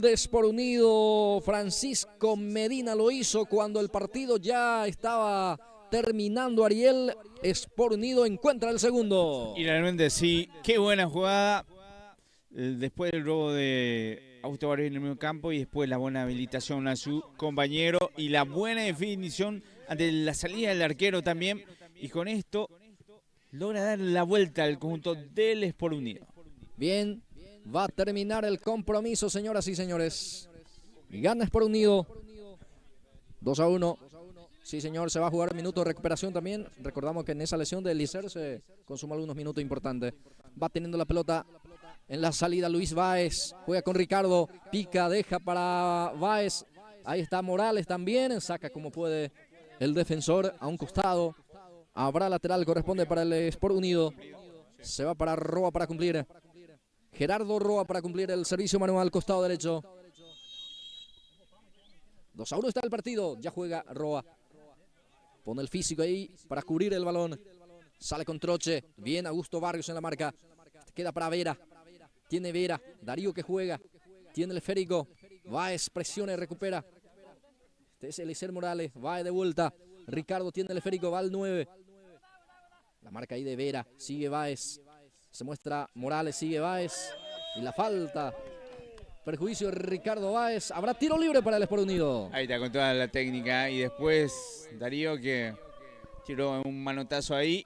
de Sport Unido. Francisco Medina lo hizo cuando el partido ya estaba terminando. Ariel, Sport Unido encuentra el segundo. Y realmente sí, qué buena jugada. Después del robo de Augusto Barrios en el medio campo y después la buena habilitación a su compañero y la buena definición ante la salida del arquero también. Y con esto logra dar la vuelta al conjunto del Sport Unido. Bien, va a terminar el compromiso, señoras y señores. Gana Sport Unido 2-1. Sí, señor, se va a jugar minuto de recuperación también. Recordamos que en esa lesión de Eliezer se consuma algunos minutos importantes. Va teniendo la pelota en la salida Luis Báez. Juega con Ricardo. Pica, deja para Báez. Ahí está Morales también. Saca como puede el defensor a un costado. Habrá lateral, corresponde para el Sport Unido. Se va para Roa para cumplir. Gerardo Roa para cumplir el servicio manual, costado derecho. 2-1 está el partido. Ya juega Roa. Pone el físico ahí para cubrir el balón. Sale con Troche. Bien Augusto Barrios en la marca. Queda para Vera. Tiene Vera. Darío que juega. Tiene el esférico. Báez presiona y recupera. Este es Eliezer Morales. Báez de vuelta. Ricardo tiene el esférico. Va al 9. La marca ahí de Vera. Sigue Báez. Se muestra Morales. Sigue Báez. Y la falta. Perjuicio de Ricardo Báez. Habrá tiro libre para el Sport Unido. Ahí está con toda la técnica. Y después Darío que tiró un manotazo ahí.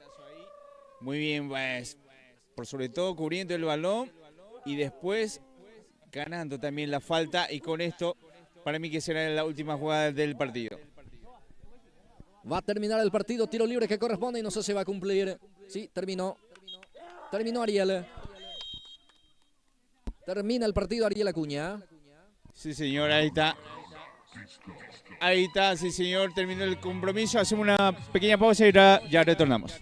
Muy bien Báez. Por sobre todo cubriendo el balón. Y después ganando también la falta. Y con esto, para mí que será la última jugada del partido. Va a terminar el partido. Tiro libre que corresponde y no sé si va a cumplir. Sí, terminó. Terminó Ariel. Termina el partido Ariel Acuña. Sí, señor, ahí está. Ahí está, sí, señor, terminó el compromiso. Hacemos una pequeña pausa y ya retornamos.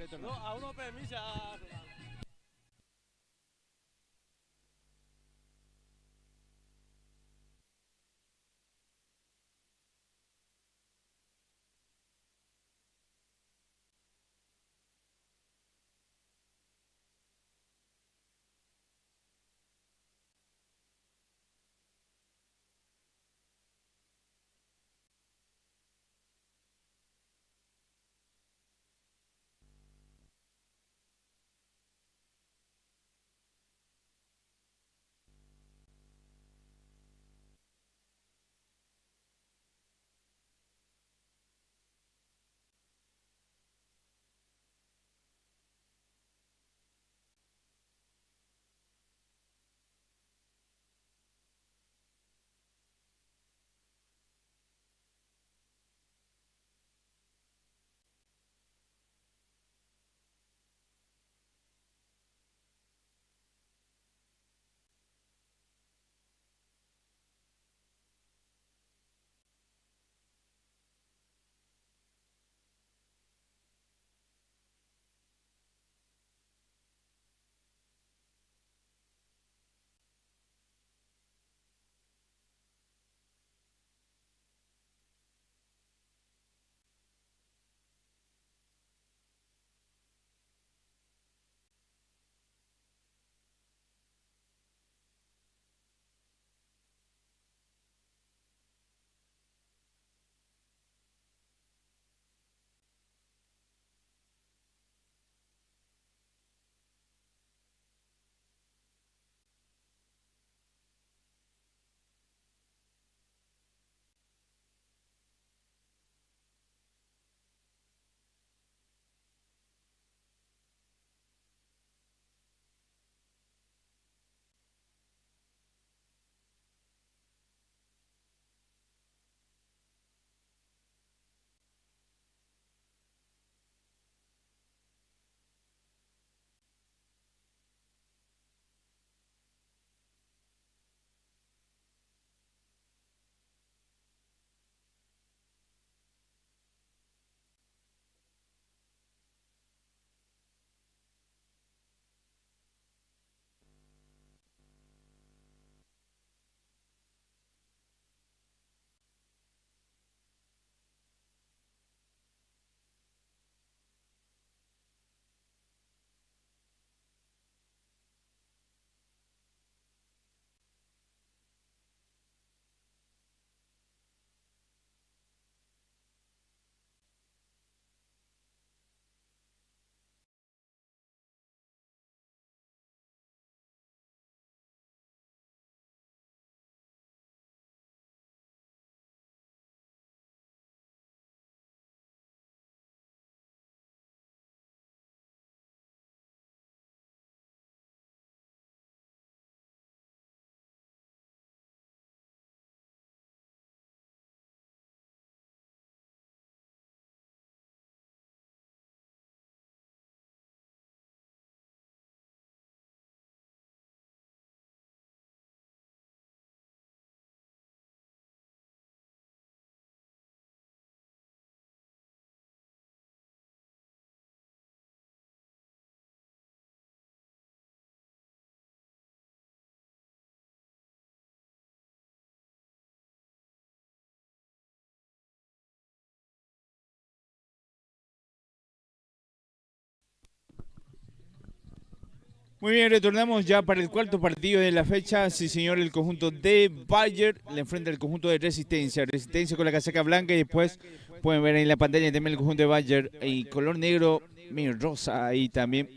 Muy bien, retornamos ya para el cuarto partido de la fecha. Sí, señor, el conjunto de Bayern le enfrenta al conjunto de Resistencia. Resistencia con la casaca blanca y después pueden ver ahí en la pantalla también el conjunto de Bayern y color negro, medio rosa ahí también.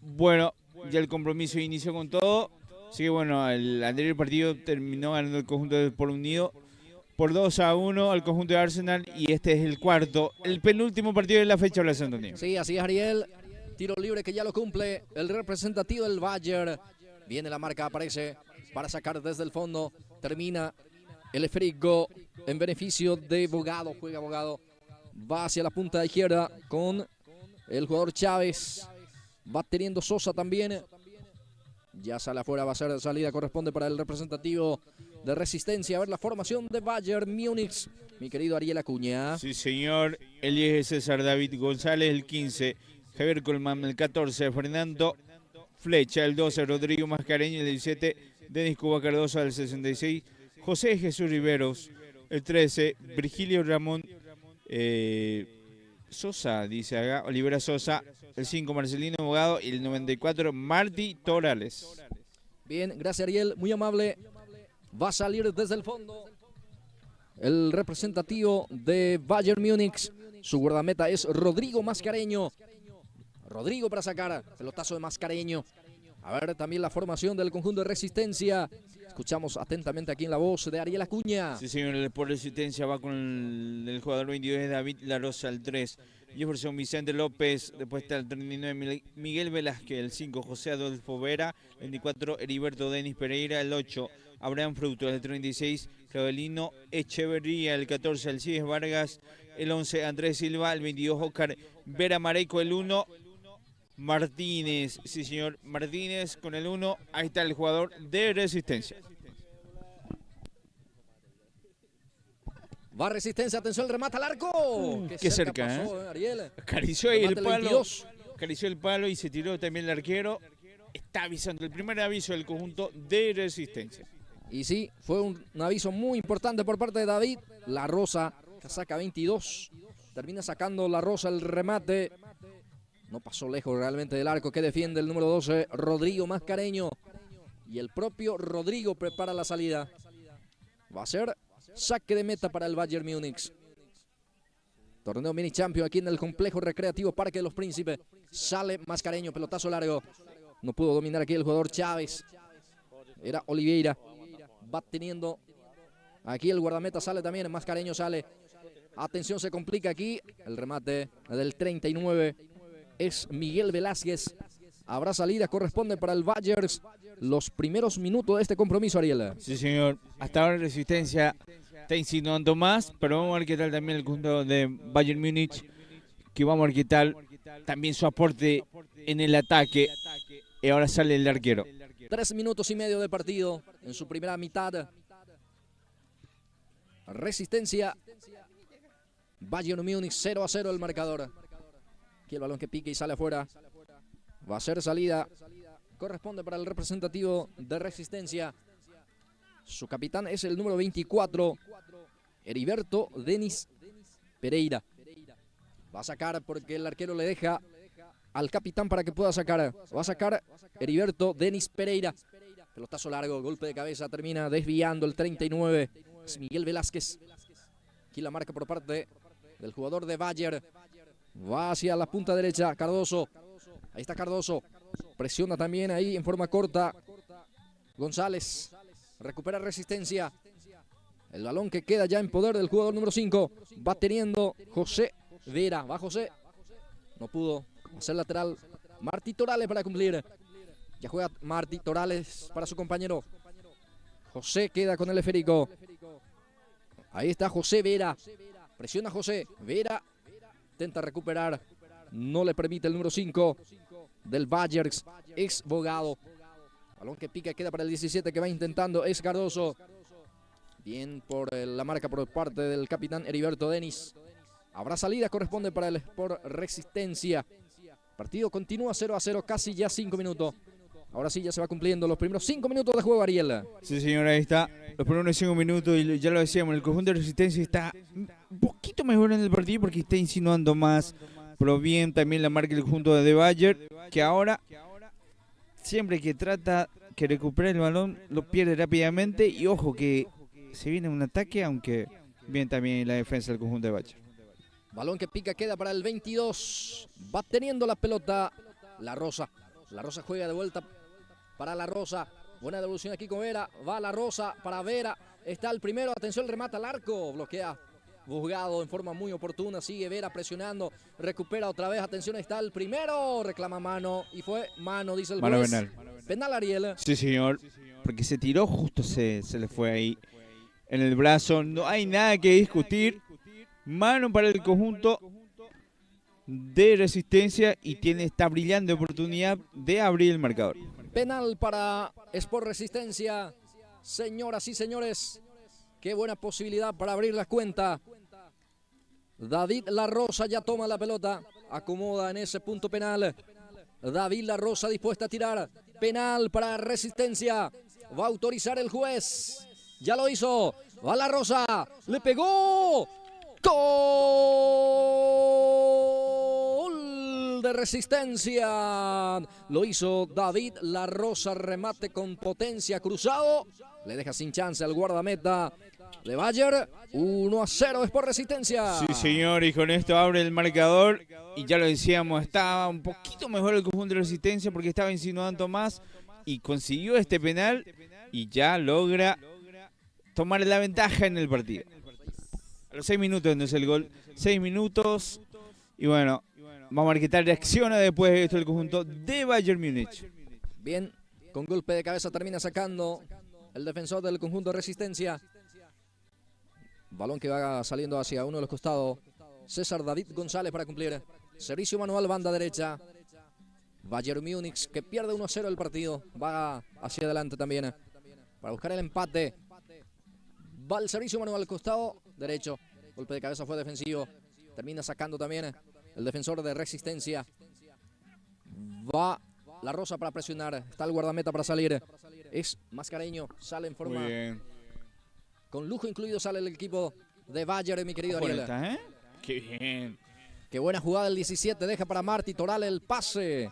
Bueno, ya el compromiso inició con todo. Así que bueno, el anterior partido terminó ganando el conjunto de Polo Unido por 2-1 al conjunto de Arsenal y este es el cuarto, el penúltimo partido de la fecha, Blas Antonio. Sí, así es, Ariel. Tiro libre que ya lo cumple el representativo del Bayern. Viene la marca, aparece para sacar desde el fondo. Termina el esférico en beneficio de Bogado. Juega Bogado. Va hacia la punta izquierda con el jugador Chávez. Va teniendo Sosa también. Ya sale afuera, va a ser salida, corresponde para el representativo de Resistencia. A ver la formación de Bayern Múnich. Mi querido Ariel Acuña. Sí, señor. El 10 es César David González, el 15. Javier Colman, el 14, Fernando Flecha, el 12, Rodrigo Mascareño, el 17, Denis Cuba Cardoso, el 66, José Jesús Riveros, el 13, Virgilio Ramón Sosa, dice acá, Olivera Sosa, el 5, Marcelino Abogado y el 94, Martí Torales. Bien, gracias Ariel, muy amable. Va a salir desde el fondo el representativo de Bayern Múnich. Su guardameta es Rodrigo Mascareño. Rodrigo para sacar, pelotazo de Mascareño. A ver también la formación del conjunto de Resistencia. Escuchamos atentamente aquí en la voz de Ariel Acuña. Sí, señor, el por Resistencia va con el jugador 22 de David La Rosa, el 3. Jefferson Vicente López, después está el 39 Miguel Velázquez, el 5 José Adolfo Vera, el 24 Heriberto Denis Pereira, el 8 Abraham Fruto, el 36 Claudelino Echeverría, el 14 Alcides Vargas, el 11 Andrés Silva, el 22 Oscar Vera Mareco, el 1 Martínez, sí señor, Martínez con el 1, ahí está el jugador de Resistencia. Va Resistencia, atención, el remate al arco. Qué cerca, pasó, Ariel. Acarició ahí el Remate palo, 22. acarició el palo y se tiró también el arquero. Está avisando, el primer aviso del conjunto de Resistencia. Y sí, fue un aviso muy importante por parte de David La Rosa, casaca 22. Termina sacando La Rosa el remate. No pasó lejos realmente del arco que defiende el número 12, Rodrigo Mascareño. Y el propio Rodrigo prepara la salida. Va a ser saque de meta para el Bayern Múnich. Torneo Mini Champion aquí en el complejo recreativo Parque de los Príncipes. Sale Mascareño, pelotazo largo. No pudo dominar aquí el jugador Chávez. Era Oliveira. Va teniendo aquí el guardameta, sale también, Mascareño sale. Atención, se complica aquí. El remate del 39 es Miguel Velázquez. Habrá salida, corresponde para el Bayern. Los primeros minutos de este compromiso, Ariel. Sí, señor. Hasta ahora Resistencia está insinuando más, pero vamos a ver qué tal también el conjunto de Bayern Múnich. Que vamos a ver qué tal también su aporte en el ataque. Y ahora sale el arquero. 3 minutos y medio de partido en su primera mitad. Resistencia. Bayern Múnich 0-0 el marcador. Aquí el balón que pique y sale afuera. Va a ser salida. Corresponde para el representativo de Resistencia. Su capitán es el número 24, Heriberto Denis Pereira. Va a sacar porque el arquero le deja al capitán para que pueda sacar. Va a sacar Heriberto Denis Pereira. Pelotazo largo, golpe de cabeza, termina desviando el 39. Es Miguel Velázquez. Aquí la marca por parte del jugador de Bayern. Va hacia la punta derecha, Cardoso. Ahí está Cardoso. Presiona también ahí en forma corta González. Recupera Resistencia. El balón que queda ya en poder del jugador número 5. Va teniendo José Vera. Va José. No pudo hacer lateral. Martí Torales para cumplir. Ya juega Martí Torales para su compañero. José queda con el esférico. Ahí está José Vera. Presiona José. Vera intenta recuperar. No le permite el número 5 del Bayern. Es Bogado. Balón que pica, queda para el 17 que va intentando. Es Cardoso. Bien por la marca por parte del capitán Heriberto Denis. Habrá salida, corresponde para el Sport Resistencia. Partido continúa 0-0, casi ya 5 minutos. Ahora sí ya se va cumpliendo los primeros 5 minutos de juego, Ariel. Sí, señor, ahí está. Los primeros 5 minutos, y ya lo decíamos, el conjunto de Resistencia está un poquito mejor en el partido porque está insinuando más. pero bien también la marca el conjunto de Bayern, que ahora siempre que trata que recupera el balón lo pierde rápidamente y ojo que se viene un ataque, aunque bien también la defensa del conjunto de Bayern. Balón que pica, queda para el 22. Va teniendo la pelota La Rosa. La Rosa juega de vuelta para La Rosa. Buena devolución aquí con Vera. Va La Rosa para Vera. Está el primero. Atención, el remata al arco. Bloquea Busgado en forma muy oportuna. Sigue Vera presionando. Recupera otra vez. Atención, está el primero. Reclama mano. Y fue mano, dice el Mano juez. penal. Penal, Ariel. Sí, señor. Porque se tiró justo, se le fue ahí en el brazo. No hay nada que discutir. Mano para el conjunto de Resistencia y tiene esta brillante oportunidad de abrir el marcador. Penal para Sport Resistencia. Señoras y señores, qué buena posibilidad para abrir la cuenta. David La Rosa ya toma la pelota. Acomoda en ese punto penal. David La Rosa dispuesta a tirar. Penal para Resistencia. Va a autorizar el juez. Ya lo hizo. Va La Rosa. Le pegó. Gol de Resistencia. Lo hizo David La Rosa. Remate con potencia, cruzado. Le deja sin chance al guardameta de Bayern. 1-0 es por Resistencia. Sí, señor, y con esto abre el marcador. Y ya lo decíamos, estaba un poquito mejor el conjunto de Resistencia porque estaba insinuando más. Y consiguió este penal y ya logra tomar la ventaja en el partido. A los 6 minutos entonces el gol. 6 minutos. Y bueno, vamos a ver qué tal reacciona después de esto el conjunto de Bayern Múnich. Bien, con golpe de cabeza termina sacando el defensor del conjunto de Resistencia. Balón que va saliendo hacia uno de los costados. César David González para cumplir. Servicio manual, banda derecha. Bayern Múnich que pierde 1-0 el partido. Va hacia adelante también para buscar el empate. Va el servicio manual al costado derecho. Golpe de cabeza fue defensivo. Termina sacando también el defensor de Resistencia. Va La Rosa para presionar. Está el guardameta para salir. Es Mascareño. Sale en forma... Muy bien. Con lujo incluido sale el equipo de Bayern, mi querido Ariel. ¿Eh? Qué bien. Qué buena jugada el 17. Deja para Martí Toral el pase.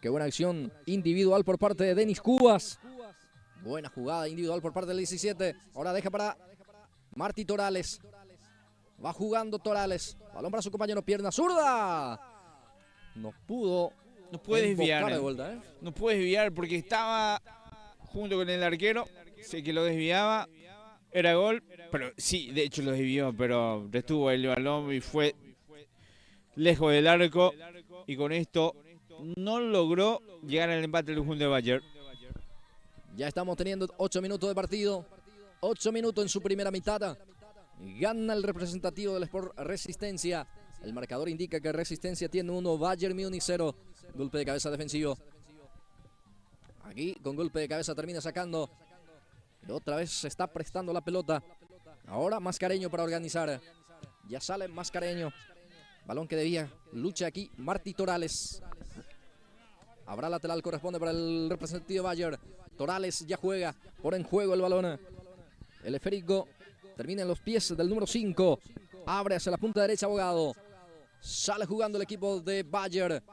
Qué buena acción individual por parte de Denis Cubas. Buena jugada individual por parte del 17. Ahora deja para Martí Torales. Va jugando Torales. Balón para su compañero, pierna zurda. No pudo. No puede embocar desviar. de vuelta, ¿eh? No puede desviar porque estaba junto con el arquero. Sé que lo desviaba. Era gol. Pero sí, de hecho lo desvió. Pero retuvo el balón y fue lejos del arco. Y con esto no logró llegar al empate del conjunto de Bayern. Ya estamos teniendo 8 minutos de partido. 8 minutos en su primera mitad. Gana el representativo del Sport Resistencia. El marcador indica que Resistencia tiene 1, Bayern Múnich 0. Golpe de cabeza defensivo. Aquí con golpe de cabeza termina sacando. Y otra vez se está prestando la pelota. Ahora Mascareño para organizar. Ya sale Mascareño. Balón que debía. Lucha aquí Martí Torales. Habrá lateral, corresponde para el representativo Bayern. Torales ya juega. Pone en juego el balón. El esférico termina en los pies del número 5. Abre hacia la punta derecha Abogado. Sale jugando el equipo de Bayern.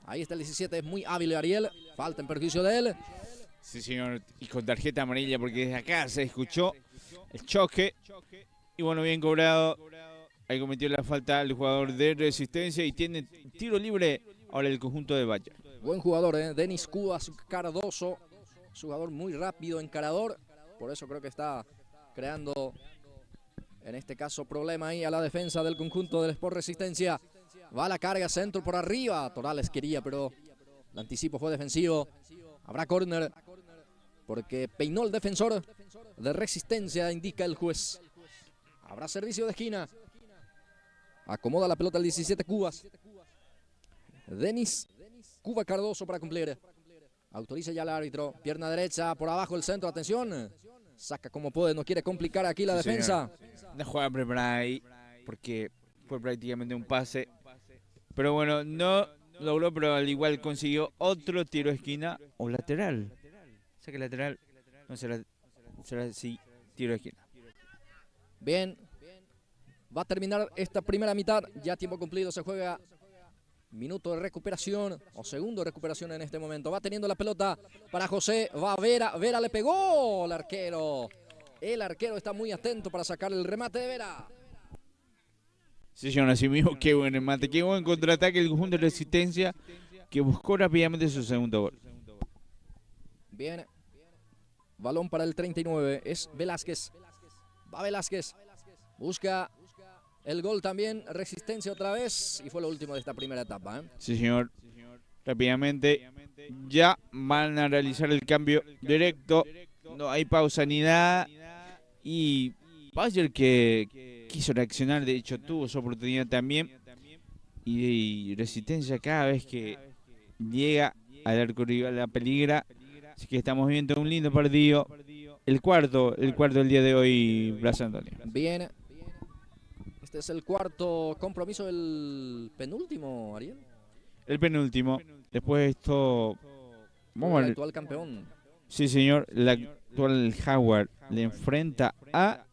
Ahí está el 17. Es muy hábil Ariel. Falta en perjuicio de él. Sí, señor. Y con tarjeta amarilla porque desde acá se escuchó el choque. Y bueno, bien cobrado. Ahí cometió la falta el jugador de Resistencia y tiene tiro libre ahora el conjunto de Bayern. Buen jugador, Denis Cubas Cardoso. Jugador muy rápido, encarador. Por eso creo que está creando, en este caso, problema ahí a la defensa del conjunto del Sport Resistencia. Va a la carga, centro por arriba. Torales quería, pero el anticipo fue defensivo. Habrá córner porque peinó el defensor de Resistencia, indica el juez. Habrá servicio de esquina. Acomoda la pelota el 17 Cubas. Denis Cuba Cardoso para cumplir. Autoriza ya el árbitro. Pierna derecha, por abajo el centro. Atención. Saca como puede, no quiere complicar aquí la defensa. Una jugada preparada ahí porque fue prácticamente un pase. Pero bueno, no logró, pero al igual consiguió otro tiro de esquina o lateral. O sea que lateral no será sí, tiro de esquina. Bien. Va a terminar esta primera mitad. Ya tiempo cumplido. Se juega minuto de recuperación o segundo de recuperación en este momento. Va teniendo la pelota para José. Va a Vera. Vera le pegó el arquero. El arquero está muy atento para sacar el remate de Vera. Sí, señor, así mismo, qué buen remate, qué buen contraataque el conjunto de Resistencia que buscó rápidamente su segundo gol. Bien. Balón para el 39. Es Velázquez. Va Velázquez. Busca el gol también. Resistencia otra vez. Y fue lo último de esta primera etapa. Sí, señor. Rápidamente ya van a realizar el cambio directo. No hay pausa ni nada. Y Bayer que quiso reaccionar, de hecho tuvo su oportunidad también. Y Resistencia cada vez que llega al arco rival la peligra. Así que estamos viendo un lindo partido. El cuarto del día de hoy, Blas Antonio. Bien. Este es el cuarto compromiso del penúltimo, Ariel. El penúltimo. Después de esto... Vamos El a... actual campeón. Sí, señor. El actual Howard le enfrenta a...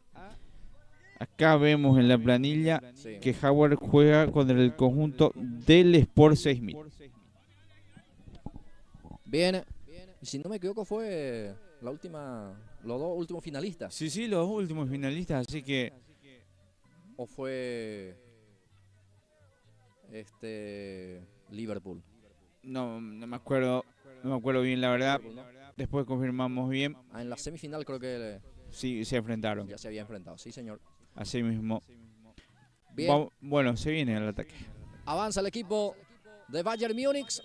Acá vemos en la planilla Sí. que Howard juega contra el conjunto del Sport 6000. Bien. Y si no me equivoco fue los dos últimos finalistas. Sí, sí, los últimos finalistas, así que... ¿O fue Liverpool? No me acuerdo bien la verdad. Después confirmamos bien. En la semifinal creo que Sí, se enfrentaron. ya se había enfrentado. Sí, señor. Así mismo. Bien. Bueno, se viene el ataque. Avanza el equipo de Bayern Múnich.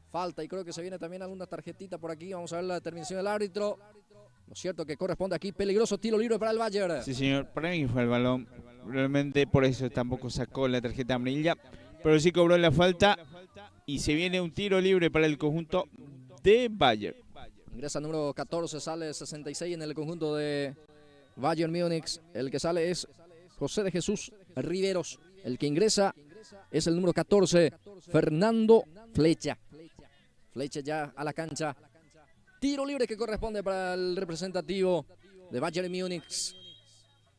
Falta y creo que se viene también alguna tarjetita por aquí. Vamos a ver la determinación del árbitro. Lo cierto que corresponde aquí. Peligroso tiro libre para el Bayern. Sí, señor. Para mí fue el balón. Realmente por eso tampoco sacó la tarjeta amarilla. Pero sí cobró la falta. Y se viene un tiro libre para el conjunto de Bayern. Ingresa número 14, sale 66 en el conjunto de Bayern Múnich. El que sale es José de Jesús Riveros. El que ingresa es el número 14, Fernando Flecha. Flecha ya a la cancha. Tiro libre que corresponde para el representativo de Bayern Múnich.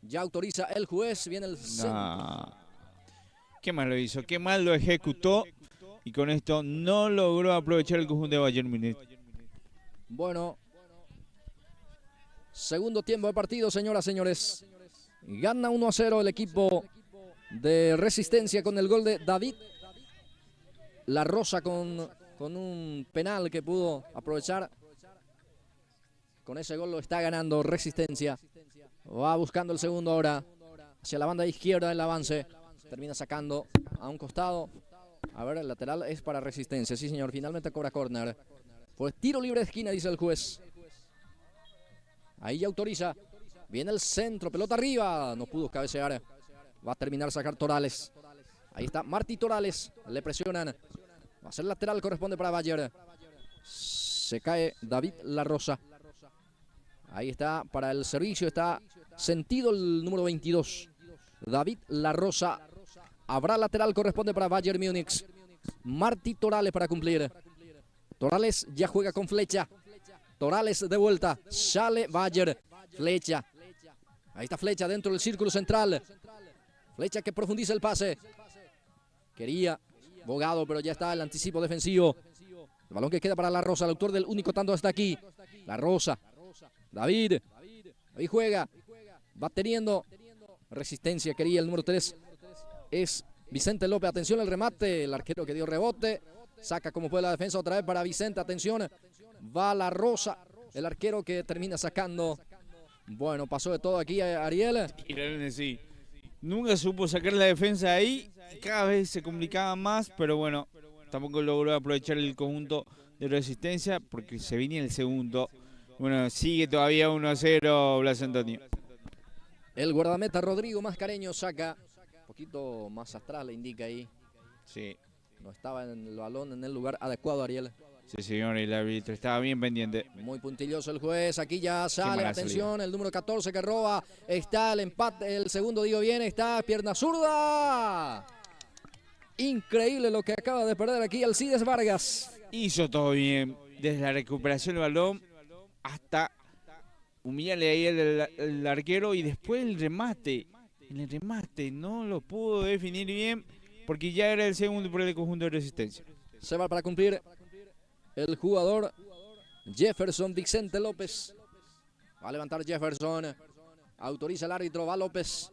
Ya autoriza el juez. Viene el... No. Qué mal lo hizo, qué mal lo ejecutó. Y con esto no logró aprovechar el conjunto de Bayern Múnich. Bueno, segundo tiempo de partido, señoras y señores. Gana 1-0 el equipo de Resistencia con el gol de David La Rosa con un penal que pudo aprovechar. Con ese gol lo está ganando Resistencia. Va buscando el segundo ahora. Hacia la banda izquierda el avance. Termina sacando a un costado. A ver, el lateral es para Resistencia. Sí, señor. Finalmente cobra córner. Fue tiro libre de esquina, dice el juez. Ahí ya autoriza. Viene el centro. Pelota arriba. No pudo cabecear. Va a terminar sacar Torales. Ahí está Martí Torales. Le presionan. Va a ser lateral. Corresponde para Bayern. Se cae David La Rosa. Ahí está para el servicio. Está sentido el número 22. David La Rosa. Habrá lateral, corresponde para Bayern Múnich. Martí Torales para cumplir. Torales ya juega con Flecha. Torales de vuelta. Sale Bayern. Flecha. Ahí está Flecha dentro del círculo central. Flecha que profundiza el pase. Quería Bogado, pero ya está el anticipo defensivo. El balón que queda para La Rosa, el autor del único tanto hasta aquí. La Rosa. David. Ahí juega. Va teniendo Resistencia. Quería el número 3. Es Vicente López. Atención al remate. El arquero que dio rebote. Saca como puede la defensa otra vez para Vicente. Atención. Va La Rosa. El arquero que termina sacando. Bueno, pasó de todo aquí Ariel. Sí. Nunca supo sacar la defensa ahí. Cada vez se complicaba más. Pero bueno, tampoco logró aprovechar el conjunto de Resistencia. Porque se venía el segundo. Bueno, sigue todavía 1-0 Blas Antonio. El guardameta Rodrigo Mascareño saca. Un poquito más atrás le indica ahí. Sí. No estaba en el balón en el lugar adecuado, Ariel. Sí, señor, el árbitro estaba bien pendiente. Muy puntilloso el juez. Aquí ya sale, mala atención, salida. el número 14 que roba. Está el empate, el segundo digo bien, está pierna zurda. Increíble lo que acaba de perder aquí Alcides Vargas. Hizo todo bien, desde la recuperación del balón hasta humillarle ahí el arquero y después el remate. en el remate no lo pudo definir bien porque ya era el segundo por el conjunto de Resistencia. Se va para cumplir el jugador Jefferson Vicente López. Va a levantar Jefferson. Autoriza el árbitro, va López.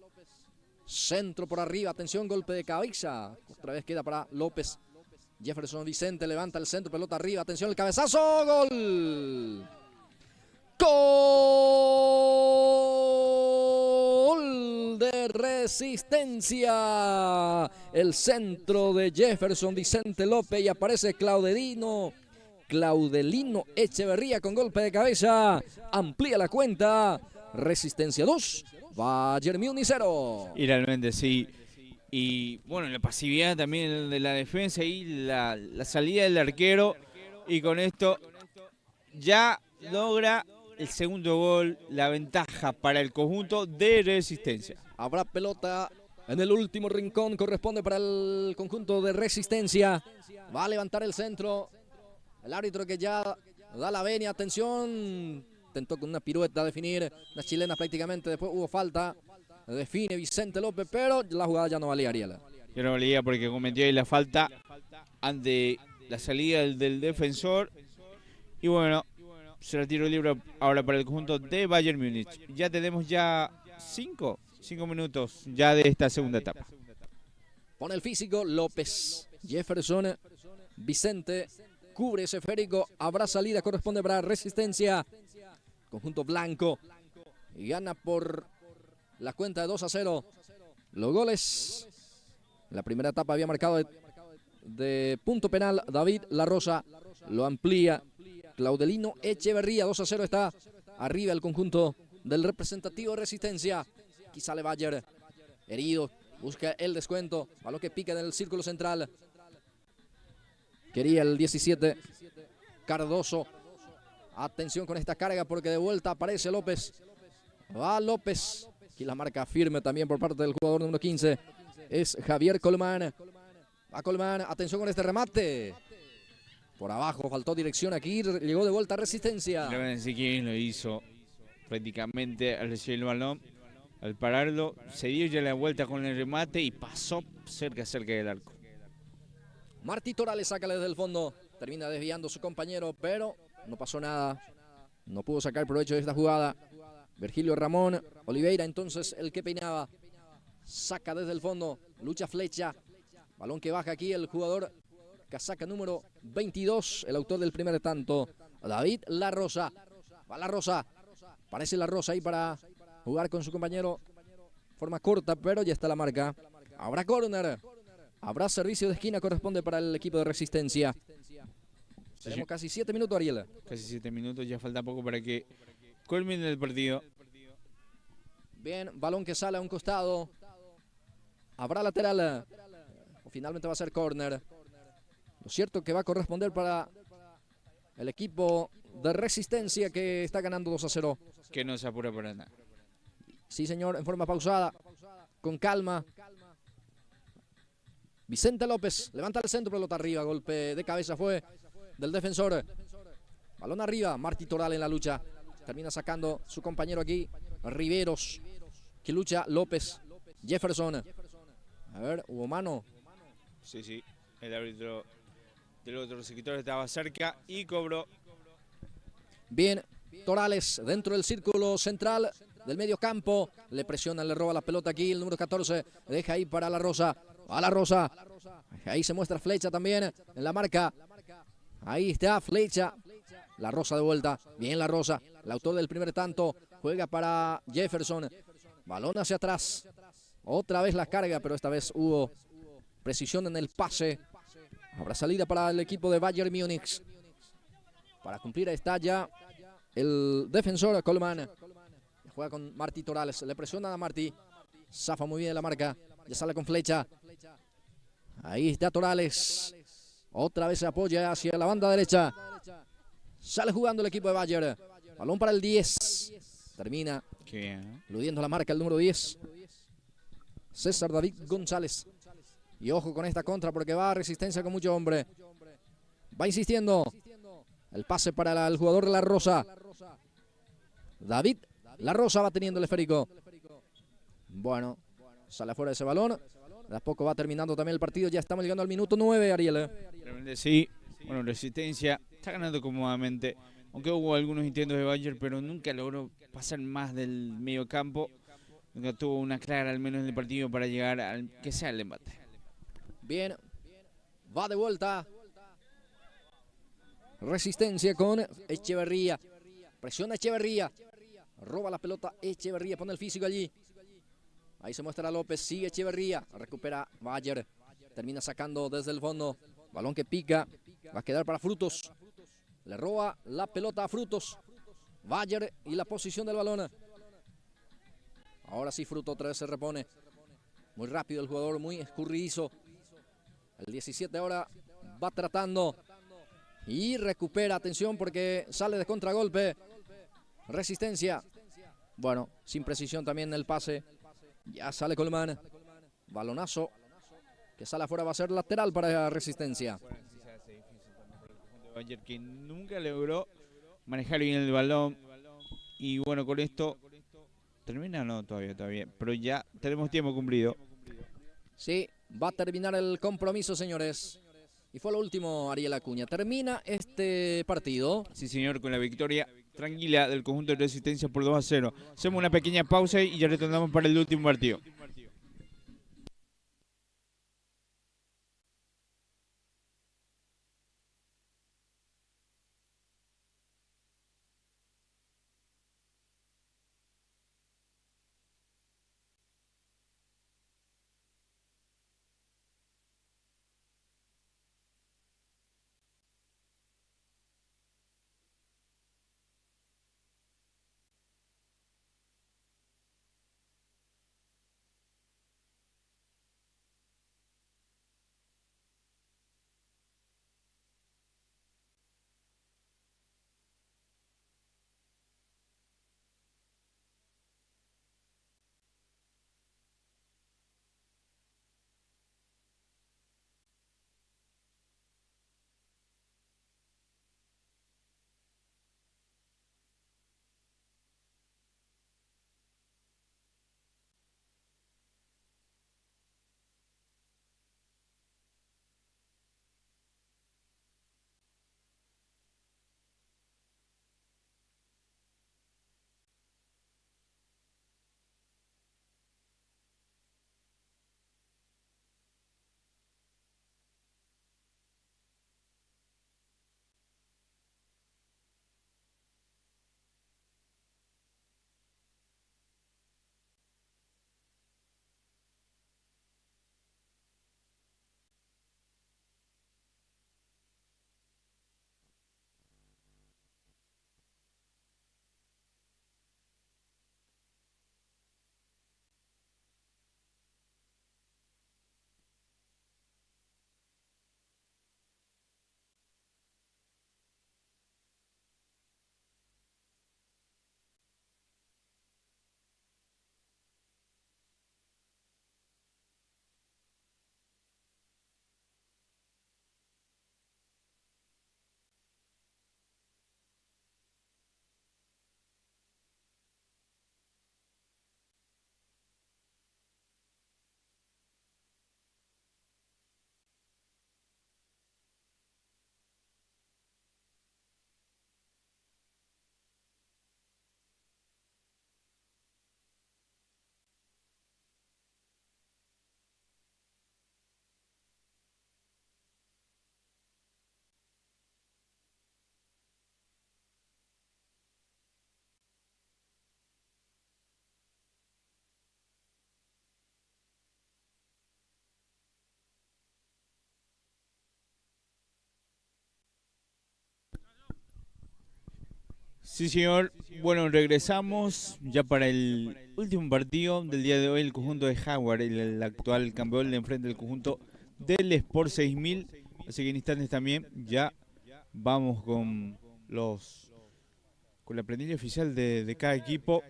Centro por arriba, atención, golpe de cabeza. Otra vez queda para López. Jefferson Vicente levanta el centro, pelota arriba, atención, el cabezazo, gol. Gol de Resistencia. El centro de Jefferson Vicente López y aparece Claudelino Echeverría con golpe de cabeza. Amplía la cuenta. Resistencia 2, Bayern Múnich 0. Y realmente sí. Y bueno, la pasividad también de la defensa y la salida del arquero. Y con esto ya logra el segundo gol, la ventaja para el conjunto de Resistencia. Habrá pelota en el último rincón, corresponde para el conjunto de Resistencia. Va a levantar el centro. El árbitro que ya da la venia, atención. Intentó con una pirueta definir, las chilenas prácticamente, después hubo falta. Define Vicente López, pero la jugada ya no valía, Ariela. Ya no valía porque cometió ahí la falta ante la salida del defensor. Y bueno, será tiro libre ahora para el conjunto de Bayern Múnich. Ya tenemos ya 5 minutos ya de esta segunda etapa. Pone el físico López, Jefferson, Vicente, cubre ese esférico, habrá salida, corresponde para Resistencia. Conjunto blanco y gana por la cuenta de 2-0. Los goles, la primera etapa había marcado de punto penal David La Rosa, lo amplía Claudelino Echeverría. 2-0 está arriba el conjunto del representativo Resistencia. Aquí sale Bayern, herido, busca el descuento, balón que pica en el círculo central. Quería el 17, Cardoso. Atención con esta carga porque de vuelta aparece López. Va López. Aquí la marca firme también por parte del jugador número 15. Es Javier Colmán. Va Colmán. Atención con este remate. Por abajo faltó dirección aquí. Llegó de vuelta a Resistencia. Si quién lo hizo prácticamente al recibir el balón. Al pararlo, se dio ya la vuelta con el remate y pasó cerca del arco. Martí Torales saca desde el fondo. Termina desviando su compañero, pero no pasó nada. No pudo sacar provecho de esta jugada. Virgilio Ramón Oliveira, entonces el que peinaba. Saca desde el fondo. Lucha flecha. Balón que baja aquí el jugador casaca número 22. El autor del primer tanto. David La Rosa. Va La Rosa. Parece La Rosa ahí para jugar con su compañero. Forma corta, pero ya está la marca. Habrá córner. Habrá servicio de esquina, corresponde para el equipo de Resistencia. Tenemos casi 7 minutos, Ariela. Casi 7 minutos, ya falta poco para que culmine el partido. Bien, balón que sale a un costado. Habrá lateral. O finalmente va a ser córner. Lo cierto que va a corresponder para el equipo de Resistencia que está ganando 2-0. Que no se apura para nada. Sí, señor, en forma pausada. Con calma. Vicente López levanta el centro, pelota arriba. Golpe de cabeza fue del defensor. Balón arriba. Martí Toral en la lucha. Termina sacando su compañero aquí. Riveros. Que lucha López. Jefferson. A ver, hubo mano. Sí. El árbitro del otro sector estaba cerca y cobró. Bien. Torales dentro del círculo central del medio campo. Le presiona, le roba la pelota aquí. El número 14. Deja ahí para La Rosa. A La Rosa. Ahí se muestra Flecha también en la marca. Ahí está Flecha. La Rosa de vuelta. Bien La Rosa. El autor del primer tanto. Juega para Jefferson. Balón hacia atrás. Otra vez la carga, pero esta vez hubo precisión en el pase. Habrá salida para el equipo de Bayern Múnich. Para cumplir está ya el defensor Colmán. Juega con Martí Torales. Le presiona a Martí. Zafa muy bien la marca. Ya sale con Flecha. Ahí está Torales. Otra vez se apoya hacia la banda derecha. Sale jugando el equipo de Bayern. Balón para el 10. Termina eludiendo la marca el número 10. César David González. Y ojo con esta contra porque va a Resistencia con mucho hombre. Va insistiendo. El pase para el jugador de La Rosa. David La Rosa va teniendo el esférico. Bueno, Sale afuera ese balón. De a poco va terminando también el partido. Ya estamos llegando al minuto 9, Ariel. Realmente sí. Bueno, Resistencia está ganando cómodamente. Aunque hubo algunos intentos de Bayern, pero nunca logró pasar más del medio campo. Nunca tuvo una clara, al menos en el partido, para llegar al que sea el embate. Bien. Va de vuelta. Resistencia con Echeverría. Presiona Echeverría. Roba la pelota Echeverría. Pone el físico allí. Ahí se muestra López. Sigue Echeverría. Recupera Bayer. Termina sacando desde el fondo. Balón que pica. Va a quedar para Frutos. Le roba la pelota a Frutos. Bayer y la posición del balón. Ahora sí Fruto otra vez se repone. Muy rápido el jugador. Muy escurridizo. El 17 ahora va tratando. Y recupera, atención, porque sale de contragolpe. Resistencia. Bueno, sin precisión también el pase. Ya sale Colman. Balonazo. Que sale afuera, va a ser lateral para Resistencia. Bayern, que nunca logró manejar bien el balón. Y bueno, con esto... ¿Termina? No, todavía. Pero ya tenemos tiempo cumplido. Sí, va a terminar el compromiso, señores. Y fue lo último, Ariel Acuña. Termina este partido. Sí, señor, con la victoria tranquila del conjunto de Resistencia por 2-0. Hacemos una pequeña pausa y ya retornamos para el último partido. Sí, señor. Bueno, regresamos ya para el último partido del día de hoy. El conjunto de Jaguar, el actual campeón, le enfrenta el conjunto del Sport 6000. Así que en instantes también ya vamos con la planilla oficial de cada equipo.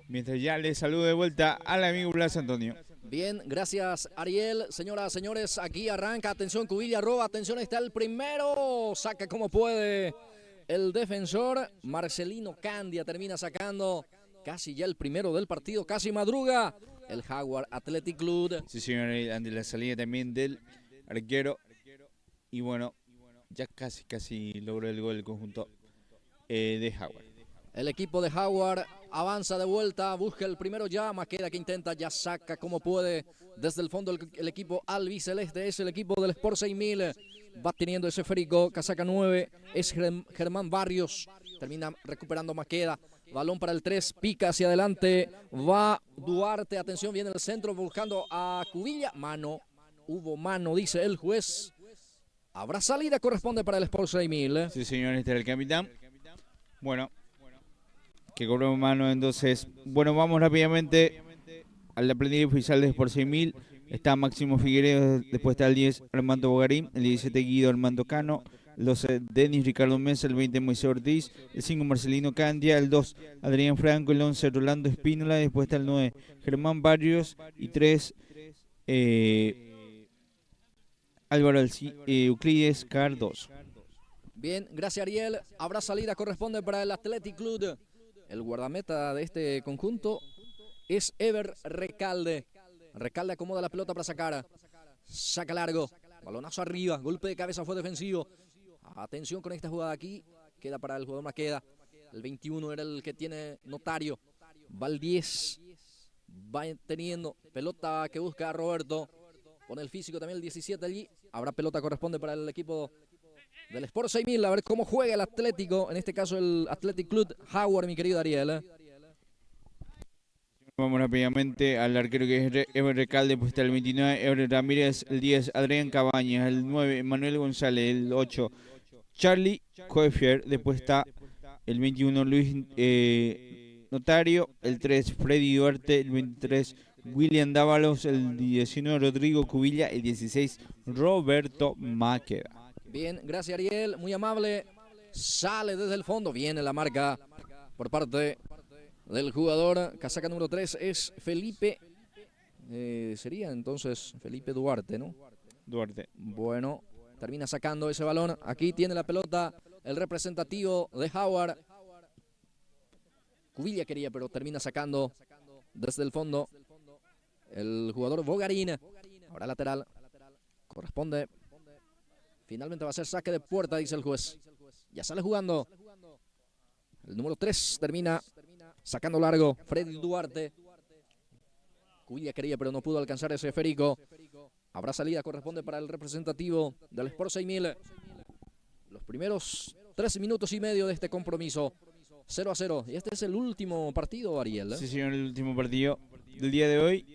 Mientras ya les saludo de vuelta al amigo Blas Antonio. Bien, gracias Ariel. Señoras, señores, aquí arranca. Atención, Cubilla, roba. Atención, está el primero. Saca como puede el defensor. Marcelino Candia termina sacando. casi ya el primero del partido, casi madruga el Jaguar Athletic Club. Sí, señor, ante la salida también del arquero. Y bueno, ya casi logró el gol el conjunto de Jaguar. El equipo de Jaguar avanza de vuelta, busca el primero ya, Maqueda que intenta, ya saca como puede desde el fondo el equipo albiceleste, es el equipo del Sport 6000, va teniendo ese esférico, casaca 9, es Germán Barrios, termina recuperando Maqueda, balón para el 3, pica hacia adelante, va Duarte, atención, viene el centro buscando a Cubilla, mano, hubo mano, dice el juez, habrá salida, corresponde para el Sport 6000. Sí, señor, este era el capitán. Bueno, que cobró mano, entonces, bueno, vamos rápidamente a la planilla oficial de Sport 6000. Está Máximo Figueiredo, después está el 10 Armando Bogarín, el 17 Guido Armando Cano, el 12 Denis Ricardo Mesa, el 20 Moisés Ortiz, el 5 Marcelino Candia, el 2 Adrián Franco, el 11 Rolando Espínola, después está el 9 Germán Barrios y 3 Álvaro Euclides Cardoso. Bien, gracias Ariel, habrá salida, corresponde para el Athletic Club. El guardameta de este conjunto es Ever Recalde. Recalde acomoda la pelota para sacar. Saca largo. Balonazo arriba. Golpe de cabeza fue defensivo. Atención con esta jugada aquí. Queda para el jugador Maqueda. El 21 era el que tiene Notario. Va el 10. Va teniendo pelota que busca a Roberto. Pone el físico también el 17 allí. Habrá pelota, corresponde para el equipo del Sport 6000, a ver cómo juega el Atlético, en este caso el Athletic Club Jaguar, mi querido Ariel. Vamos rápidamente al arquero que es Ever Recalde, después está el 29, Ever Ramírez, el 10, Adrián Cabañas, el 9, Manuel González, el 8, Charlie Coefier, después está el 21, Luis Notario, el 3, Freddy Duarte, el 23, William Dávalos, el 19, Rodrigo Cubilla, el 16, Roberto Maqueda. Bien, gracias Ariel, muy amable. Sale desde el fondo, viene la marca por parte del jugador. Casaca número 3 es Felipe. Sería entonces Felipe Duarte, ¿no? Duarte. Bueno, termina sacando ese balón. Aquí tiene la pelota el representativo de Jaguar. Cubilla quería, pero termina sacando desde el fondo el jugador Bogarín. Ahora lateral. Corresponde. Finalmente va a ser saque de puerta, dice el juez. Ya sale jugando. El número 3 termina sacando largo. Freddy Duarte. Cubilla quería, pero no pudo alcanzar ese esférico. Habrá salida, corresponde para el representativo del Sport 6000. Los primeros 13 minutos y medio de este compromiso. 0-0. Y este es el último partido, Ariel. Sí, señor, el último partido del día de hoy.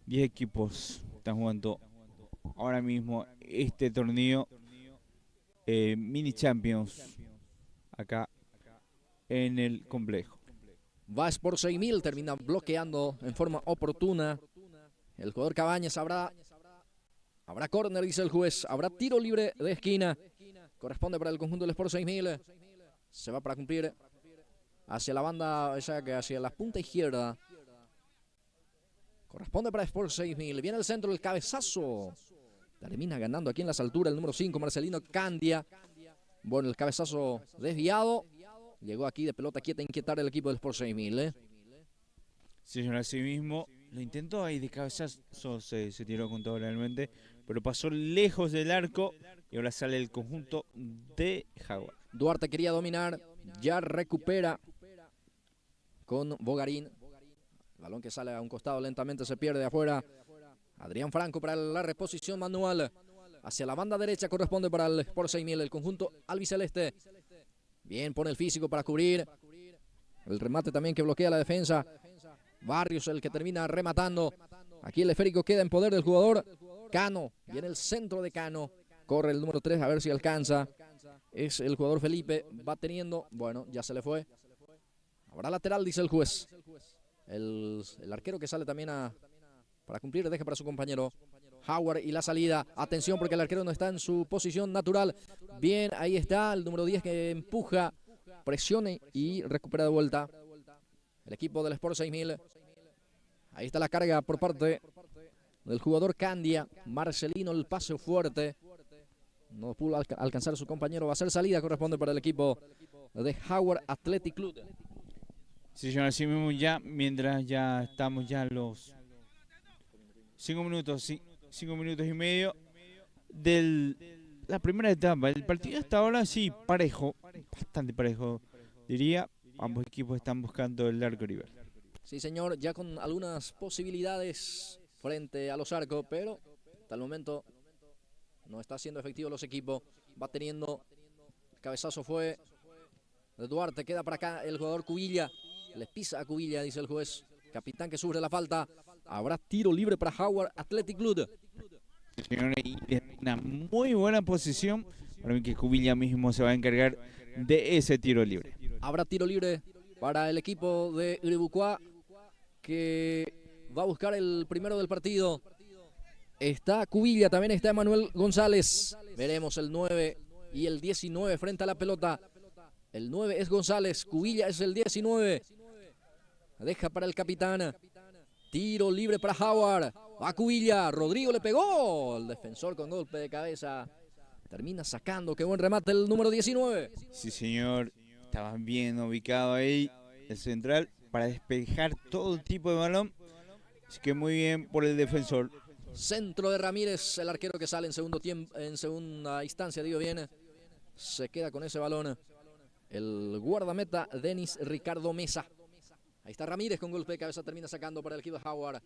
10 equipos están jugando ahora mismo este torneo Mini Champions acá en el complejo. Va Sport 6000, termina bloqueando en forma oportuna. El jugador Cabañas habrá córner, dice el juez. Habrá tiro libre de esquina. Corresponde para el conjunto del Sport 6000. Se va para cumplir hacia la banda, hacia la punta izquierda. Corresponde para Sport 6000. Viene el centro, el cabezazo. Termina ganando aquí en las alturas el número 5, Marcelino Candia. Bueno, el cabezazo desviado. Llegó aquí de pelota quieta a inquietar el equipo del Sport 6000. Sí, señor, así mismo. Lo intentó ahí de cabezazo, se tiró con todo realmente. Pero pasó lejos del arco y ahora sale el conjunto de Jaguar. Duarte quería dominar. Ya recupera con Bogarín. El balón que sale a un costado lentamente se pierde afuera. Adrián Franco para la reposición manual. Hacia la banda derecha corresponde para el Sport 6000, el conjunto albiceleste. Bien, pone el físico para cubrir. El remate también que bloquea la defensa. Barrios el que termina rematando. Aquí el esférico queda en poder del jugador Cano. Viene el centro de Cano. Corre el número 3 a ver si alcanza. Es el jugador Felipe. Va teniendo. Bueno, ya se le fue. Habrá lateral, dice el juez. El arquero que sale también para cumplir, deja para su compañero Howard y la salida. Atención porque el arquero no está en su posición natural. Bien, ahí está el número 10 que empuja, presiona y recupera de vuelta el equipo del Sport 6000. Ahí está la carga por parte del jugador Candia. Marcelino, el pase fuerte. No pudo alcanzar a su compañero. Va a ser salida, corresponde para el equipo de Howard Athletic Club. Sí, señor, así mismo ya, mientras ya estamos ya los 5 minutos, 5 minutos y medio de la primera etapa. El partido hasta ahora sí, parejo, bastante parejo, diría. Ambos equipos están buscando el arco rival. Sí, señor, ya con algunas posibilidades frente a los arcos, pero hasta el momento no está siendo efectivo los equipos. Va teniendo, el cabezazo fue de Duarte, queda para acá el jugador Cubilla. Les pisa a Cubilla, dice el juez. Capitán que sufre la falta. Habrá tiro libre para Howard Athletic Club. Señores, y es una muy buena posición para mí que Cubilla mismo se va a encargar de ese tiro libre. Habrá tiro libre para el equipo de Uribucuá, que va a buscar el primero del partido. Está Cubilla, también está Emanuel González. Veremos el 9 y el 19 frente a la pelota. El 9 es González, Cubilla es el 19. Deja para el capitán. Tiro libre para Howard. Va Cubilla, Rodrigo le pegó. El defensor con golpe de cabeza termina sacando. Qué buen remate el número 19. Sí, señor. Estaba bien ubicado ahí el central para despejar todo tipo de balón. Así que muy bien por el defensor. Centro de Ramírez, el arquero que sale en segundo tiempo, en segunda instancia, digo bien. Se queda con ese balón el guardameta Denis Ricardo Mesa. Ahí está Ramírez con golpe de cabeza, termina sacando para el equipo de Howard.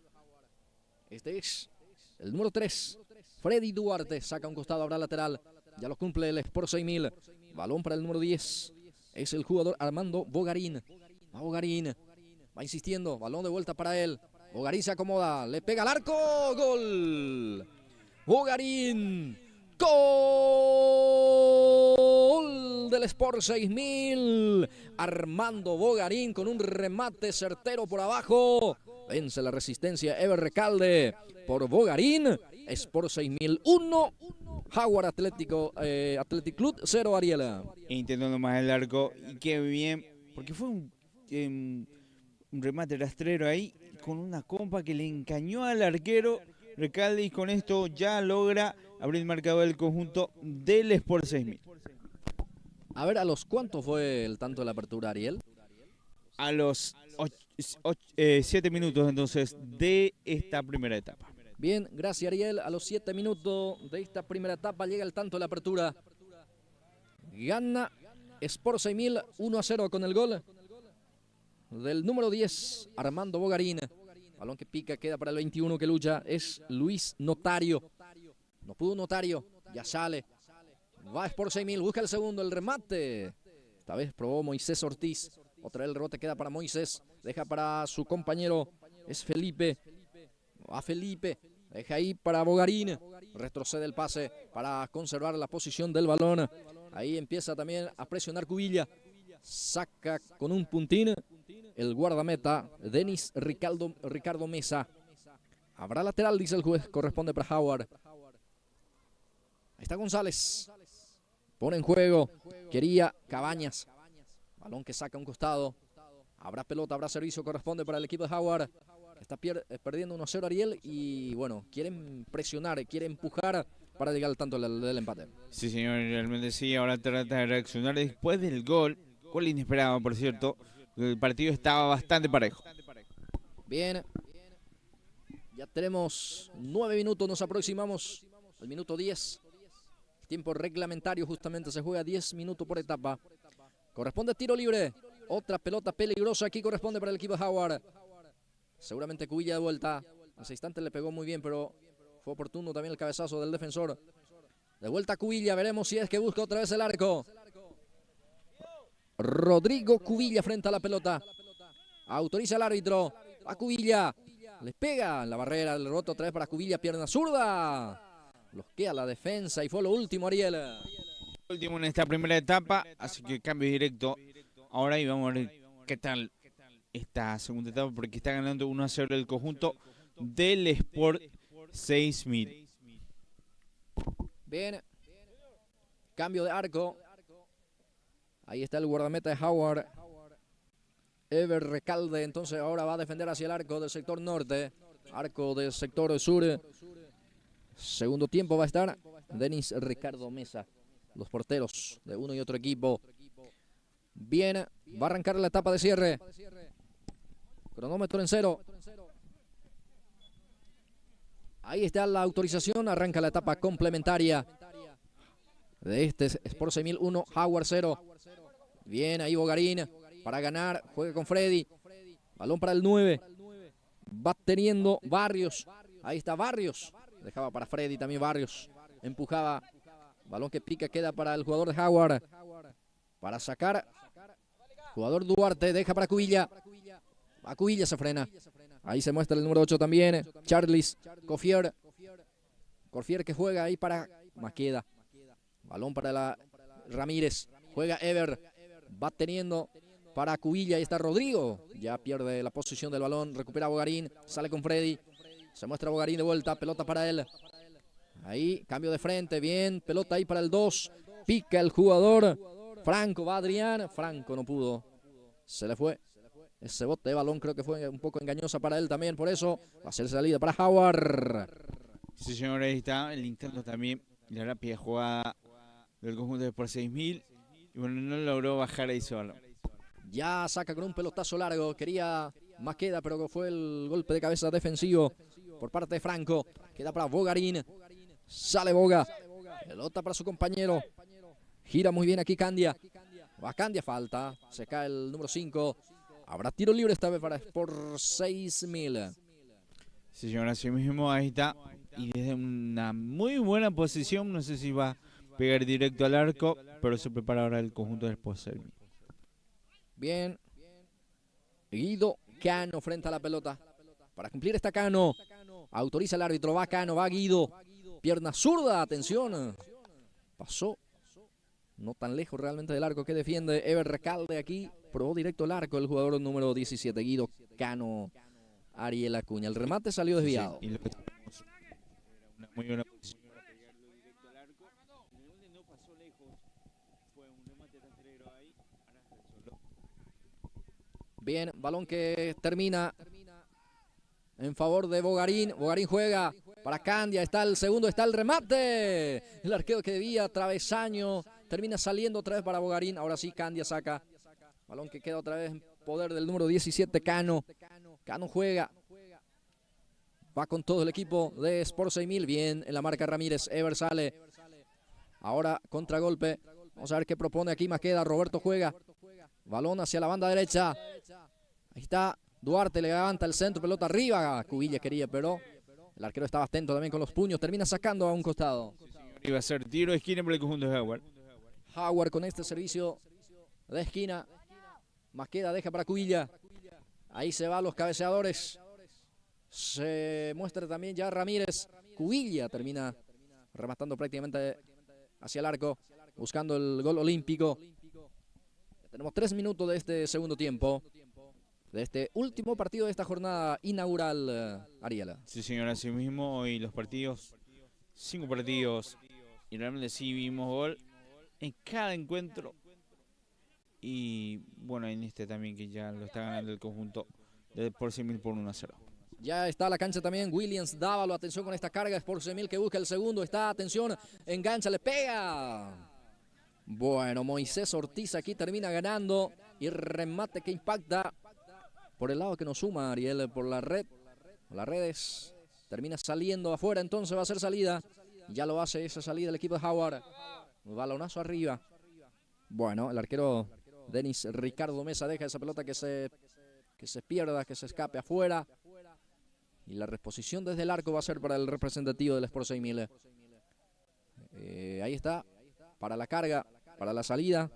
Este es el número 3. Freddy Duarte saca un costado, habrá lateral. Ya lo cumple el Sport 6000. Balón para el número 10. Es el jugador Armando Bogarín. Va Bogarín. Va insistiendo. Balón de vuelta para él. Bogarín se acomoda. Le pega al arco. Gol. Bogarín. Gol del Sport 6000. Armando Bogarín con un remate certero por abajo. Vence la resistencia Ever Recalde por Bogarín. Sport 6000 1. Howard Athletic Club 0, Ariela. Intentando más el arco. Y qué bien. Porque fue un remate rastrero ahí. Con una compa que le encañó al arquero Recalde. Y con esto ya logra abrir el marcador del conjunto del Sport 6000. A ver, ¿a los cuántos fue el tanto de la apertura, Ariel? A los 7 minutos entonces de esta primera etapa. Bien, gracias Ariel. A los 7 minutos de esta primera etapa llega el tanto de la apertura. Gana Sport 6000 1-0 con el gol del número 10, Armando Bogarín. Balón que pica, queda para el 21 que lucha. Es Luis Notario. No pudo Notario, ya sale. Va Sport 6000, busca el segundo, el remate. Esta vez probó Moisés Ortiz. Otra vez el rebote queda para Moisés. Deja para su compañero, es Felipe. Va Felipe, deja ahí para Bogarín. Retrocede el pase para conservar la posición del balón. Ahí empieza también a presionar Cubilla. Saca con un puntín el guardameta Denis Ricardo Mesa. Habrá lateral, dice el juez, corresponde para Howard. Ahí está González. Pone en juego, quería Cabañas. Balón que saca a un costado. Habrá pelota, habrá servicio, corresponde para el equipo de Howard. Está perdiendo 1-0 Ariel y bueno, quieren presionar, quieren empujar para llegar al tanto del empate. Sí, señor, realmente sí. Ahora trata de reaccionar después del gol. Gol inesperado, por cierto. El partido estaba bastante parejo. Bien. Ya tenemos 9 minutos, nos aproximamos al minuto 10. Tiempo reglamentario, justamente se juega 10 minutos por etapa. Corresponde tiro libre. Otra pelota peligrosa aquí corresponde para el equipo de Howard. Seguramente Cubilla de vuelta. Hace instante le pegó muy bien, pero fue oportuno también el cabezazo del defensor. De vuelta Cubilla, veremos si es que busca otra vez el arco. Rodrigo Cubilla frente a la pelota. Autoriza el árbitro. A Cubilla. Le pega en la barrera. El rebote otra vez para Cubilla. Pierna zurda. Bloquea la defensa y fue lo último, Ariel. Último en esta primera etapa. Así que cambio directo. Ahora y vamos a ver qué tal esta segunda etapa. Porque está ganando 1-0 el conjunto del Sport 6000. Bien. Cambio de arco. Ahí está el guardameta de Howard. Ever Recalde. Entonces ahora va a defender hacia el arco del sector norte. Arco del sector sur. Segundo tiempo va a estar Denis Ricardo Mesa. Los porteros de uno y otro equipo. Bien. Va a arrancar la etapa de cierre. Cronómetro en 0. Ahí está la autorización. Arranca la etapa complementaria de este Sport 6000 1, Howard 0. Bien, ahí Bogarín para ganar. Juega con Freddy. Balón para el 9. Va teniendo Barrios. Ahí está Barrios. Dejaba para Freddy también Barrios. Empujaba. Balón que pica, queda para el jugador de Howard. Para sacar. Jugador Duarte, deja para Cubilla. A Cubilla se frena. Ahí se muestra el número 8 también. Charles Cofier. Cofier que juega ahí para Maqueda. Balón para la Ramírez. Juega Ever. Va teniendo para Cubilla. Ahí está Rodrigo. Ya pierde la posición del balón. Recupera Bogarín. Sale con Freddy. Se muestra Bogarín de vuelta. Pelota para él. Ahí, cambio de frente. Bien. Pelota ahí para el 2. Pica el jugador. Franco, va Adrián. Franco no pudo. Se le fue. Ese bote de balón creo que fue un poco engañosa para él también. Por eso va a ser salida para Howard. Sí, señor, ahí está el intento también. La rápida jugada del conjunto de Sport 6000. Y bueno, no logró bajar ahí solo. Ya saca con un pelotazo largo. Quería Maqueda, pero fue el golpe de cabeza defensivo por parte de Franco. Queda para Bogarín. Sale Boga. Pelota para su compañero. Gira muy bien aquí Candia. Va Candia, falta. Se cae el número 5. Habrá tiro libre esta vez para Sport 6000. Sí, señor, así mismo ahí está. Y desde una muy buena posición, no sé si va a pegar directo al arco, pero se prepara ahora el conjunto del Sport 6000. Bien. Guido Cano frente a la pelota. Para cumplir esta Cano. Autoriza el árbitro. Va Cano, va Guido. Pierna zurda, atención. Pasó. No tan lejos realmente del arco que defiende Ever Recalde aquí. Probó directo el arco el jugador número 17, Guido Cano, Ariel Acuña. El remate salió desviado. Sí, y lo que tenemos era una muy buena posición para pegarlo directo al arco. El gol no pasó lejos. Fue un remate rastrero ahí. Ahora está el solo. Bien, balón que termina en favor de Bogarín. Bogarín juega para Candia. Está el segundo, está el remate. El arquero que debía, travesaño. Termina saliendo otra vez para Bogarín. Ahora sí, Candia saca. Balón que queda otra vez en poder del número 17, Cano. Cano juega. Va con todo el equipo de Sport 6000. Bien en la marca Ramírez. Ever sale. Ahora contragolpe. Vamos a ver qué propone aquí Maqueda. Roberto juega. Balón hacia la banda derecha. Ahí está. Duarte levanta el centro. Pelota arriba. Cubilla quería, pero el arquero estaba atento también con los puños. Termina sacando a un costado. Iba a ser tiro de esquina por el conjunto de Howard. Howard con este servicio de esquina. Maqueda deja para Cubilla. Ahí se van los cabeceadores. Se muestra también ya Ramírez. Cubilla termina rematando prácticamente hacia el arco. Buscando el gol olímpico. Tenemos 3 minutos de este segundo tiempo. De este último partido de esta jornada inaugural, Ariela. Sí, señor, así mismo. Hoy los partidos, 5 partidos. Y realmente sí vimos gol en cada encuentro. Y bueno, en este también que ya lo está ganando el conjunto de Sport 6000 por 1-0. Ya está la cancha también Williams Dávalo. Atención con esta carga. Sport 6000 que busca el segundo. Está, atención, engancha, le pega. Bueno, Moisés Ortiz aquí termina ganando. Y remate que impacta por el lado que nos suma Ariel, por la red. Las redes. Termina saliendo afuera, entonces va a ser salida. Ya lo hace esa salida el equipo de Howard. Balonazo arriba. Bueno, el arquero Denis Ricardo Mesa deja esa pelota que se pierda, que se escape afuera. Y la reposición desde el arco va a ser para el representativo del Sport 6000. Ahí está, para la carga, para la salida.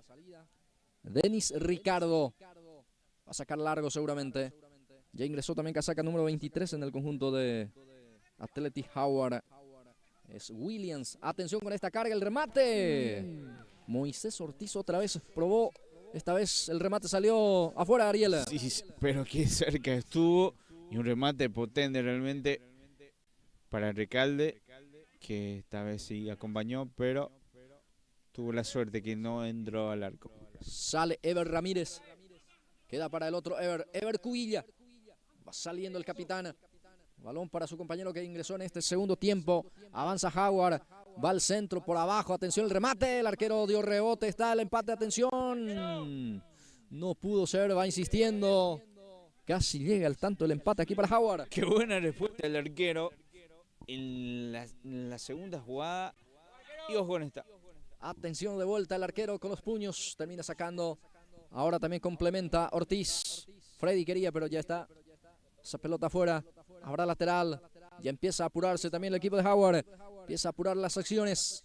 Denis Ricardo. Va a sacar largo seguramente. Ya ingresó también casaca número 23 en el conjunto de Athletic Howard. Es Williams. Atención con esta carga, el remate. Moisés Ortiz otra vez probó. Esta vez el remate salió afuera, Ariela. Sí, pero qué cerca estuvo. Y un remate potente realmente para Recalde, que esta vez sí acompañó, pero tuvo la suerte que no entró al arco. Sale Ever Ramírez. Queda para el otro Ever Cubilla. Va saliendo el capitán. Balón para su compañero que ingresó en este segundo tiempo. Avanza Howard. Va al centro por abajo. Atención el remate. El arquero dio rebote. Está el empate. Atención. No pudo ser. Va insistiendo Casi llega el tanto del empate aquí para Howard. Qué buena respuesta del arquero en la segunda jugada. Y ojo con esta. Atención de vuelta el arquero con los puños. Termina sacando. Ahora también complementa Ortiz. Freddy quería, pero ya está. Esa pelota afuera. Habrá lateral. Ya empieza a apurarse también el equipo de Howard. Empieza a apurar las acciones.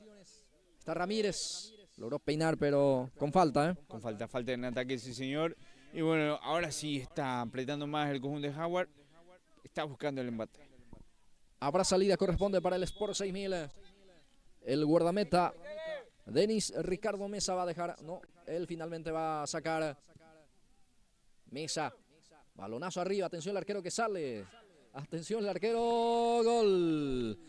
Está Ramírez. Logró peinar, pero con falta, ¿eh? Con falta en ataque, sí señor. Y bueno, ahora sí está apretando más el conjunto de Howard. Está buscando el embate. Habrá salida, corresponde para el Sport 6000. El guardameta Denis Ricardo Mesa va a dejar. No, él finalmente va a sacar. Mesa. Balonazo arriba. Atención el arquero que sale. Atención el arquero. Gol.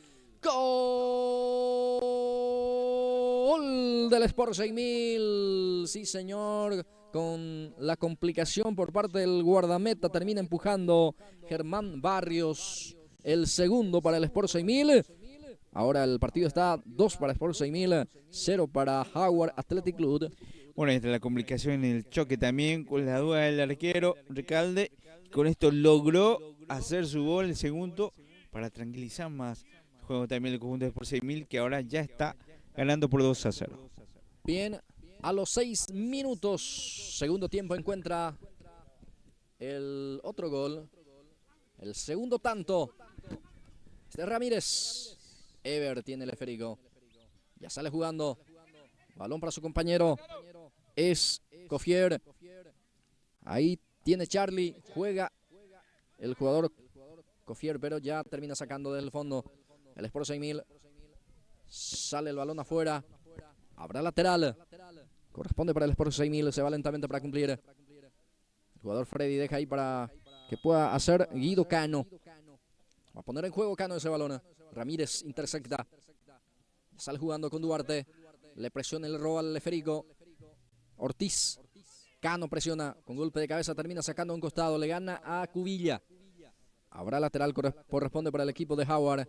Gol del Sport 6000. Sí, señor. Con la complicación por parte del guardameta. Termina empujando Germán Barrios. El segundo para el Sport 6000. Ahora el partido está 2 para Sport 6000, 0 para Howard Athletic Club. Bueno, ahí está la complicación en el choque también, con la duda del arquero Recalde. Con esto logró hacer su gol, el segundo, para tranquilizar más el juego también el conjunto de Sport 6000, que ahora ya está ganando por 2-0. Bien, a los 6 minutos, segundo tiempo, encuentra el otro gol. El segundo tanto. Este es Ramírez. Ever tiene el esférico. Ya sale jugando. Balón para su compañero. Es Cofier. Ahí tiene Charlie. Juega el jugador Cofier, pero ya termina sacando desde el fondo. El Sport 6000. Sale el balón afuera. Habrá lateral. Corresponde para el Sport 6000. Se va lentamente para cumplir. El jugador Freddy deja ahí para que pueda hacer Guido Cano. Va a poner en juego Cano ese balón. Ramírez intersecta. Sale jugando con Duarte. Le presiona, le roba al esférico. Ortiz. Cano presiona. Con golpe de cabeza termina sacando a un costado. Le gana a Cubilla. Habrá lateral, corresponde para el equipo de Howard,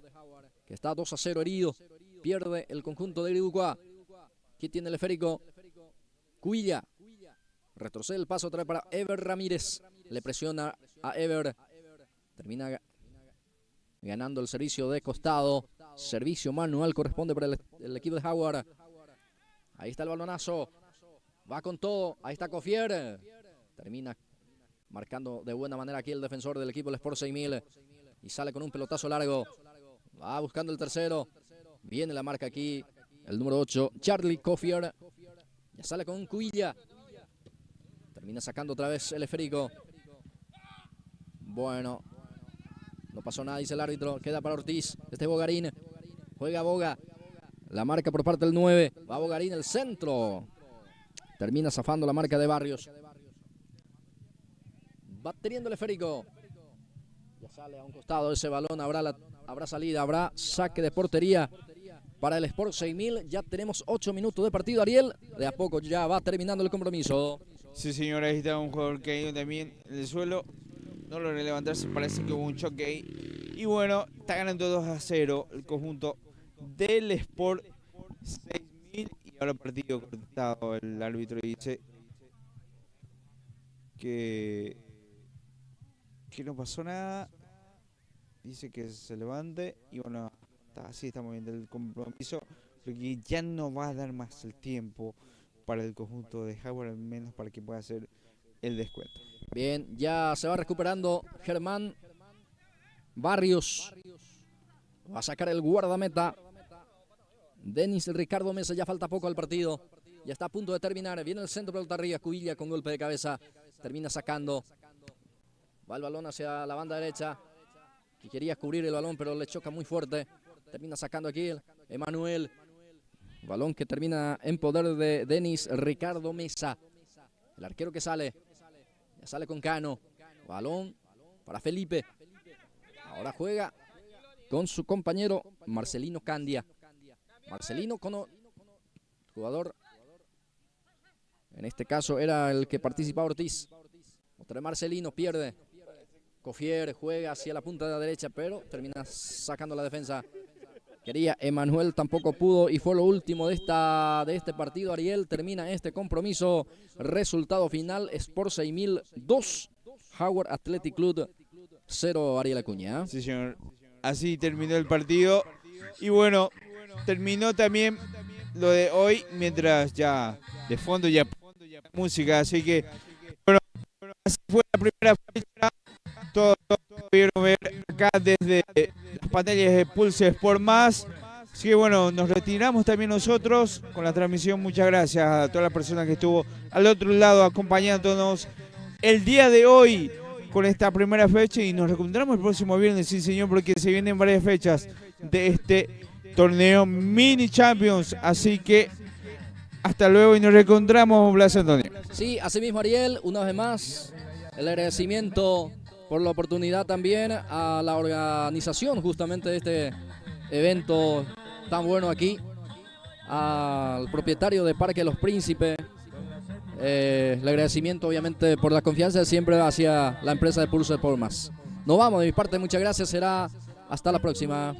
que está 2-0 herido. Pierde el conjunto de Iriducoa. Aquí tiene el esférico. Cubilla. Retrocede el paso, trae para Ever Ramírez. Le presiona a Ever. Termina ganando el servicio de costado. Servicio manual corresponde para el equipo de Howard. Ahí está el balonazo. Va con todo. Ahí está Cofier. Termina marcando de buena manera aquí el defensor del equipo del Sport 6000. Y sale con un pelotazo largo. Va buscando el tercero. Viene la marca aquí. El número 8, Charlie Cofier. Ya sale con un Cuilla. Termina sacando otra vez el esférico. Bueno. No pasó nada, dice el árbitro. Queda para Ortiz. Este es Bogarín. Juega Boga. La marca por parte del 9. Va Bogarín, el centro. Termina zafando la marca de Barrios. Va teniendo el esférico. Ya sale a un costado ese balón. Habrá salida, habrá saque de portería para el Sport 6000. Ya tenemos 8 minutos de partido, Ariel. De a poco ya va terminando el compromiso. Sí, señor, ahí está un jugador caído también en el suelo. No logra levantarse, parece que hubo un choque ahí. Y bueno, está ganando 2-0 el conjunto del Sport 6000. Y ahora partido cortado. El árbitro dice que no pasó nada. Dice que se levante. Y bueno, así estamos viendo el compromiso. Porque ya no va a dar más el tiempo para el conjunto de Howard, al menos para que pueda hacer el descuento. Bien, ya se va recuperando Germán Barrios. Va a sacar el guardameta Denis Ricardo Mesa. Ya falta poco al partido. Ya está a punto de terminar. Viene el centro pelota arriba. Cubilla con golpe de cabeza. Termina sacando. Va el balón hacia la banda derecha. Que quería cubrir el balón, pero le choca muy fuerte. Termina sacando aquí Emanuel. Balón que termina en poder de Denis Ricardo Mesa. El arquero que sale. Ya sale con Cano. Balón para Felipe. Ahora juega con su compañero Marcelino Candia. Marcelino con jugador. En este caso era el que participaba Ortiz. Otra vez Marcelino pierde. Cofier juega hacia la punta de la derecha, pero termina sacando la defensa. Quería Emanuel, tampoco pudo y fue lo último de este partido. Ariel termina este compromiso. Resultado final, Sport 6000 2, Howard Athletic Club 0, Ariel Acuña. Sí, señor. Así terminó el partido. Y bueno, terminó también lo de hoy, mientras ya de fondo ya música. Así que, bueno, así fue la primera fecha. Todos pudieron ver acá desde las pantallas de Pulse Sport Más. Así que bueno, nos retiramos también nosotros con la transmisión. Muchas gracias a toda la persona que estuvo al otro lado acompañándonos el día de hoy con esta primera fecha, y nos reencontramos el próximo viernes, sí señor, porque se vienen varias fechas de este torneo Mini Champions. Así que hasta luego y nos reencontramos, Blas Antonio. Sí, así mismo, Ariel, una vez más, el agradecimiento por la oportunidad también a la organización justamente de este evento tan bueno aquí, al propietario de Parque Los Príncipes. El agradecimiento obviamente por la confianza siempre hacia la empresa de Pulse Sport Más. Nos vamos, de mi parte, muchas gracias, será hasta la próxima.